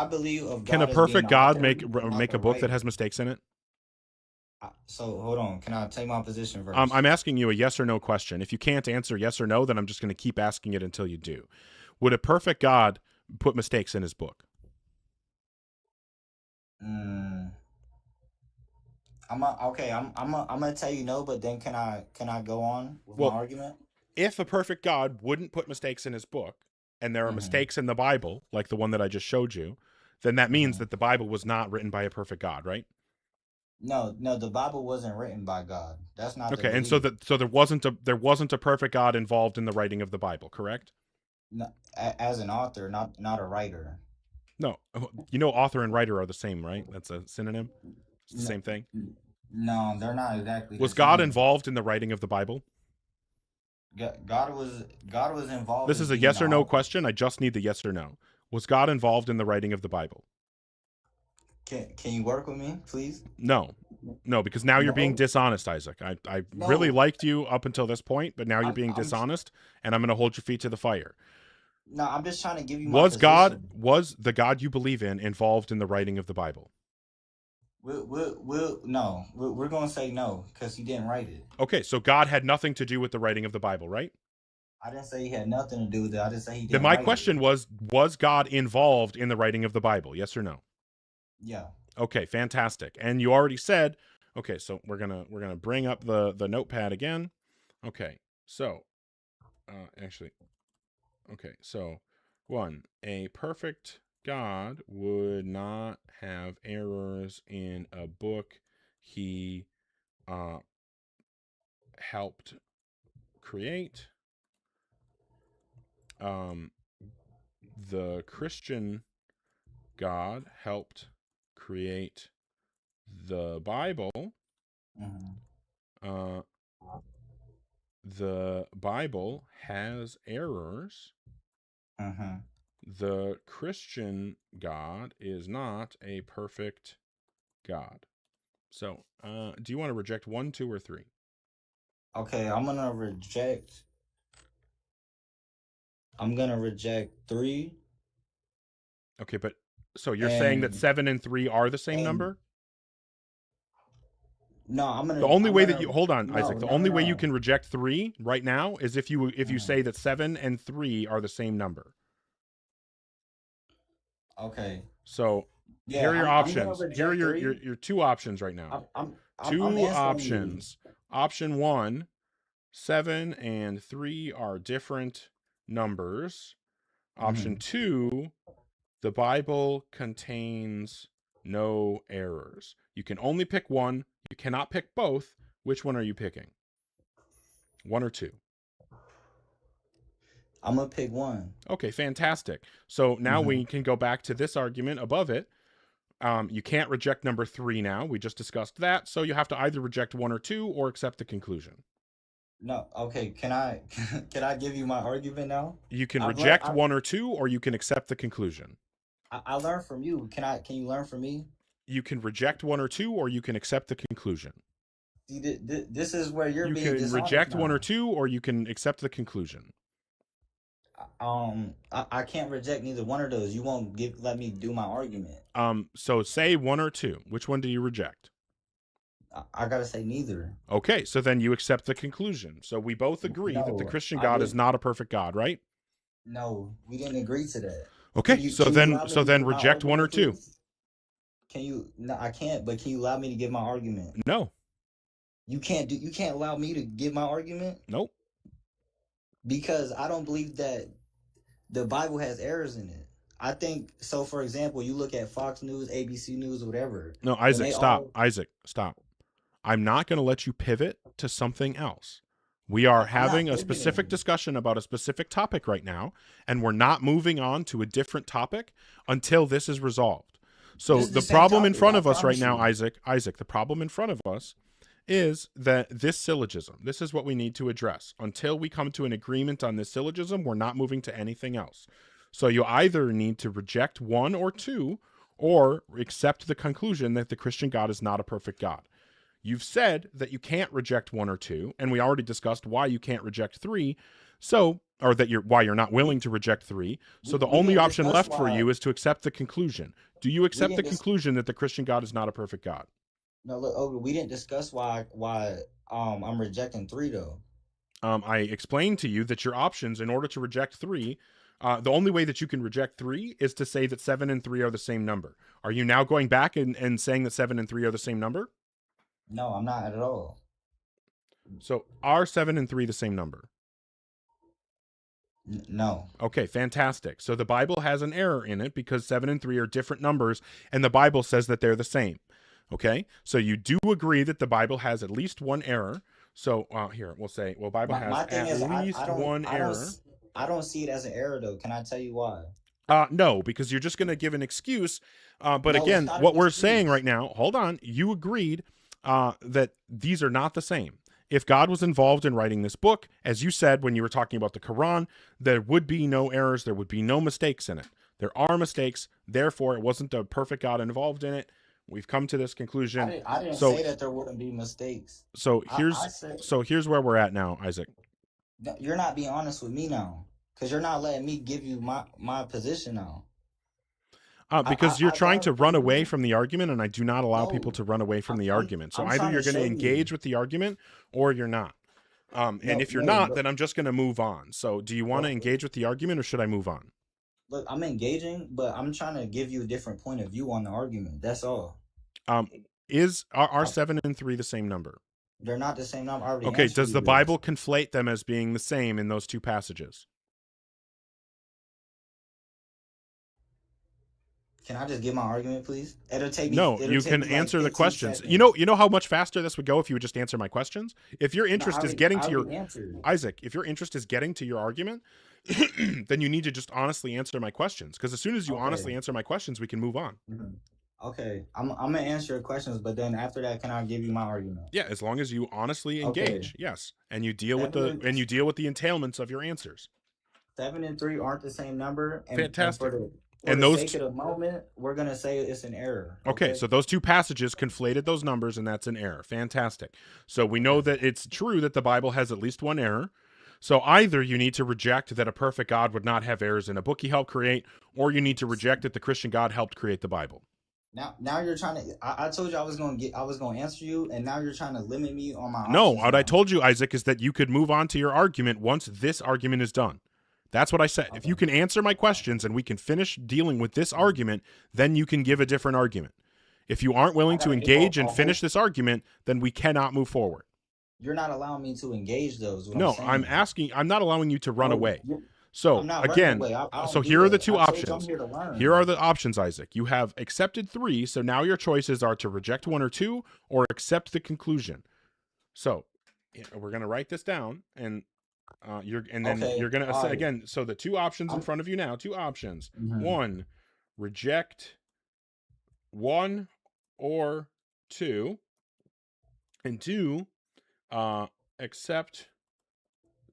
believe of God. Can a perfect God make a book that has mistakes in it? So hold on. Can I take my position first? I'm asking you a yes or no question. If you can't answer yes or no, then I'm just going to keep asking it until you do. Would a perfect God put mistakes in his book? I'm gonna tell you no, but then can I go on with my argument? If a perfect God wouldn't put mistakes in his book, and there are mistakes in the Bible, like the one that I just showed you, then that means that the Bible was not written by a perfect God, right? No, the Bible wasn't written by God. That's not okay. And so there wasn't a perfect God involved in the writing of the Bible, correct? No, as an author, not a writer. No, author and writer are the same, right? That's a synonym. It's the same thing. No, they're not exactly. Was 'cause God even involved in the writing of the Bible? God was involved This in is a being yes the or no author. question. I just need the yes or no. Was God involved in the writing of the Bible? Can you work with me, please? No. No, because now you're being No, dishonest, Isaac. I really no. liked you up until this point, but now you're being I'm dishonest, and I'm going to hold your feet to the fire. no. I'm just trying to give you my Was position. the God you believe in involved in the writing of the Bible? We're gonna say no because he didn't write it. Okay, so God had nothing to do with the writing of the Bible, right? I didn't say he had nothing to do with it. I just say he Then didn't my write it. question was God involved in the writing of the Bible? Yes or no? Yeah. Okay, fantastic. And you already said, okay, so we're gonna bring up the notepad again. Okay, so actually, okay, so 1, a perfect God would not have errors in a book he helped create. The Christian God helped create the Bible. The Bible has errors. The Christian God is not a perfect God. So, do you want to reject 1, 2, or 3? Okay, I'm gonna reject 3. Okay, but so you're saying that And 7 and 3 are the same and number? no, The only way that gonna you hold on, no Isaac. The no only no way you no. can reject 3 right now is if you say that 7 and 3 are the same number. Okay. So Yeah, here are your I'm gonna options. Here are reject 3. your 2 options right now. I'm 2 answering you. options. Option 1, 7 and 3 are different numbers. Option 2, the Bible contains no errors. You can only pick one. You cannot pick both. Which one are you picking? 1 or 2? I'm gonna pick 1. Okay, fantastic. So now we can go back to this argument above it. You can't reject number 3 now. We just discussed that. So you have to either reject 1 or 2 or accept the conclusion. No, okay. Can I give you my argument now? You can I've learned. reject 1 or 2, or you can accept the conclusion. I learned from you. Can you learn from me? You can reject 1 or 2, or you can accept the conclusion. See, this is where you're You being can dishonest reject 1 or now. 2, or you can accept the conclusion. I can't reject neither one of those. You won't let me do my argument. So say 1 or 2. Which one do you reject? I gotta say neither. Okay, so then you accept the conclusion. So we both agree that the No, Christian I God is didn't. not a perfect God, right? No, we didn't agree to that. Okay, Can you so allow then me to give my reject 1 or argument, 2. please? Can you? No, I can't. But can you allow me to give my argument? No. You can't allow me to give my argument Nope. because I don't believe that the Bible has errors in it. I think so. For example, you look at Fox News, ABC News, whatever. No, when Isaac, they stop. all Isaac, stop. I'm not going to let you pivot to something else. We are I'm not having a specific pivoting. discussion about a specific topic right now, and we're not moving on to a different topic until this is resolved. So This is the the same problem in topic. front I of us right promise now, you. Isaac, the problem in front of us is that this syllogism, this is what we need to address. Until we come to an agreement on this syllogism, we're not moving to anything else. So you either need to reject 1 or 2, or accept the conclusion that the Christian God is not a perfect God. You've said that you can't reject 1 or 2, and we already discussed why you can't reject 3. So, or that why you're not willing to reject 3. So the We only didn't option discuss left for why. you is to accept the conclusion. Do you We accept the didn't dis- conclusion that the Christian God is not a perfect God? No, look, we didn't discuss why I'm rejecting 3 though. I explained to you that your options, in order to reject 3, the only way that you can reject 3 is to say that 7 and 3 are the same number. Are you now going back and saying that 7 and 3 are the same number? No, I'm not at all. So are 7 and 3 the same number? No. Okay, fantastic. So the Bible has an error in it because 7 and 3 are different numbers, and the Bible says that they're the same. Okay, so you do agree that the Bible has at least one error. So here we'll say, well, Bible has My thing at is, least one error. I don't see it as an error though. Can I tell you why? No, because you're just going to give an excuse. But No, it's again, not what an we're saying excuse. right now, hold on, you agreed that these are not the same. If God was involved in writing this book, as you said when you were talking about the Quran, there would be no errors, there would be no mistakes in it. There are mistakes, therefore it wasn't a perfect God involved in it. We've come to this conclusion. I didn't So say that there wouldn't be mistakes. so here's I said here's where we're at now, Isaac. you're not being honest with me now, because you're not letting me give you my position now. Because you're I trying to learned run from away you. from the argument, and I do not allow people No, to run away from the argument. So I'm either trying you're to going to show engage you. with the argument or you're not. And No, if you're no, not, but then I'm just going to move on. So do you want to no, engage with the argument or should I move on? look, I'm engaging, but I'm trying to give you a different point of view on the argument. That's all. Are 7 and 3 the same number? They're not the same number. I already Okay, answered does you the this. Bible conflate them as being the same in those two passages? Can I just give my argument, please? It'll take me. No, It'll you take can me like answer the 15 questions. seconds. You know how much faster this would go if you would just answer my questions? If your No, interest is getting to I your already answered. Isaac, if your interest is getting to your argument, then you need to just honestly answer my questions. Because as soon as you honestly Okay. answer my questions, we can move on. Mhm. Okay. I'm gonna answer your questions, but then after that, can I give you my argument? Yeah, as long as you honestly Okay. engage, yes, and you deal with Seven the entailments of your answers. 7 and 3 aren't the same number, and Fantastic. for And the those sake of the moment, we're gonna say it's an error. Okay, Okay. so those two passages conflated those numbers, and that's an error. Fantastic. So we know that it's true that the Bible has at least one error. So either you need to reject that a perfect God would not have errors in a book he helped create, or you need to reject that the Christian God helped create the Bible. Now you're trying to. I told you I was gonna answer you, and now you're trying to limit me on my No, options what I now. told you, Isaac, is that you could move on to your argument once this argument is done. That's what I said. If you Okay. can answer my questions and we can finish dealing with this argument, then you can give a different argument. If you aren't I willing to gotta give engage a and whole. finish this argument, then we cannot move forward. You're not allowing me to engage those. What No, I'm saying. I'm not allowing you to run No, away. I'm So not running again, away. I so don't do here are the that. two I told you I'm options. here to learn. Here are the options, Isaac. You have accepted 3, so now your choices are to reject 1 or 2 or accept the conclusion. So we're going to write this down, and then Okay. you're going to All say right. again. So the two options in I'm. front of you now, two options. Mhm. 1, reject 1 or 2, and 2, accept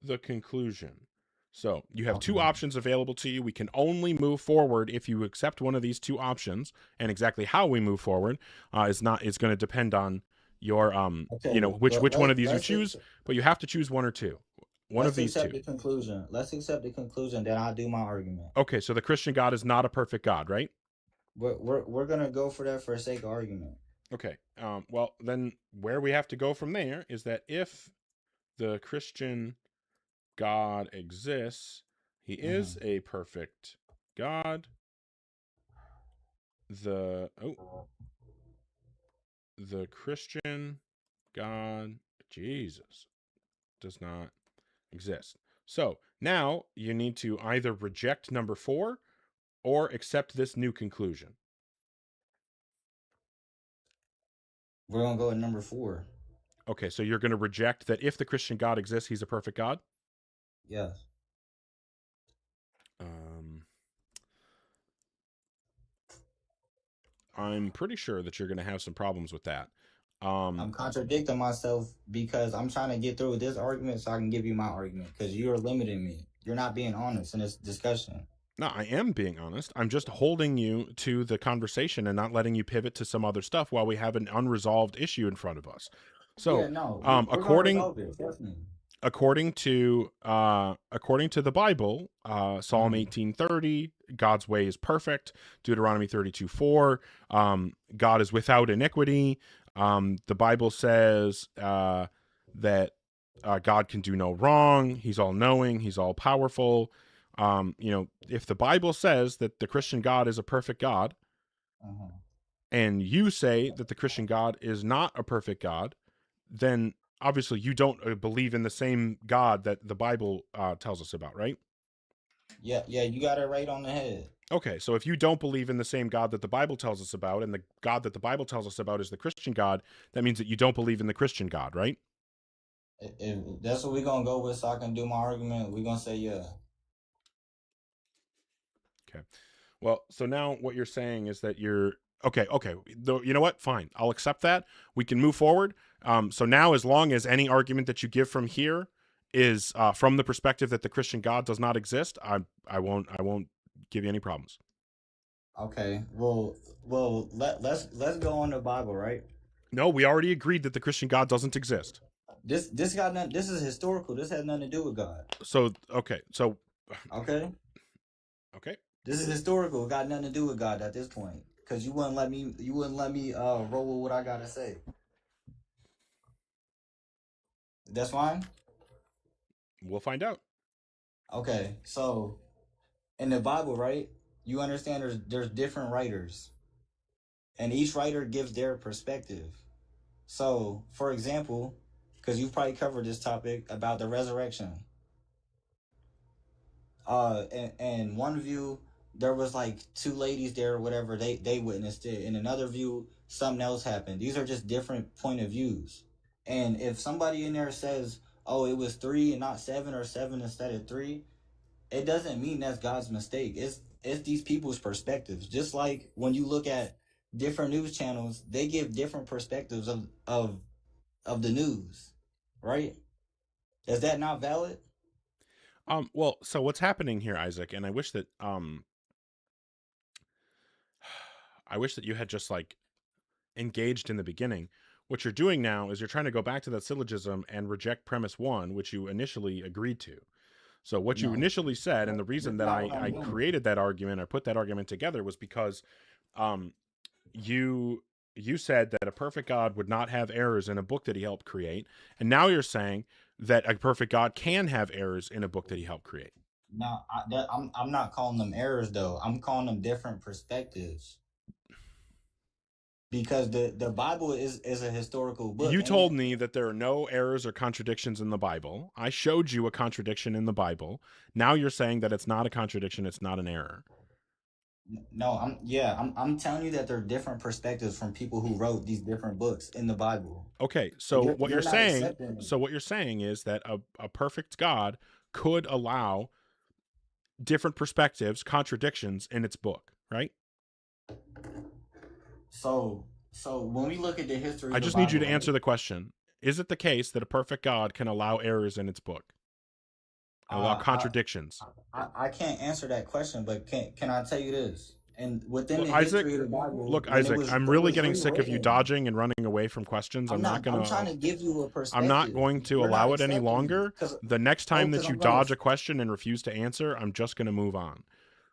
the conclusion. So you have two Okay. options available to you. We can only move forward if you accept one of these two options, and exactly how we move forward is going to depend on your Okay. which one of these you Let's choose. But you have to choose 1 or 2. One of these accept two. the conclusion. Let's accept the conclusion. Then I'll do my argument. Okay, so the Christian God is not a perfect God, right? We're gonna go for that for the sake of argument. Okay. Well, then where we have to go from there is that if the Christian God exists, he is a perfect God. The Christian God, Jesus, does not exist. So now you need to either reject number 4 or accept this new conclusion. We're gonna go with number 4. Okay, so you're going to reject that if the Christian God exists, he's a perfect God? Yes. I'm pretty sure that you're going to have some problems with that. I'm contradicting myself because I'm trying to get through this argument so I can give you my argument because you're limiting me. You're not being honest in this discussion. No, I am being honest. I'm just holding you to the conversation and not letting you pivot to some other stuff while we have an unresolved issue in front of us. So, Yeah, no. We're gonna according resolve it, trust me. according to the Bible, Psalm 18:30, God's way is perfect. Deuteronomy 32:4, God is without iniquity. The Bible says that God can do no wrong. He's all knowing. He's all powerful. If the Bible says that the Christian God is a perfect God, and you say that the Christian God is not a perfect God, then obviously you don't believe in the same God that the Bible tells us about, right? Yeah, you got it right on the head. Okay, so if you don't believe in the same God that the Bible tells us about, and the God that the Bible tells us about is the Christian God, that means that you don't believe in the Christian God, right? If that's what we're gonna go with so I can do my argument, we're gonna say yeah. Okay. Well, so now what you're saying is that you're Okay. You know what? Fine. I'll accept that. We can move forward. So now, as long as any argument that you give from here is from the perspective that the Christian God does not exist, I won't give you any problems. Okay. Well, let's go on the Bible, right? No, we already agreed that the Christian God doesn't exist. This is historical. This has nothing to do with God. So okay. Okay. This is historical. It got nothing to do with God at this point. Because you wouldn't let me roll with what I gotta say. That's fine? We'll find out. Okay, so in the Bible, right, you understand there's different writers. And each writer gives their perspective. So, for example, because you've probably covered this topic about the resurrection. In one view, there was like two ladies there or whatever, they witnessed it. In another view, something else happened. These are just different point of views. And if somebody in there says, oh, it was 3 and not 7, or 7 instead of 3, it doesn't mean that's God's mistake. It's these people's perspectives. Just like when you look at different news channels, they give different perspectives of the news, right? Is that not valid? Well, so what's happening here, Isaac, and I wish that you had just like engaged in the beginning. What you're doing now is you're trying to go back to that syllogism and reject premise 1, which you initially agreed to. So what you initially said, and the reason that I created that argument, or put that argument together, was because you said that a perfect God would not have errors in a book that he helped create, and now you're saying that a perfect God can have errors in a book that he helped create. No, I'm not calling them errors though. I'm calling them different perspectives. Because the Bible is a historical book. You told me that there are no errors or contradictions in the Bible. I showed you a contradiction in the Bible. Now you're saying that it's not a contradiction, it's not an error. No, I'm telling you that there are different perspectives from people who wrote these different books in the Bible. Okay, so what you're saying is that a perfect God could allow different perspectives, contradictions in its book, right? So when we look at the history of I just the need you Bible, to answer the question. Is it the case that a perfect God can allow errors in its book? Allow contradictions? I can't answer that question, but can I tell you this? And within Look, the Isaac, history of the Bible, look, when it Isaac, was- I'm it really was getting sick of you rewritten. dodging and running away from questions. I'm trying to give you a perspective. I'm not going to You're allow not it any accepting longer. 'cause- The next time that 'cause you I'm gonna- dodge a question and refuse to answer, I'm just going to move on.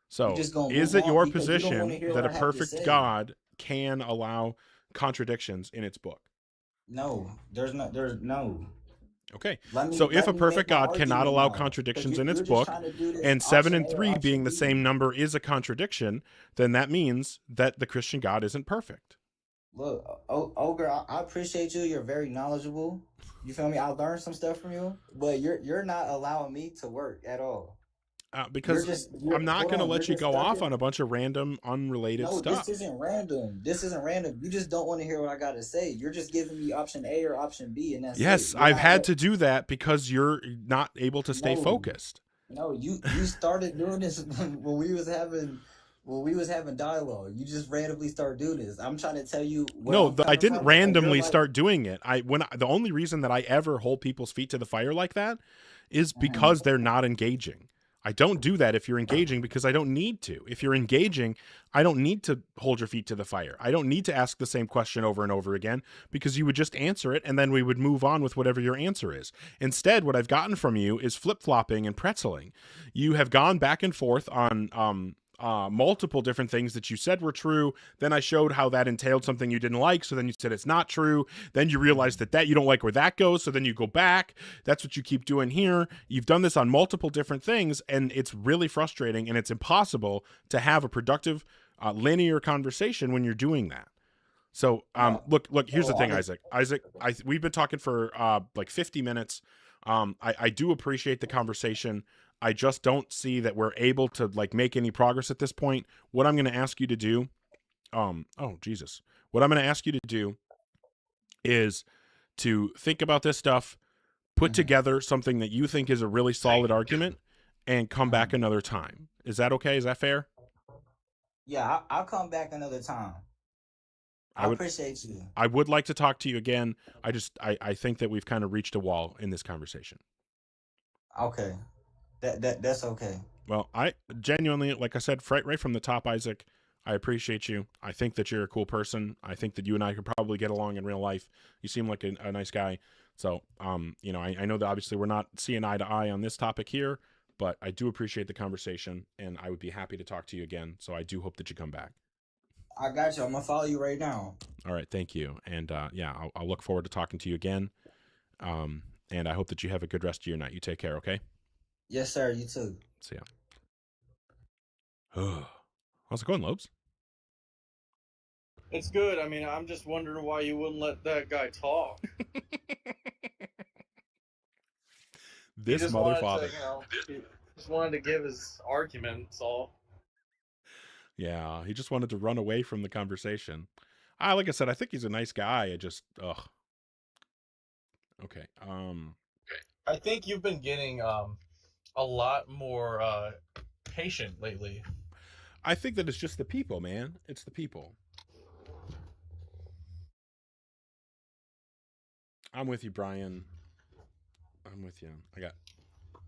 So, You're just gonna is move it on your because you don't position wanna hear that what a I have to perfect say. God can allow contradictions in its book? No, there's no. Okay. Let me- So if let a me perfect make my God cannot argument allow now, contradictions 'cause in its you're just book, trying to do this and 7 and option A or 3 being option the B. same number is a contradiction, then that means that the Christian God isn't perfect. Look, Ogre, I appreciate you. You're very knowledgeable. You feel me? I learned some stuff from you, but you're not allowing me to work at all. Because I'm not going to let you go off on a bunch of random, unrelated No, stuff. this isn't random. This isn't random. You just don't want to hear what I got to say. You're just giving me option A or option B, and that's Yes, it. You're I've not- had to do that because you're not able to stay No. focused. No, you started doing this when we was having dialogue. You just randomly start doing this. I'm trying to tell you. where No, I'm I coming didn't from, and randomly you're like- start doing it. The only reason that I ever hold people's feet to the fire like that is because they're not engaging. I don't do that if you're engaging because I don't need to. If you're engaging, I don't need to hold your feet to the fire. I don't need to ask the same question over and over again because you would just answer it and then we would move on with whatever your answer is. Instead, what I've gotten from you is flip-flopping and pretzeling. You have gone back and forth on multiple different things that you said were true. Then I showed how that entailed something you didn't like. So then you said it's not true. Then you realized that you don't like where that goes. So then you go back. That's what you keep doing here. You've done this on multiple different things, and it's really frustrating, and it's impossible to have a productive, linear conversation when you're doing that. So look, here's the thing, Isaac. We've been talking for like 50 minutes. I do appreciate the conversation. I just don't see that we're able to like make any progress at this point. What I'm going to ask you to do, what I'm going to ask you to do is to think about this stuff, put together something that you think is a really solid argument, and come back another time. Is that okay? Is that fair? Yeah, I'll come back another time. I appreciate you. I would like to talk to you again. I think that we've kind of reached a wall in this conversation. Okay. That's okay. Well, I genuinely, like I said, right from the top, Isaac, I appreciate you. I think that you're a cool person. I think that you and I could probably get along in real life. You seem like a nice guy. So, you know, I know that obviously we're not seeing eye to eye on this topic here, but I do appreciate the conversation, and I would be happy to talk to you again. So I do hope that you come back. I got you. I'm gonna follow you right now. All right, thank you. And yeah, I'll look forward to talking to you again. And I hope that you have a good rest of your night. You take care, okay? Yes, sir. You too. See ya. How's it going, Lobes? It's good. I mean, I'm just wondering why you wouldn't let that guy talk. This He just mother wanted to, father. you know, he just wanted to give his argument. That's all. Yeah, he just wanted to run away from the conversation. Like I said, I think he's a nice guy. I just, ugh. Okay. I think you've been getting a lot more patient lately. I think that it's just the people, man. It's the people. I'm with you, Brian. I'm with you. I got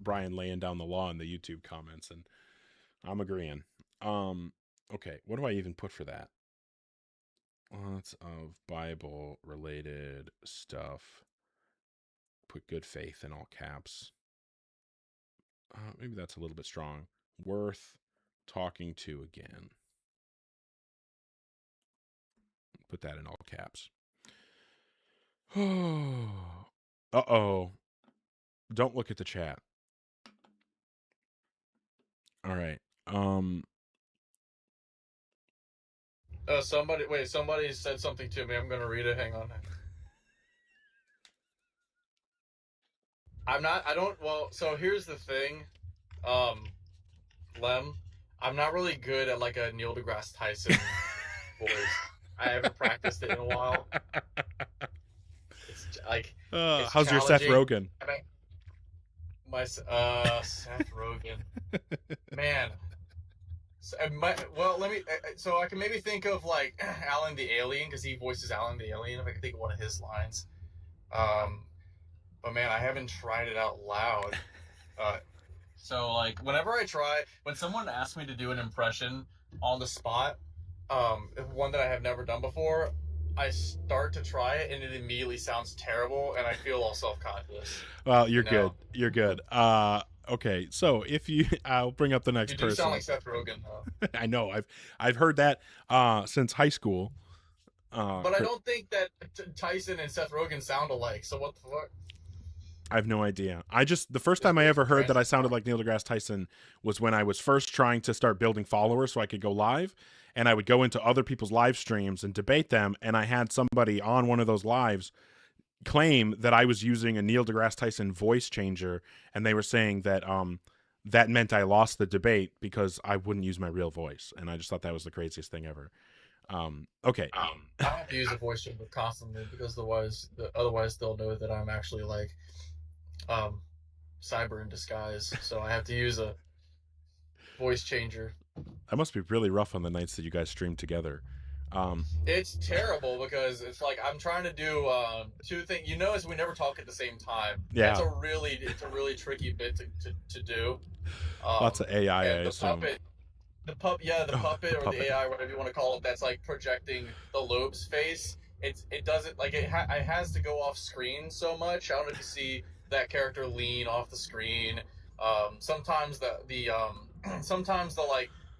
Brian laying down the law in the YouTube comments, and I'm agreeing. Okay, what do I even put for that? Lots of Bible-related stuff. Put good faith in all caps. Maybe that's a little bit strong. Worth talking to again. Put that in all caps. Uh-oh. Don't look at the chat. All right. Somebody said something to me. I'm gonna read it. Hang on. So here's the thing, Lem, I'm not really good at like a Neil deGrasse Tyson voice. I haven't practiced it in a while. It's like, it's how's your Seth challenging. Rogen? Seth Rogen, man. So I can maybe think of like Alan the Alien, because he voices Alan the Alien. If I can think of one of his lines, but man, I haven't tried it out loud. So like when someone asks me to do an impression on the spot, one that I have never done before, I start to try it and it immediately sounds terrible and I feel all self-conscious. Well, you're good. You're good. Okay, so I'll bring up the next person. You do sound like Seth Rogen, though. I know. I've heard that since high school. But I don't think that Tyson and Seth Rogen sound alike. So what the fuck? I have no idea. The first time I ever heard that I sounded like Neil deGrasse Tyson was when I was first trying to start building followers so I could go live, and I would go into other people's live streams and debate them, and I had somebody on one of those lives claim that I was using a Neil deGrasse Tyson voice changer, and they were saying that that meant I lost the debate because I wouldn't use my real voice, and I just thought that was the craziest thing ever. Okay. I have to use a voice changer constantly because otherwise they'll know that I'm actually like cyber in disguise. So I have to use a voice changer. That must be really rough on the nights that you guys stream together. It's terrible because it's like I'm trying to do two things. You notice we never talk at the same time. Yeah. It's a really tricky bit to do. Lots of AI, I assume. The puppet or the AI, whatever you want to call it, that's like projecting the Lobe's face. It doesn't like it has to go off screen so much. I don't know if you see that character lean off the screen. Sometimes sometimes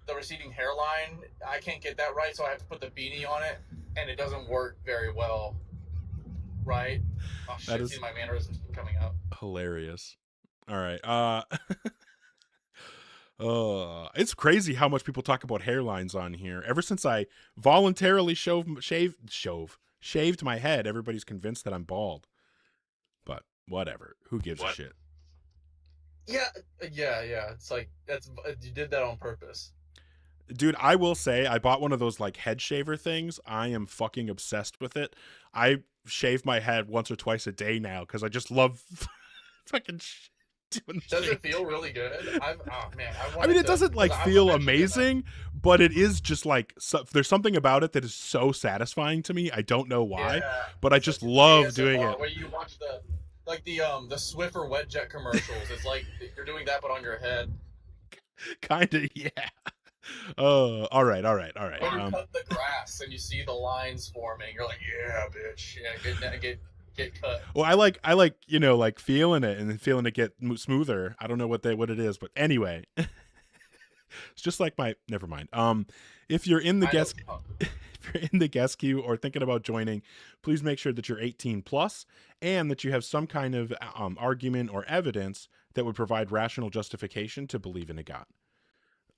the receding hairline, I can't get that right, so I have to put the beanie on it, and it doesn't work very well. Right? Oh shit! See my mannerisms coming out. Hilarious. All right. It's crazy how much people talk about hairlines on here. Ever since I voluntarily shaved my head, everybody's convinced that I'm bald. But whatever. Who gives a shit? Yeah. It's like you did that on purpose. Dude, I will say I bought one of those like head shaver things. I am fucking obsessed with it. I shave my head once or twice a day now because I just love fucking Does it feel really good? I mean, it doesn't like feel amazing, but it is just like there's something about it that is so satisfying to me. I don't know why, but I just love doing it. Where you watch the Swiffer wet jet commercials. It's like you're doing that, but on your head. Kinda, yeah. Oh, all right. When you cut the grass and you see the lines forming, you're like, yeah, bitch, yeah, get cut. Well, I like like feeling it and then feeling it get smoother. I don't know what it is, but anyway, it's just like never mind. If you're in the guest if you're in the guest queue or thinking about joining, please make sure that you're 18 plus and that you have some kind of argument or evidence that would provide rational justification to believe in a God.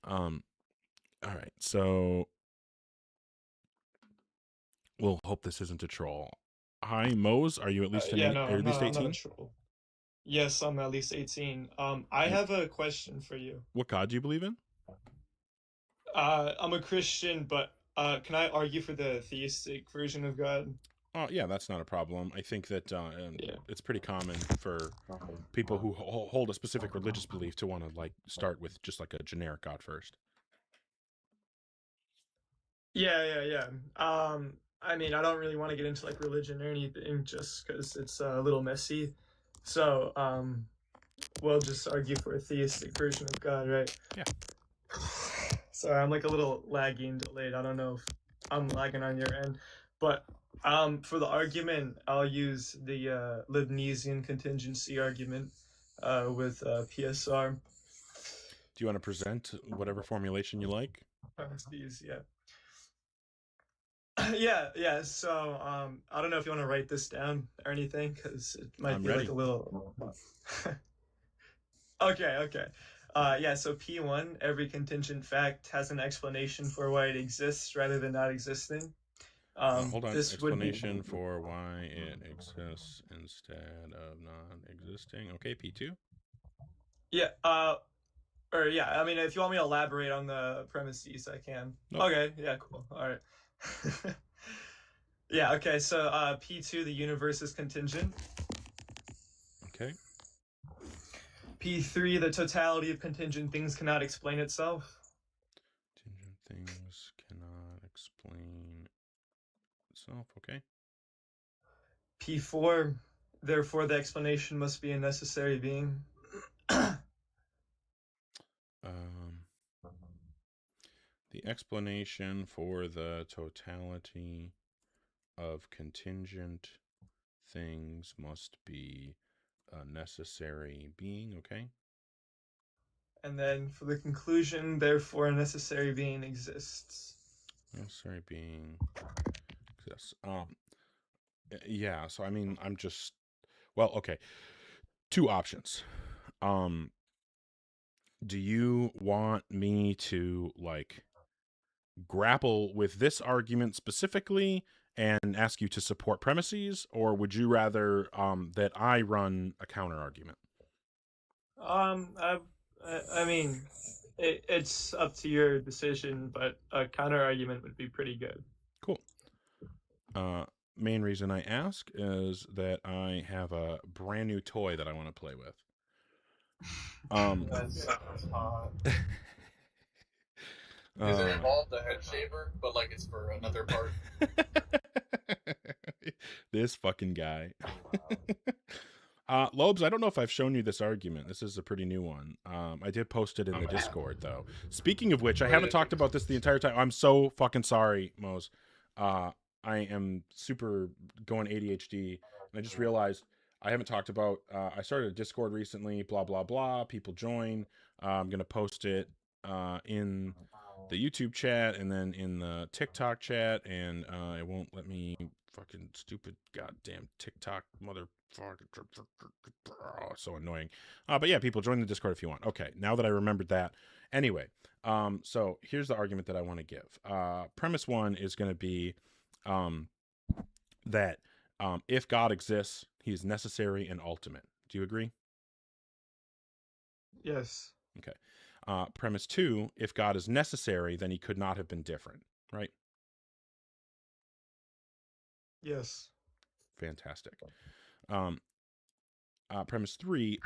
All right, so we'll hope this isn't a troll. Hi, Mose. Are you at least I'm not 18? a troll. Yes, I'm at least 18. I have a question for you. What God do you believe in? I'm a Christian, but can I argue for the theistic version of God? Oh, yeah, that's not a problem. I think that it's pretty common for people who hold a specific religious belief to want to like start with just like a generic God first. Yeah. I mean, I don't really want to get into like religion or anything just because it's a little messy. So, we'll just argue for a theistic version of God, right? Yeah. Sorry, I'm like a little laggy and delayed. I don't know if I'm lagging on your end, but for the argument, I'll use the Leibnizian contingency argument with PSR. Do you want to present whatever formulation you like? Yeah. Yeah. So, I don't know if you want to write this down or anything, because it might be ready. Like a little. Okay. Yeah. So P1, every contingent fact has an explanation for why it exists rather than not existing. Hold on. This explanation for why it exists instead of non-existing. Okay, P2. Yeah. Or yeah. I mean, if you want me to elaborate on the premises, I can. Nope. Okay. Yeah. Cool. All right. Yeah, okay, so P2, the universe is contingent. Okay. P3, the totality of contingent things cannot explain itself. Contingent things cannot explain itself, okay. P4, therefore the explanation must be a necessary being. The explanation for the totality of contingent things must be a necessary being, okay? And then for the conclusion, therefore a necessary being exists. Necessary being exists. Yeah, so I mean, I'm just, well, okay. Two options. Do you want me to like grapple with this argument specifically and ask you to support premises, or would you rather that I run a counter argument? I mean, it's up to your decision, but a counter argument would be pretty good. Cool. Main reason I ask is that I have a brand new toy that I want to play with. That sounds hot. Does it involve the head shaver, but like it's for another part? This fucking guy. Lobes, I don't know if I've shown you this argument. This is a pretty new one. I did post it in the Discord, though. Speaking of which, I haven't talked about this the entire time. I'm so fucking sorry, Mose. I am super going ADHD, and I just realized I haven't talked about, I started a Discord recently, blah, blah, blah. People join. I'm going to post it in the YouTube chat and then in the TikTok chat, and it won't let me, fucking stupid goddamn TikTok motherfucker. Oh, so annoying. But yeah, people join the Discord if you want. Okay, now that I remembered that. Anyway, so here's the argument that I want to give. Premise one is going to be that if God exists, he is necessary and ultimate. Do you agree? Yes. Okay. Premise two, if God is necessary, then he could not have been different, right? Yes. Fantastic. premise 3,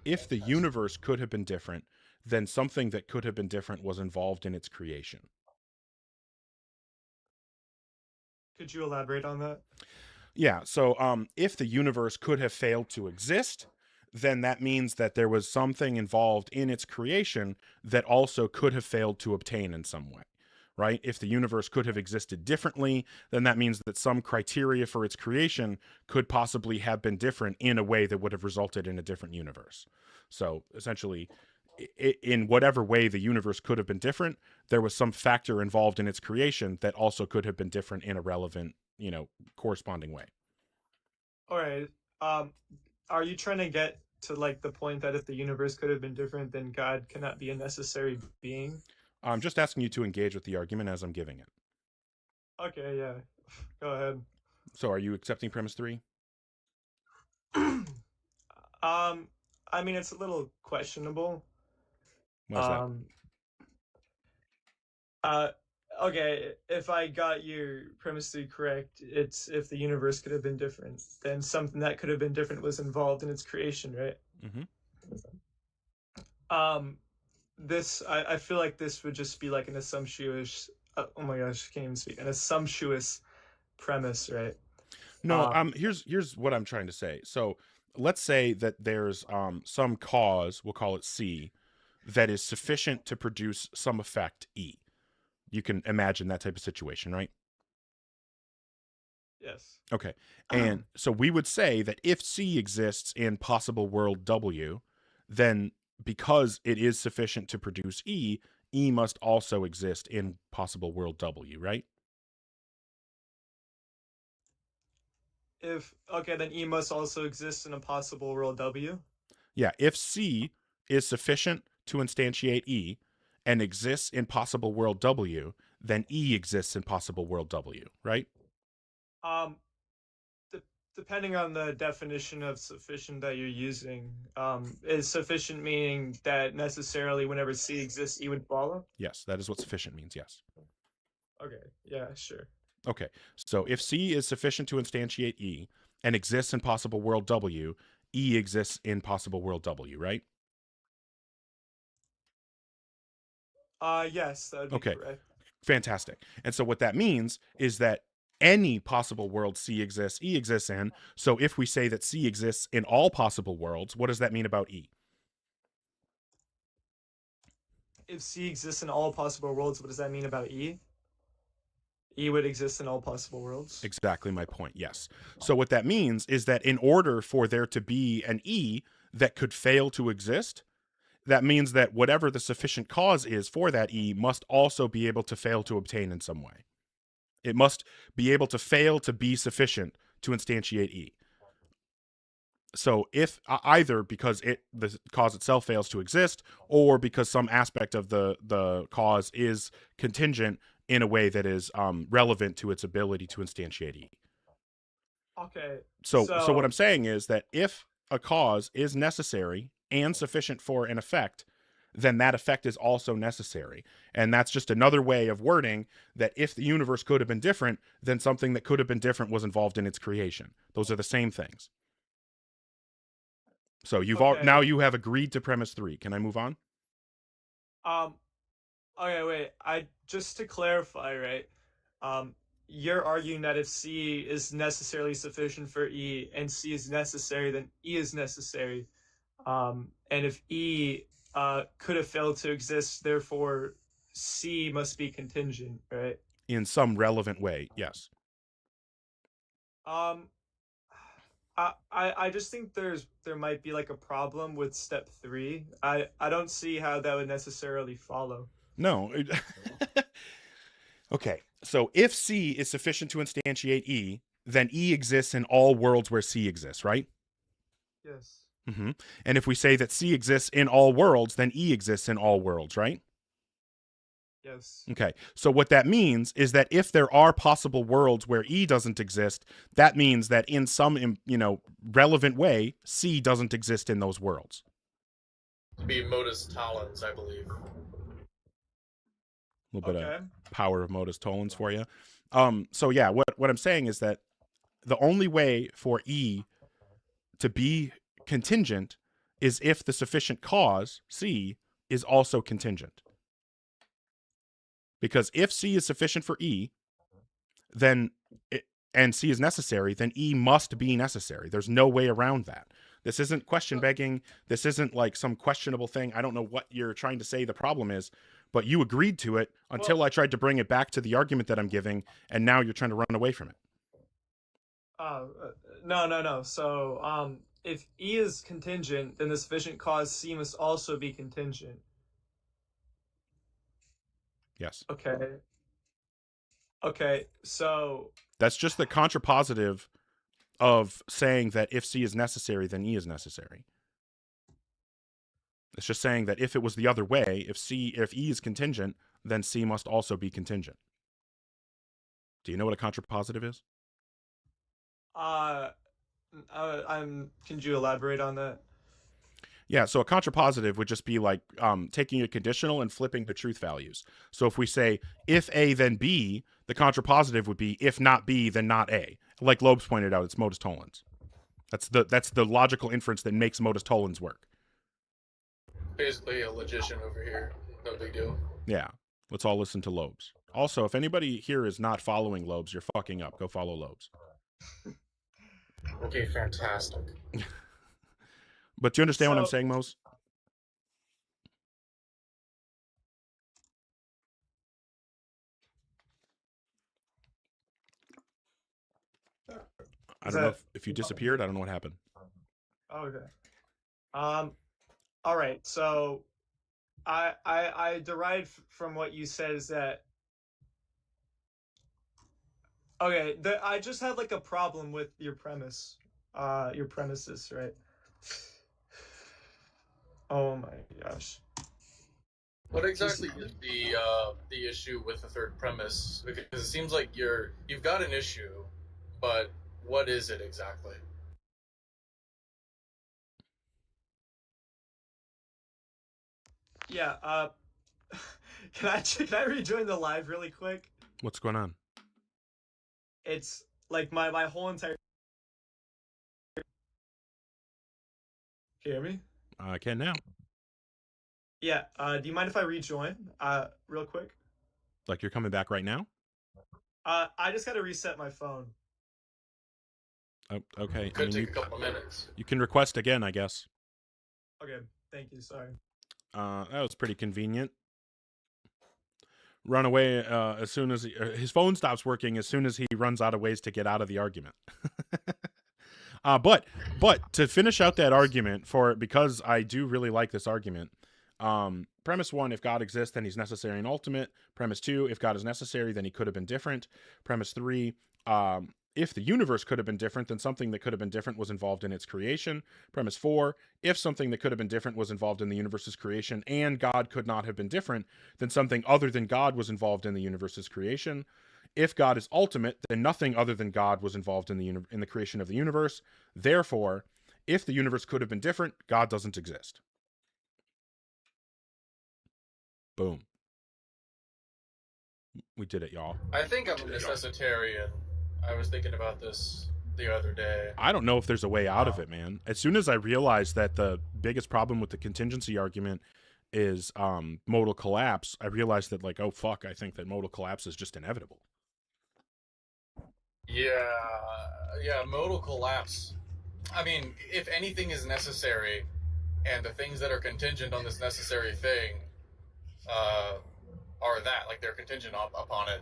if the universe could have been different, then something that could have been different was involved in its creation. Could you elaborate on that? Yeah, so if the universe could have failed to exist, then that means that there was something involved in its creation that also could have failed to obtain in some way, right? If the universe could have existed differently, then that means that some criteria for its creation could possibly have been different in a way that would have resulted in a different universe. So essentially, in whatever way the universe could have been different, there was some factor involved in its creation that also could have been different in a relevant, corresponding way. All right. Are you trying to get to like the point that if the universe could have been different, then God cannot be a necessary being? I'm just asking you to engage with the argument as I'm giving it. Okay, yeah. Go ahead. So are you accepting premise 3? I mean, it's a little questionable. Why is that? Okay, if I got your premise 3 correct, it's if the universe could have been different, then something that could have been different was involved in its creation, right? Mm-hmm. I feel like this would just be like an assumptuous, oh my gosh, I can't even speak, an assumptuous premise, right? No, here's what I'm trying to say. So let's say that there's some cause, we'll call it C, that is sufficient to produce some effect E. You can imagine that type of situation, right? Yes. Okay. And so we would say that if C exists in possible world W, then because it is sufficient to produce E, E must also exist in possible world W, right? Then E must also exist in a possible world W? Yeah, if C is sufficient to instantiate E and exists in possible world W, then E exists in possible world W, right? Depending on the definition of sufficient that you're using, is sufficient meaning that necessarily whenever C exists, E would follow? Yes, that is what sufficient means, yes. Okay, yeah, sure. Okay, so if C is sufficient to instantiate E and exists in possible world W, E exists in possible world W, right? Yes, that would be correct. Fantastic. And so what that means is that any possible world C exists, E exists in. So if we say that C exists in all possible worlds, what does that mean about E? If C exists in all possible worlds, what does that mean about E? E would exist in all possible worlds? Exactly my point, yes. So what that means is that in order for there to be an E that could fail to exist, that means that whatever the sufficient cause is for that E must also be able to fail to obtain in some way. It must be able to fail to be sufficient to instantiate E. So if either because the cause itself fails to exist, or because some aspect of the cause is contingent in a way that is relevant to its ability to instantiate E. Okay. So what I'm saying is that if a cause is necessary and sufficient for an effect, then that effect is also necessary. And that's just another way of wording that if the universe could have been different, then something that could have been different was involved in its creation. Those are the same things. So now you have agreed to premise 3. Can I move on? Okay, wait. Just to clarify, right? You're arguing that if C is necessarily sufficient for E and C is necessary, then E is necessary. And if E could have failed to exist, therefore C must be contingent, right? In some relevant way, yes. I just think there might be like a problem with step 3. I don't see how that would necessarily follow. No. Okay, so if C is sufficient to instantiate E, then E exists in all worlds where C exists, right? Yes. Mm-hmm. And if we say that C exists in all worlds, then E exists in all worlds, right? Yes. Okay, so what that means is that if there are possible worlds where E doesn't exist, that means that in some, relevant way, C doesn't exist in those worlds. To be modus tollens, I believe. A little bit of power of modus tollens for you. So yeah, what I'm saying is that the only way for E to be contingent is if the sufficient cause, C, is also contingent. Because if C is sufficient for E, then and C is necessary, then E must be necessary. There's no way around that. This isn't question begging. This isn't like some questionable thing. I don't know what you're trying to say the problem is, but you agreed to it until I tried to bring it back to the argument that I'm giving, and now you're trying to run away from it. No. So, if E is contingent, then the sufficient cause C must also be contingent. Yes. Okay, so... That's just the contrapositive of saying that if C is necessary, then E is necessary. It's just saying that if it was the other way, if E is contingent, then C must also be contingent. Do you know what a contrapositive is? Can you elaborate on that? Yeah, so a contrapositive would just be like taking a conditional and flipping the truth values. So if we say if A then B, the contrapositive would be if not B then not A. Like Lobes pointed out, it's modus tollens. That's the logical inference that makes modus tollens work. Basically a logician over here. No big deal. Yeah, let's all listen to Lobes. Also, if anybody here is not following Lobes, you're fucking up. Go follow Lobes. Okay, fantastic. But do you understand what I'm saying, Mose? I don't know if you disappeared. I don't know what happened. Okay. All right. So, I derived from what you said is that. Okay. I just had like a problem with your premise. Your premises, right? Oh my gosh. What exactly is the issue with the third premise? Because it seems like you've got an issue, but what is it exactly? Yeah, can I rejoin the live really quick? What's going on? It's like my whole entire... Can you hear me? I can now. Yeah, do you mind if I rejoin real quick? Like you're coming back right now? I just gotta reset my phone. Oh, okay. Could take a couple minutes. You can request again, I guess. Okay, thank you, sorry. That was pretty convenient. Run away as soon as his phone stops working as soon as he runs out of ways to get out of the argument. But to finish out that argument because I do really like this argument. Premise 1, if God exists, then he's necessary and ultimate. Premise 2, if God is necessary, then he could have been different. Premise 3, if the universe could have been different, then something that could have been different was involved in its creation. Premise 4, if something that could have been different was involved in the universe's creation and God could not have been different, then something other than God was involved in the universe's creation. If God is ultimate, then nothing other than God was involved in the creation of the universe. Therefore, if the universe could have been different, God doesn't exist. Boom. We did it, y'all. I think I'm a necessitarian. I was thinking about this the other day. I don't know if there's a way out of it, man. As soon as I realized that the biggest problem with the contingency argument is modal collapse, I realized that, like, oh, fuck, I think that modal collapse is just inevitable. Yeah, modal collapse. I mean, if anything is necessary, and the things that are contingent on this necessary thing are that, like, they're contingent upon it,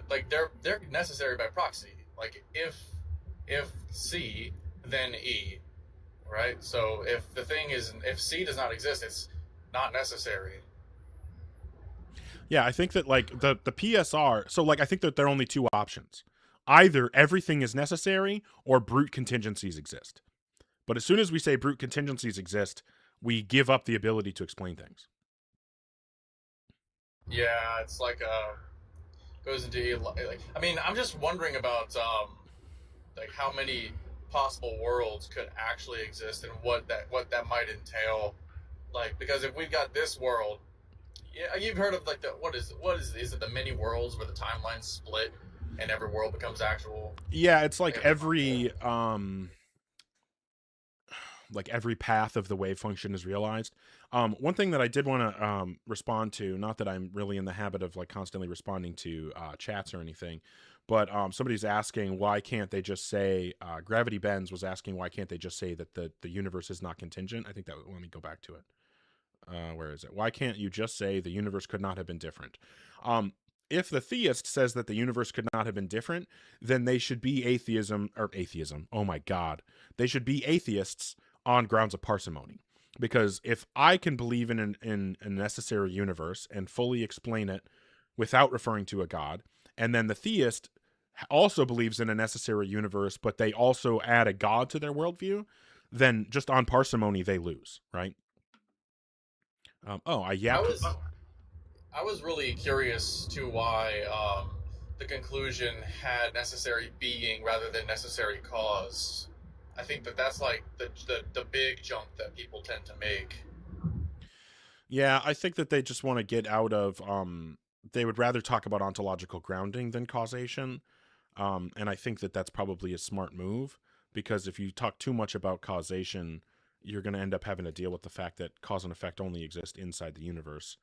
like, they're necessary by proxy. Like, if C, then E, right? So if C does not exist, it's not necessary. Yeah, I think that, like, the PSR, so, like, I think that there are only two options. Either everything is necessary or brute contingencies exist. But as soon as we say brute contingencies exist, we give up the ability to explain things. Yeah, it's like goes into, like, I mean, I'm just wondering about like how many possible worlds could actually exist and what that might entail. Like, because if we've got this world, yeah, you've heard of, like, what is it the many worlds where the timeline's split and every world becomes actual? Yeah, it's like every like every path of the wave function is realized. One thing that I did want to respond to, not that I'm really in the habit of like constantly responding to chats or anything, but somebody's asking why can't they just say, Gravity Bends was asking why can't they just say that the universe is not contingent. I think that, let me go back to it. Where is it? Why can't you just say the universe could not have been different? If the theist says that the universe could not have been different, then they should be atheism. Oh my God. They should be atheists on grounds of parsimony. Because if I can believe in a necessary universe and fully explain it without referring to a God, and then the theist also believes in a necessary universe, but they also add a God to their worldview, then just on parsimony, they lose, right? I was really curious to why the conclusion had necessary being rather than necessary cause. I think that's like the big jump that people tend to make. Yeah, I think that they just want to get out of they would rather talk about ontological grounding than causation. And I think that that's probably a smart move, because if you talk too much about causation, you're going to end up having to deal with the fact that cause and effect only exist inside the universe.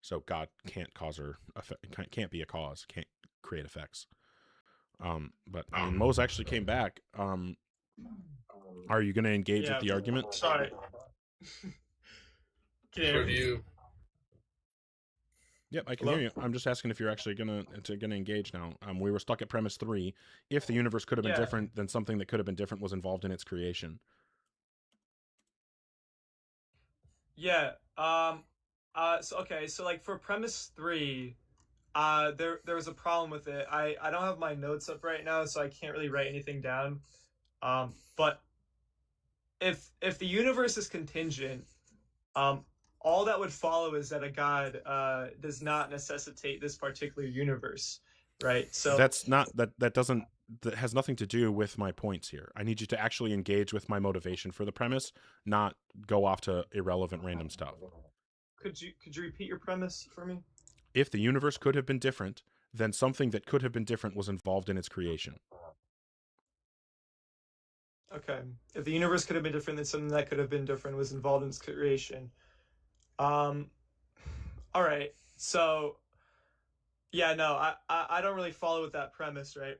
So God can't cause or can't be a cause, can't create effects. But I mean, Mose actually came back. Are you going to engage with the argument? Sorry. Can you hear me? Yep, I can hear you. I'm just asking if you're actually gonna engage now. We were stuck at premise 3. If the universe could have been different, then something that could have been different was involved in its creation. Yeah. So like for premise 3, there was a problem with it. I don't have my notes up right now, so I can't really write anything down. But if the universe is contingent, all that would follow is that a God does not necessitate this particular universe, right? So that's not that has nothing to do with my points here. I need you to actually engage with my motivation for the premise, not go off to irrelevant random stuff. Could you repeat your premise for me? If the universe could have been different, then something that could have been different was involved in its creation. Okay. If the universe could have been different, then something that could have been different was involved in its creation. All right. So, yeah, no, I don't really follow with that premise, right?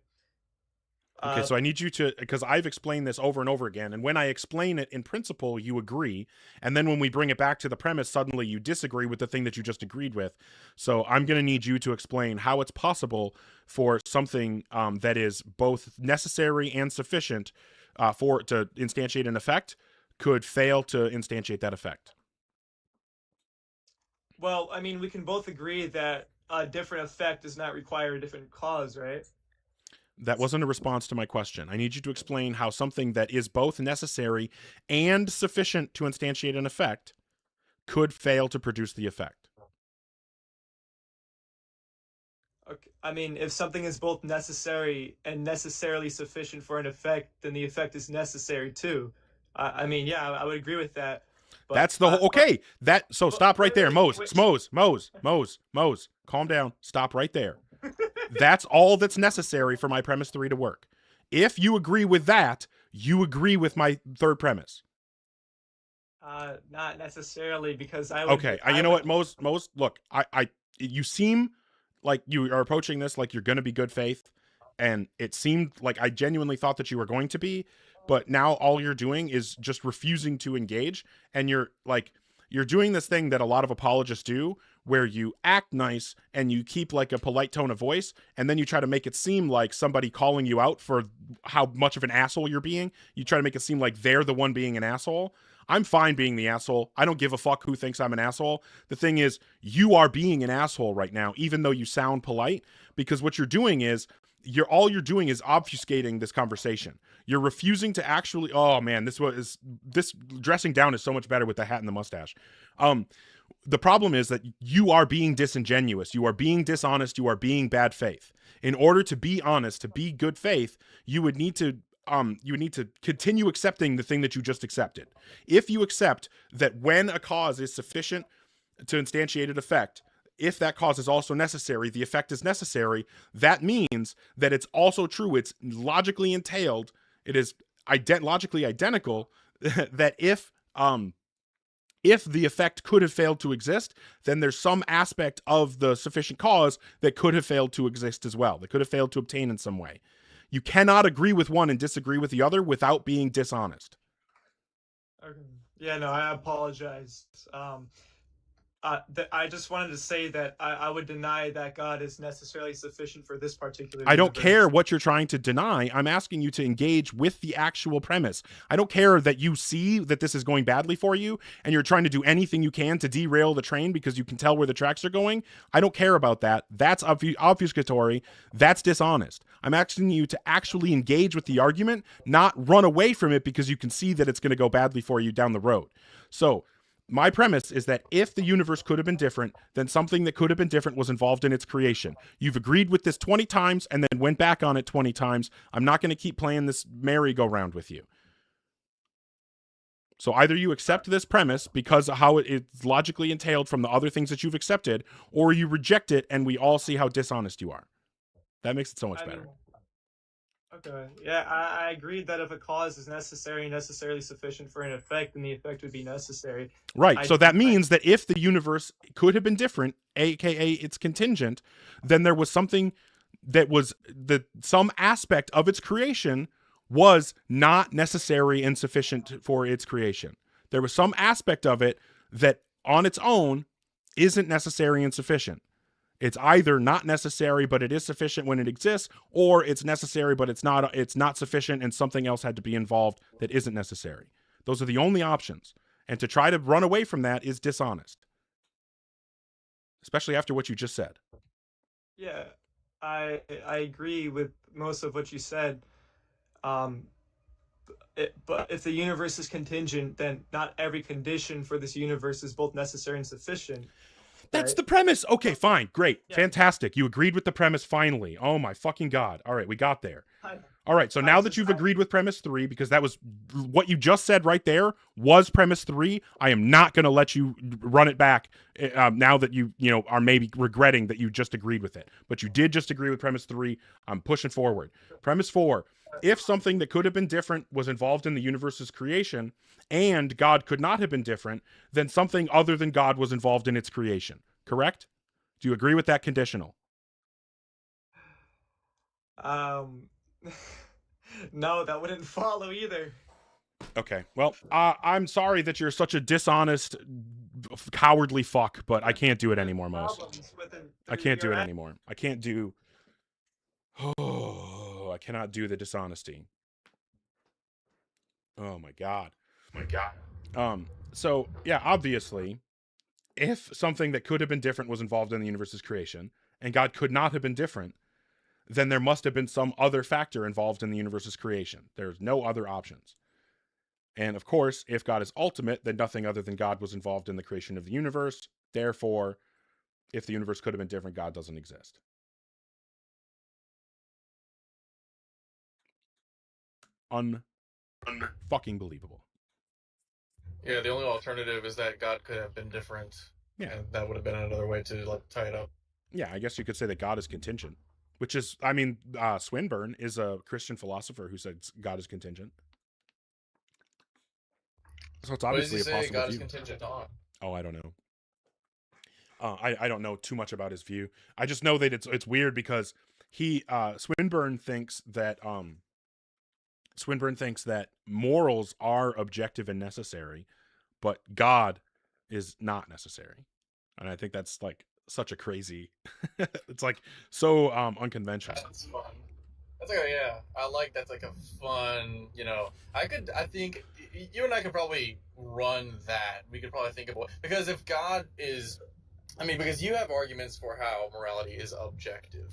Okay, so I need you to, because I've explained this over and over again, and when I explain it in principle, you agree, and then when we bring it back to the premise, suddenly you disagree with the thing that you just agreed with. So I'm going to need you to explain how it's possible for something that is both necessary and sufficient to instantiate an effect could fail to instantiate that effect. Well, I mean, we can both agree that a different effect does not require a different cause, right? That wasn't a response to my question. I need you to explain how something that is both necessary and sufficient to instantiate an effect could fail to produce the effect. Okay. I mean, if something is both necessary and necessarily sufficient for an effect, then the effect is necessary too. I mean, yeah, I would agree with that. But that's the whole, okay. So stop right there, Mose. Calm down. Stop right there. That's all that's necessary for my premise 3 to work. If you agree with that, you agree with my third premise. Not necessarily, because I would. Okay, you know what, Mose, look, you seem like you are approaching this like you're going to be good faith, and it seemed like I genuinely thought that you were going to be, but now all you're doing is just refusing to engage, and you're doing this thing that a lot of apologists do, where you act nice and you keep like a polite tone of voice, and then you try to make it seem like somebody calling you out for how much of an asshole you're being. You try to make it seem like they're the one being an asshole. I'm fine being the asshole. I don't give a fuck who thinks I'm an asshole. The thing is, you are being an asshole right now, even though you sound polite, because what you're doing is all you're doing is obfuscating this conversation. You're refusing to actually, oh man, this dressing down is so much better with the hat and the mustache. The problem is that you are being disingenuous. You are being dishonest. You are being bad faith. In order to be honest, to be good faith, you would need to continue accepting the thing that you just accepted. If you accept that when a cause is sufficient to instantiate an effect, if that cause is also necessary, the effect is necessary, that means that it's also true, it's logically entailed, it is logically identical, that if the effect could have failed to exist, then there's some aspect of the sufficient cause that could have failed to exist as well, that could have failed to obtain in some way. You cannot agree with one and disagree with the other without being dishonest. Okay. Yeah, no, I apologize. I just wanted to say that I would deny that God is necessarily sufficient for this particular I don't universe. care what you're trying to deny. I'm asking you to engage with the actual premise. I don't care that you see that this is going badly for you and you're trying to do anything you can to derail the train because you can tell where the tracks are going. I don't care about that. That's obfuscatory. That's dishonest. I'm asking you to actually engage with the argument, not run away from it because you can see that it's going to go badly for you down the road. So, my premise is that if the universe could have been different, then something that could have been different was involved in its creation. You've agreed with this 20 times and then went back on it 20 times. I'm not going to keep playing this merry-go-round with you. So either you accept this premise because of how it's logically entailed from the other things that you've accepted, or you reject it and we all see how dishonest you are. That makes it so much better. Okay. Yeah, I agreed that if a cause is necessarily sufficient for an effect, then the effect would be necessary. Right. So that means that if the universe could have been different, aka it's contingent, then there was something that was some aspect of its creation was not necessary and sufficient for its creation. There was some aspect of it that on its own isn't necessary and sufficient. It's either not necessary, but it is sufficient when it exists, or it's necessary, but it's not sufficient and something else had to be involved that isn't necessary. Those are the only options. And to try to run away from that is dishonest. Especially after what you just said. Yeah, I agree with most of what you said. But if the universe is contingent, then not every condition for this universe is both necessary and sufficient. That's the premise. Okay, fine. Great. Yeah. Fantastic. You agreed with the premise finally. Oh my fucking God. All right, we got there. All right, so now that you've agreed with premise 3, because that was what you just said right there was premise 3, I am not going to let you run it back now that you are maybe regretting that you just agreed with it. But you did just agree with premise 3. I'm pushing forward. Premise 4, if something that could have been different was involved in the universe's creation and God could not have been different, then something other than God was involved in its creation. Correct? Do you agree with that conditional? No, that wouldn't follow either. Okay. Well, I'm sorry that you're such a dishonest, cowardly fuck, but I can't do it anymore, Mose. I can't do it anymore. I can't do... Oh, I cannot do the dishonesty. Oh my God. So, yeah, obviously, if something that could have been different was involved in the universe's creation, and God could not have been different, then there must have been some other factor involved in the universe's creation. There's no other options. And of course, if God is ultimate, then nothing other than God was involved in the creation of the universe. Therefore, if the universe could have been different, God doesn't exist. Fucking believable. Yeah, the only alternative is that God could have been different. Yeah. And that would have been another way to tie it up. Yeah, I guess you could say that God is contingent. Which is, I mean, Swinburne is a Christian philosopher who says God is contingent. So it's obviously a possible view. God is contingent on? Oh, I don't know. I don't know too much about his view. I just know that it's weird because Swinburne thinks that morals are objective and necessary, but God is not necessary. And I think that's like such a crazy it's like so unconventional. That's fun. That's like I like that's like a fun, I think you and I could probably run that. We could probably think of because if God is because you have arguments for how morality is objective.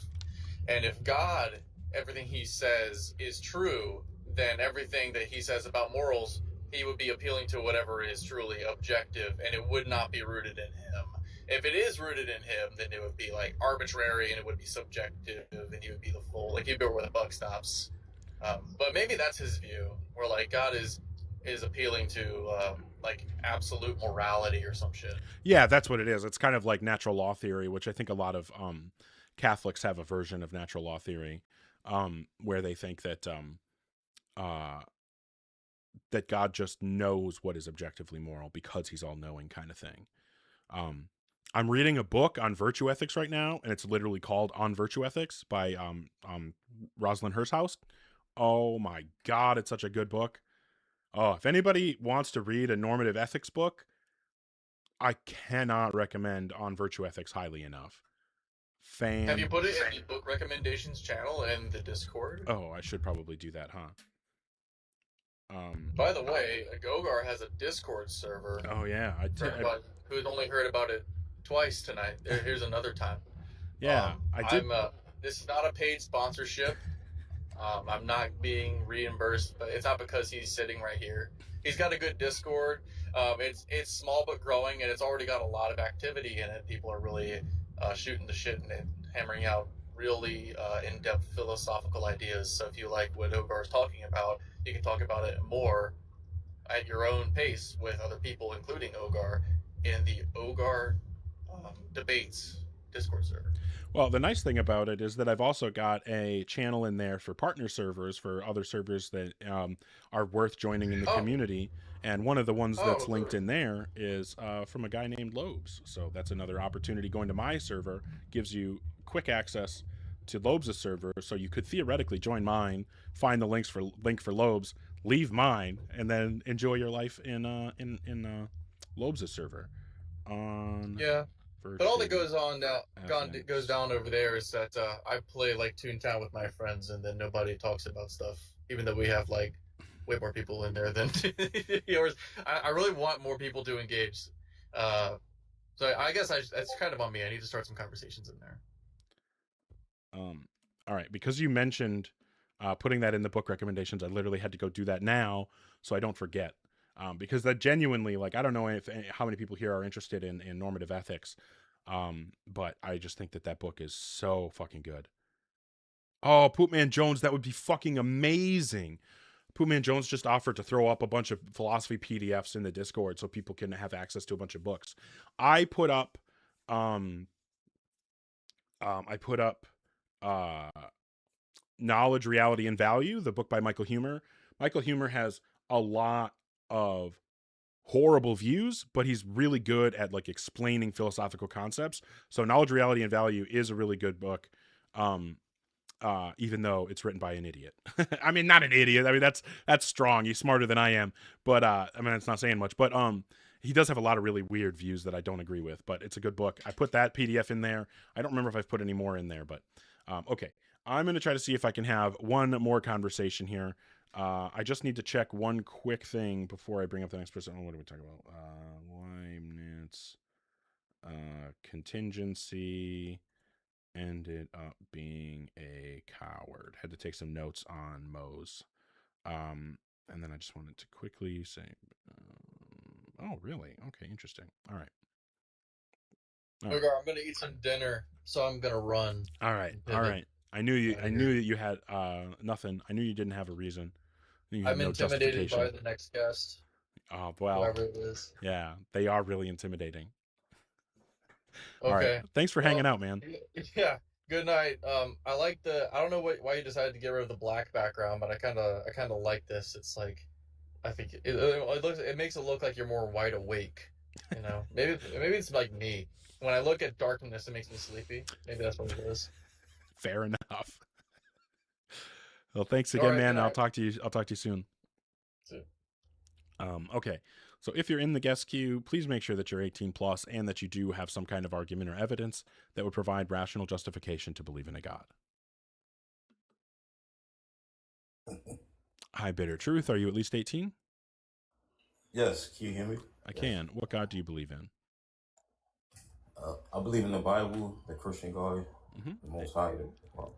And if God, everything he says is true, then everything that he says about morals, he would be appealing to whatever is truly objective, and it would not be rooted in him. If it is rooted in him, then it would be like arbitrary and it would be subjective and he would be the full, like he'd be where the buck stops. But maybe that's his view, where like God is appealing to like absolute morality or some shit. Yeah, that's what it is. It's kind of like natural law theory, which I think a lot of Catholics have a version of natural law theory, where they think that that God just knows what is objectively moral because he's all knowing, kind of thing. I'm reading a book on virtue ethics right now, and it's literally called On Virtue Ethics by Rosalind Hirschhaus. Oh my God, it's such a good book. Oh, if anybody wants to read a normative ethics book, I cannot recommend On Virtue Ethics highly enough. Have you put it in the book recommendations channel and the Discord? Oh, I should probably do that, huh? By the way, Gogar has a Discord server. Oh yeah, for everyone who's only heard about it twice tonight. Here's another time. Yeah, I did. This is not a paid sponsorship. I'm not being reimbursed, but it's not because he's sitting right here. He's got a good Discord. It's small but growing, and it's already got a lot of activity in it. People are really shooting the shit in it, hammering out really in-depth philosophical ideas. So if you like what Ogar is talking about, you can talk about it more at your own pace with other people, including Ogar, in the Ogar Debates Discord server. Well, the nice thing about it is that I've also got a channel in there for partner servers, for other servers that are worth joining in the community. And one of the ones that's linked in there is from a guy named Lobes. So that's another opportunity. Going to my server gives you quick access to Lobes' server. So you could theoretically join mine, find the link for Lobes, leave mine, and then enjoy your life in Lobes' server. Yeah. But all that goes down over there is that I play like Toontown with my friends, and then nobody talks about stuff, even though we have like way more people in there than yours. I really want more people to engage. So I guess that's kind of on me. I need to start some conversations in there. All right, because you mentioned putting that in the book recommendations, I literally had to go do that now so I don't forget. Because that genuinely, like, I don't know how many people here are interested in normative ethics, but I just think that book is so fucking good. Oh, Poopman Jones, that would be fucking amazing. Poopman Jones just offered to throw up a bunch of philosophy PDFs in the Discord so people can have access to a bunch of books. I put up Knowledge, Reality, and Value, the book by Michael Huemer. Michael Huemer has a lot of horrible views, but he's really good at like explaining philosophical concepts. So Knowledge, Reality, and Value is a really good book, even though it's written by an idiot. I mean, not an idiot. I mean, that's strong. He's smarter than I am, but I mean, it's not saying much. But he does have a lot of really weird views that I don't agree with. But it's a good book. I put that PDF in there. I don't remember if I've put any more in there, but okay. I'm going to try to see if I can have one more conversation here. I just need to check one quick thing before I bring up the next person. What are we talking about? Leibniz, contingency, ended up being a coward. Had to take some notes on Mose. And then I just wanted to quickly say, oh, really? Okay, interesting. All right. Ogar, I'm going to eat some dinner, so I'm going to run. All right. All right. I knew that you had nothing. I knew you didn't have a reason. I'm intimidated by the next guest. Oh, well. Whoever it is. Yeah, they are really intimidating. Okay. All right. Thanks for hanging out, man. Yeah. Good night. I like I don't know why you decided to get rid of the black background, but I kind of like this. It's like, I think it makes it look like you're more wide awake. You know, maybe it's like me. When I look at darkness, it makes me sleepy. Maybe that's what it is. Fair enough. Well, thanks again, man. I'll talk to you soon. Okay. So if you're in the guest queue, please make sure that you're 18 plus and that you do have some kind of argument or evidence that would provide rational justification to believe in a God. Hi, Bitter Truth. Are you at least 18? Yes. Can you hear me? I can. What God do you believe in? I believe in the Bible, the Christian God, the Most High.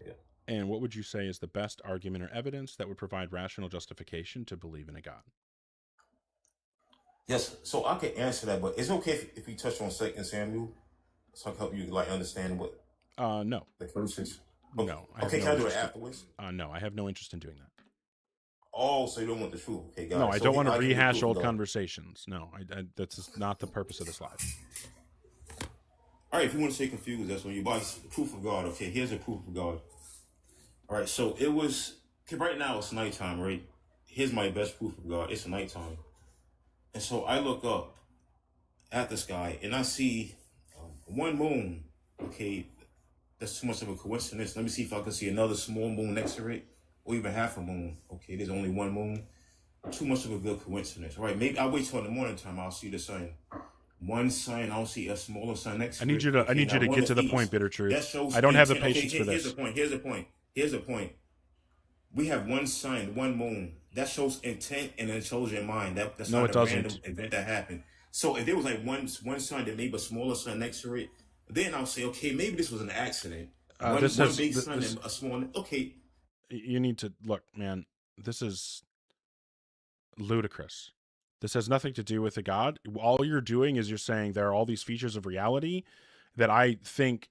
Yeah. And what would you say is the best argument or evidence that would provide rational justification to believe in a God? Yes, so I can answer that, but is it okay if we touch on 2 Samuel? So I can help you like understand what no. The Christians. Okay. No. Okay, can I do it afterwards? No, I have no interest in doing that. Oh, so you don't want the truth. Okay, got it. No, I don't want to rehash old conversations. No, that's not the purpose of this live. All right, if you want to stay confused, that's when you buy the proof of God. Okay, here's the proof of God. All right, so it was, right now it's nighttime, right? here's my best proof of God. It's nighttime. And so I look up at the sky and I see one moon. Okay, that's too much of a coincidence. Let me see if I can see another small moon next to it, or even half a moon. Okay, there's only one moon. Too much of a good coincidence. All right, maybe I'll wait till in the morning time. I'll see the sun. One sun, I don't see a smaller sun next to it. I need you to get to the point, Bitter Truth. I don't have the patience for this. Here's the point. We have one sun, one moon. That shows intent and it shows your mind. That's No, not it a doesn't. random event that happened. So if there was like one sun that maybe a smaller sun next to it, then I'll say, okay, maybe this was an accident. One big sun and a small. Okay. You need to look, man. This is ludicrous. This has nothing to do with a God. All you're doing is you're saying there are all these features of reality that I think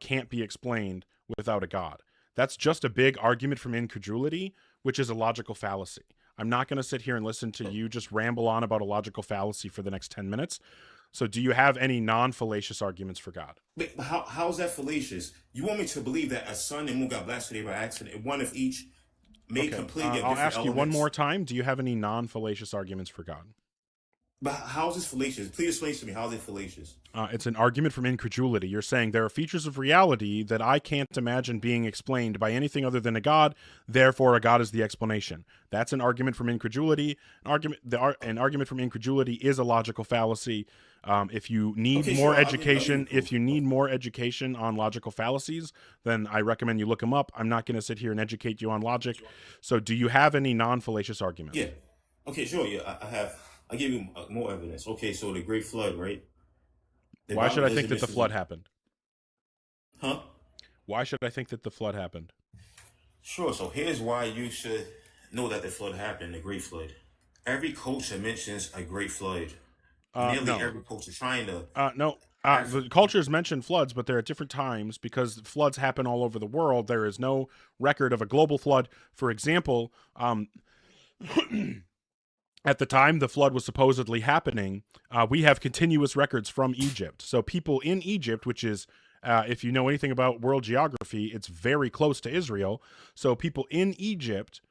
can't be explained without a God. That's just a big argument from incredulity, which is a logical fallacy. I'm not going to sit here and listen to you just ramble on about a logical fallacy for the next 10 minutes. So do you have any non-fallacious arguments for God? But how is that fallacious? You want me to believe that a sun and moon got blasted by accident, and one of each may completely I'll ask you one more time. Do you have any non-fallacious arguments for God? But how is this fallacious? Please explain to me how is it fallacious? It's an argument from incredulity. You're saying there are features of reality that I can't imagine being explained by anything other than a God. Therefore, a God is the explanation. That's an argument from incredulity. An argument from incredulity is a logical fallacy. If you need more education, if you need more education on logical fallacies, then I recommend you look them up. I'm not going to sit here and educate you on logic. So, do you have any non-fallacious arguments? Yeah. Okay, sure. Yeah, I have. I'll give you more evidence. Okay, so the Great Flood, right? Why should I think that the flood happened? Huh? Why should I think that the flood happened? Sure. So here's why you should know that the flood happened, the Great Flood. Every culture mentions a Great Flood. Nearly every culture trying to... The cultures mention floods, but they're at different times because floods happen all over the world. There is no record of a global flood. For example, at the time the flood was supposedly happening, we have continuous records from Egypt. So people in Egypt, which is, if you know anything about world geography, it's very close to Israel. So people in Egypt,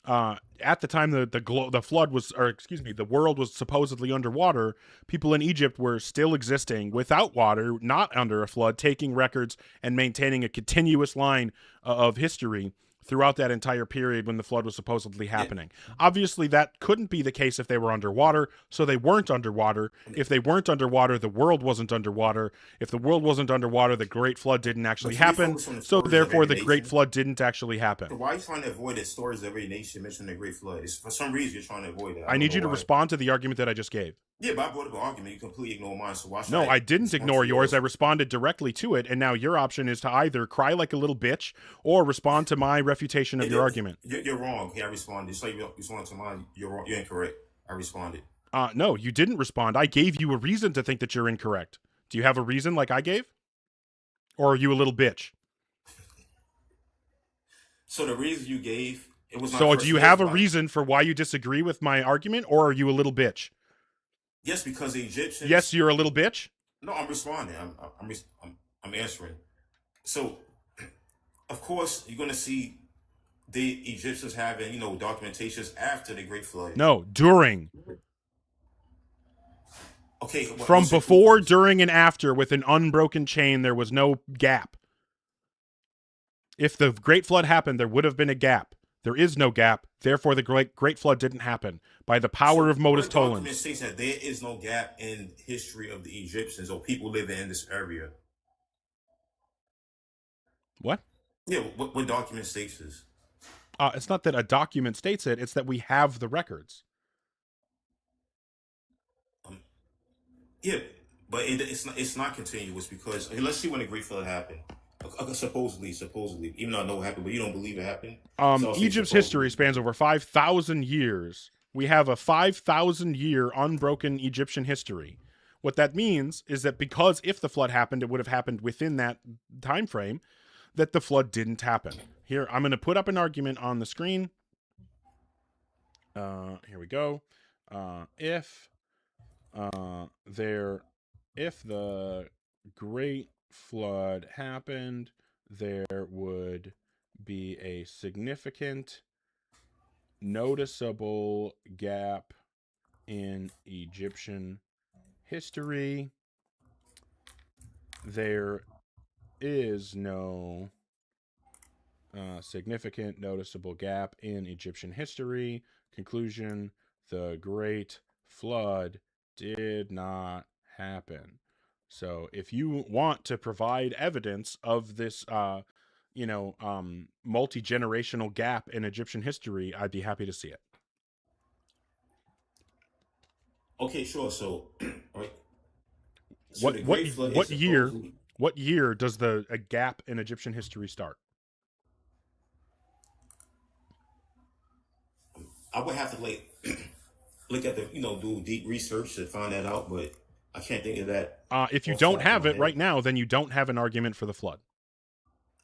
at the time the flood was, the world was supposedly underwater, people in Egypt were still existing without water, not under a flood, taking records and maintaining a continuous line of history throughout that entire period when the flood was supposedly happening. Obviously, that couldn't be the case if they were underwater, so they weren't underwater. If they weren't underwater, the world wasn't underwater. If the world wasn't underwater, the Great Flood didn't actually happen, so therefore the Great Flood didn't actually happen. So why are you trying to avoid the stories of every nation mentioning the Great Flood? For some reason, you're trying to avoid that. I need you to respond to the argument that I just gave. Yeah, but I brought up an argument. You completely ignore mine, so why should No, I didn't ignore yours. I responded directly to it, and now your option is to either cry like a little bitch or respond to my refutation of your argument. You're wrong. Yeah, I responded. Just like you responded to mine, you're wrong. You're incorrect. I responded. No, you didn't respond. I gave you a reason to think that you're incorrect. Do you have a reason like I gave? Or are you a little bitch? So the reason you gave, it was not... So do you have a reason for why you disagree with my argument, or are you a little bitch? Yes, because the Egyptians... Yes, you're a little bitch? No, I'm responding. I'm answering. So, of course, you're going to see the Egyptians having, documentations after the Great Flood. No, during. Okay. From before, during, and after, with an unbroken chain, there was no gap. If the Great Flood happened, there would have been a gap. There is no gap. Therefore, the Great Flood didn't happen. By the power of Modus Tollens. Document states that there is no gap in history of the Egyptians or people living in this area. What? Yeah, what document states this? It's not that a document states it. It's that we have the records. Yeah, but it's not continuous because let's see when the Great Flood happened. Supposedly, even though I know it happened, but you don't believe it happened. Egypt's history spans over 5,000 years. We have a 5,000-year unbroken Egyptian history. What that means is that because if the flood happened, it would have happened within that time frame, that the flood didn't happen. Here, I'm going to put up an argument on the screen. Here we go. If the Great Flood happened, there would be a significant noticeable gap in Egyptian history. There is no significant noticeable gap in Egyptian history. Conclusion: the Great Flood did not happen. So if you want to provide evidence of this, multi-generational gap in Egyptian history, I'd be happy to see it. Okay, sure. So, all right. So the What Great Flood is what year? supposedly. What year does a gap in Egyptian history start? I would have to look at the do deep research to find that out, but I can't think of that. If you off the don't top of have my it head. right now, then you don't have an argument for the flood.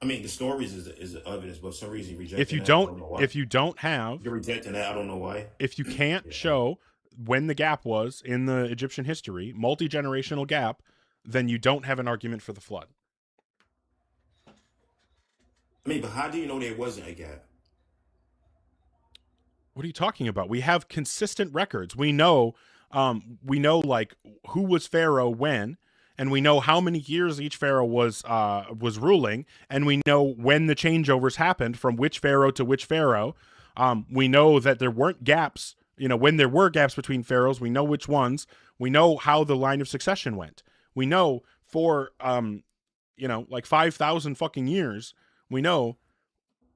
I mean, the stories is the evidence, but for some reason you're rejecting If you that. I don't know don't, why. if you don't have, You're rejecting that. I don't know why. if you can't show when the gap was in the Egyptian history, multi-generational gap, then you don't have an argument for the flood. I mean, but how do you know there wasn't a gap? What are you talking about? We have consistent records. We know like who was Pharaoh when, and we know how many years each Pharaoh was ruling, and we know when the changeovers happened from which Pharaoh to which Pharaoh. We know that there weren't gaps. When there were gaps between pharaohs, we know which ones. We know how the line of succession went. We know for like 5,000 fucking years, we know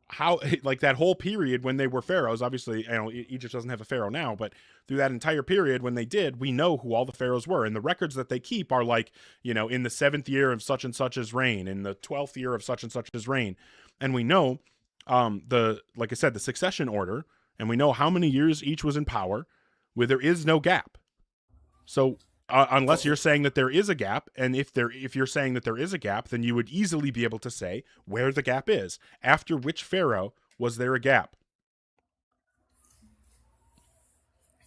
how, like, that whole period when they were pharaohs. Obviously, Egypt doesn't have a pharaoh now, but through that entire period when they did, we know who all the pharaohs were, and the records that they keep are like, in the 7th year of such and such's reign, in the 12th year of such and such's reign, and we know like I said, the succession order, and we know how many years each was in power, where there is no gap. So unless you're saying that there is a gap, and if you're saying that there is a gap, then you would easily be able to say where the gap is. After which pharaoh was there a gap?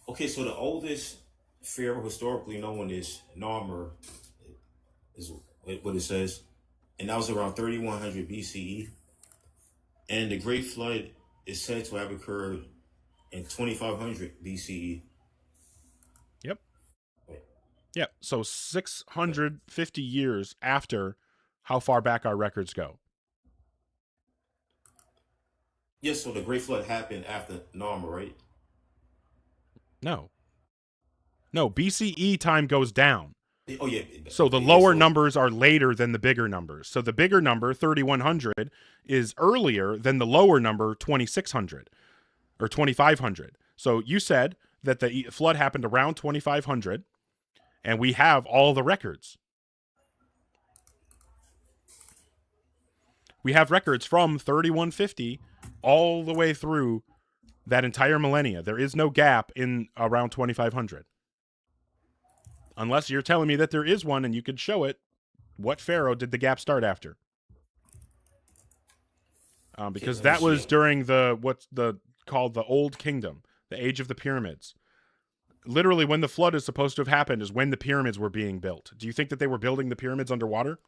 Okay, so the oldest pharaoh historically known is Narmer, is what it says, and that was around 3100 BCE. And the Great Flood is said to have occurred in 2500 BCE. Yep. Yep. So 650 years after how far back our records go. Yes, so the Great Flood happened after Narmer, right? No, BCE time goes down. Oh, yeah. So the lower numbers are later than the bigger numbers. So the bigger number, 3100, is earlier than the lower number, 2600 or 2500. So you said that the flood happened around 2500, and we have all the records. We have records from 3150 all the way through that entire millennia. There is no gap in around 2500. Unless you're telling me that there is one and you could show it. What pharaoh did the gap start after? Because that was during what's called the Old Kingdom, the age of the pyramids. Literally, when the flood is supposed to have happened is when the pyramids were being built. Do you think that they were building the pyramids underwater?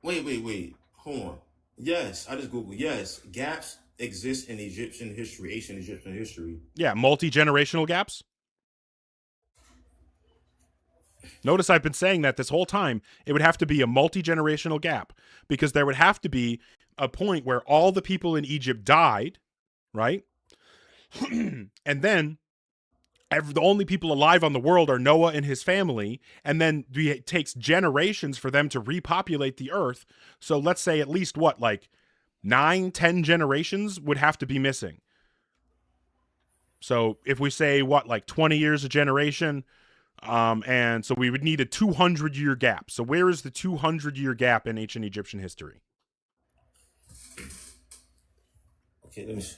Wait. Hold on. Yes, I just Googled. Yes, gaps exist in Egyptian history, ancient Egyptian history. Yeah, multi-generational gaps. Notice I've been saying that this whole time. It would have to be a multi-generational gap, because there would have to be a point where all the people in Egypt died, right? And then the only people alive on the world are Noah and his family, and then it takes generations for them to repopulate the earth. So let's say at least 9-10 generations would have to be missing. So if we say 20 years a generation, and so we would need a 200-year gap. So where is the 200-year gap in ancient Egyptian history? Okay, let me see.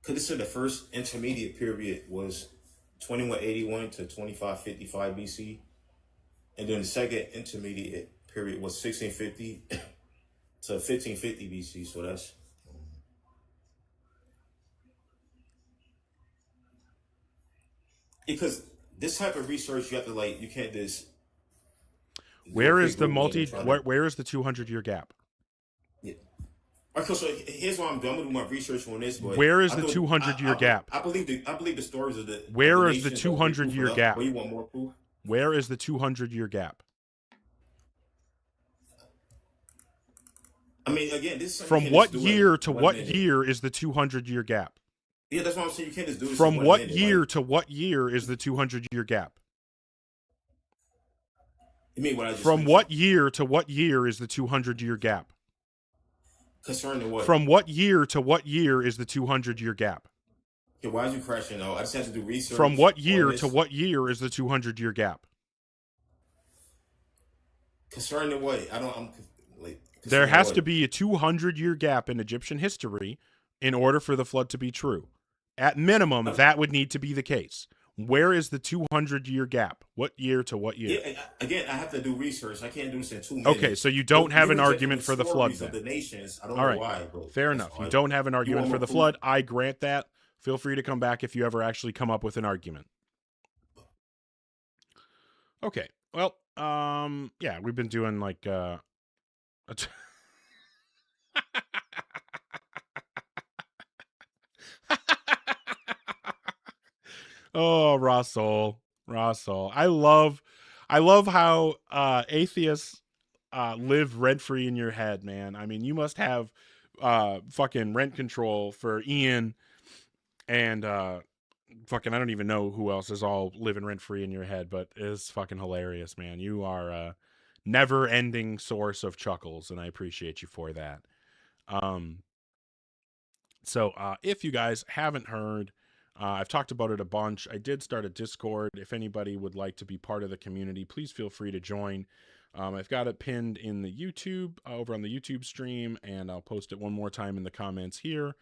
Because it said the first intermediate period was 2181 to 2555 BC. And then the second intermediate period was 1650 to 1550 BC. So that's... Because this type of research, you have to you can't just... Where quick is the Google and try to. where is the 200-year gap? Yeah. Okay, so here's what I'm doing. I'm gonna do my research on this, but Where is I the know 200-year gap? I believe the stories of the Where is the nations are way proof 200-year enough. gap? But you want more proof? Where is the 200-year gap? I mean, again, this is something From you can't what just do in year to 1 what minute. year is the 200-year gap? Yeah, that's what I'm saying. You can't just do this in From 1 what minute. year Like, to what year is the 200-year gap? you mean what I just From mentioned? what year to what year is the 200-year gap? Concerning what? From what year to what year is the 200-year gap? Okay, why is you crashing out? I just have to do research. From what on year this. to what year is the 200-year gap? Concerning what? I don't. I'm like. There Concerning has what? to be a 200-year gap in Egyptian history in order for the flood to be true. At minimum, that would need to be the case. Where is the 200-year gap? What year to what year? Yeah, again, I have to do research. I can't do this in 2 minutes. Okay, so you don't But have you're an argument rejecting for the flood stories of then. the nations. I don't All know right, why, bro. fair That's enough. You all. don't have an You argument want for more the proof? flood. I grant that. Feel free to come back if you ever actually come up with an argument. Okay, well, yeah, we've been doing like oh, Russell. I love how atheists live rent free in your head, man. I mean, you must have fucking rent control for Ian and fucking I don't even know who else is all living rent free in your head, but it's fucking hilarious, man. You are a never ending source of chuckles, and I appreciate you for that. So if you guys haven't heard, I've talked about it a bunch. I did start a Discord. If anybody would like to be part of the community, please feel free to join. I've got it pinned in the YouTube, over on the YouTube stream, and I'll post it one more time in the comments here.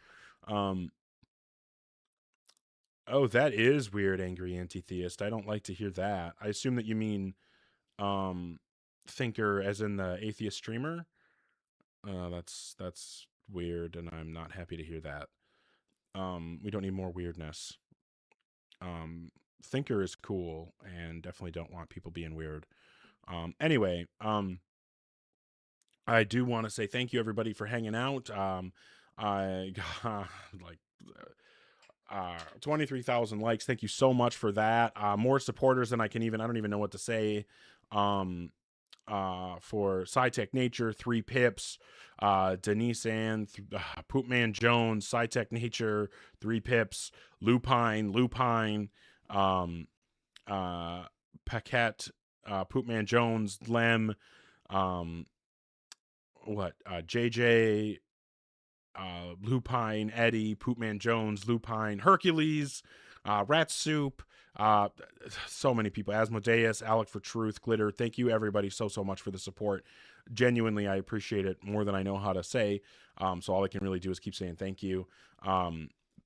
Oh, that is weird, Angry Anti-Theist. I don't like to hear that. I assume that you mean Thinker as in the atheist streamer. That's weird, and I'm not happy to hear that. We don't need more weirdness. Thinker is cool, and definitely don't want people being weird. Anyway, I do want to say thank you, everybody, for hanging out. I got like 23,000 likes. Thank you so much for that. More supporters than I don't even know what to say. For SciTech Nature, 3 pips, Denise Ann, Poopman Jones, SciTech Nature, 3 pips, Lupine, Paquette, Poopman Jones, Lem, JJ, Lupine, Eddie, Poopman Jones, Lupine, Hercules, Rat Soup, so many people, Asmodeus, Alec for Truth, Glitter. Thank you everybody so much for the support. Genuinely, I appreciate it more than I know how to say. So all I can really do is keep saying thank you.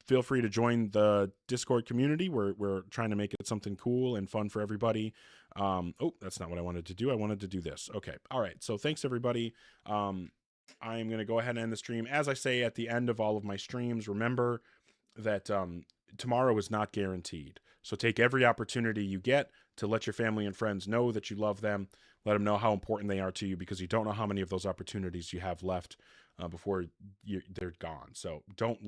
Feel free to join the Discord community. We're trying to make it something cool and fun for everybody. Oh, that's not what I wanted to do. I wanted to do this. Okay. All right. So thanks everybody. I'm going to go ahead and end the stream. As I say at the end of all of my streams, remember that tomorrow is not guaranteed. So take every opportunity you get to let your family and friends know that you love them. Let them know how important they are to you, because you don't know how many of those opportunities you have left before they're gone. So don't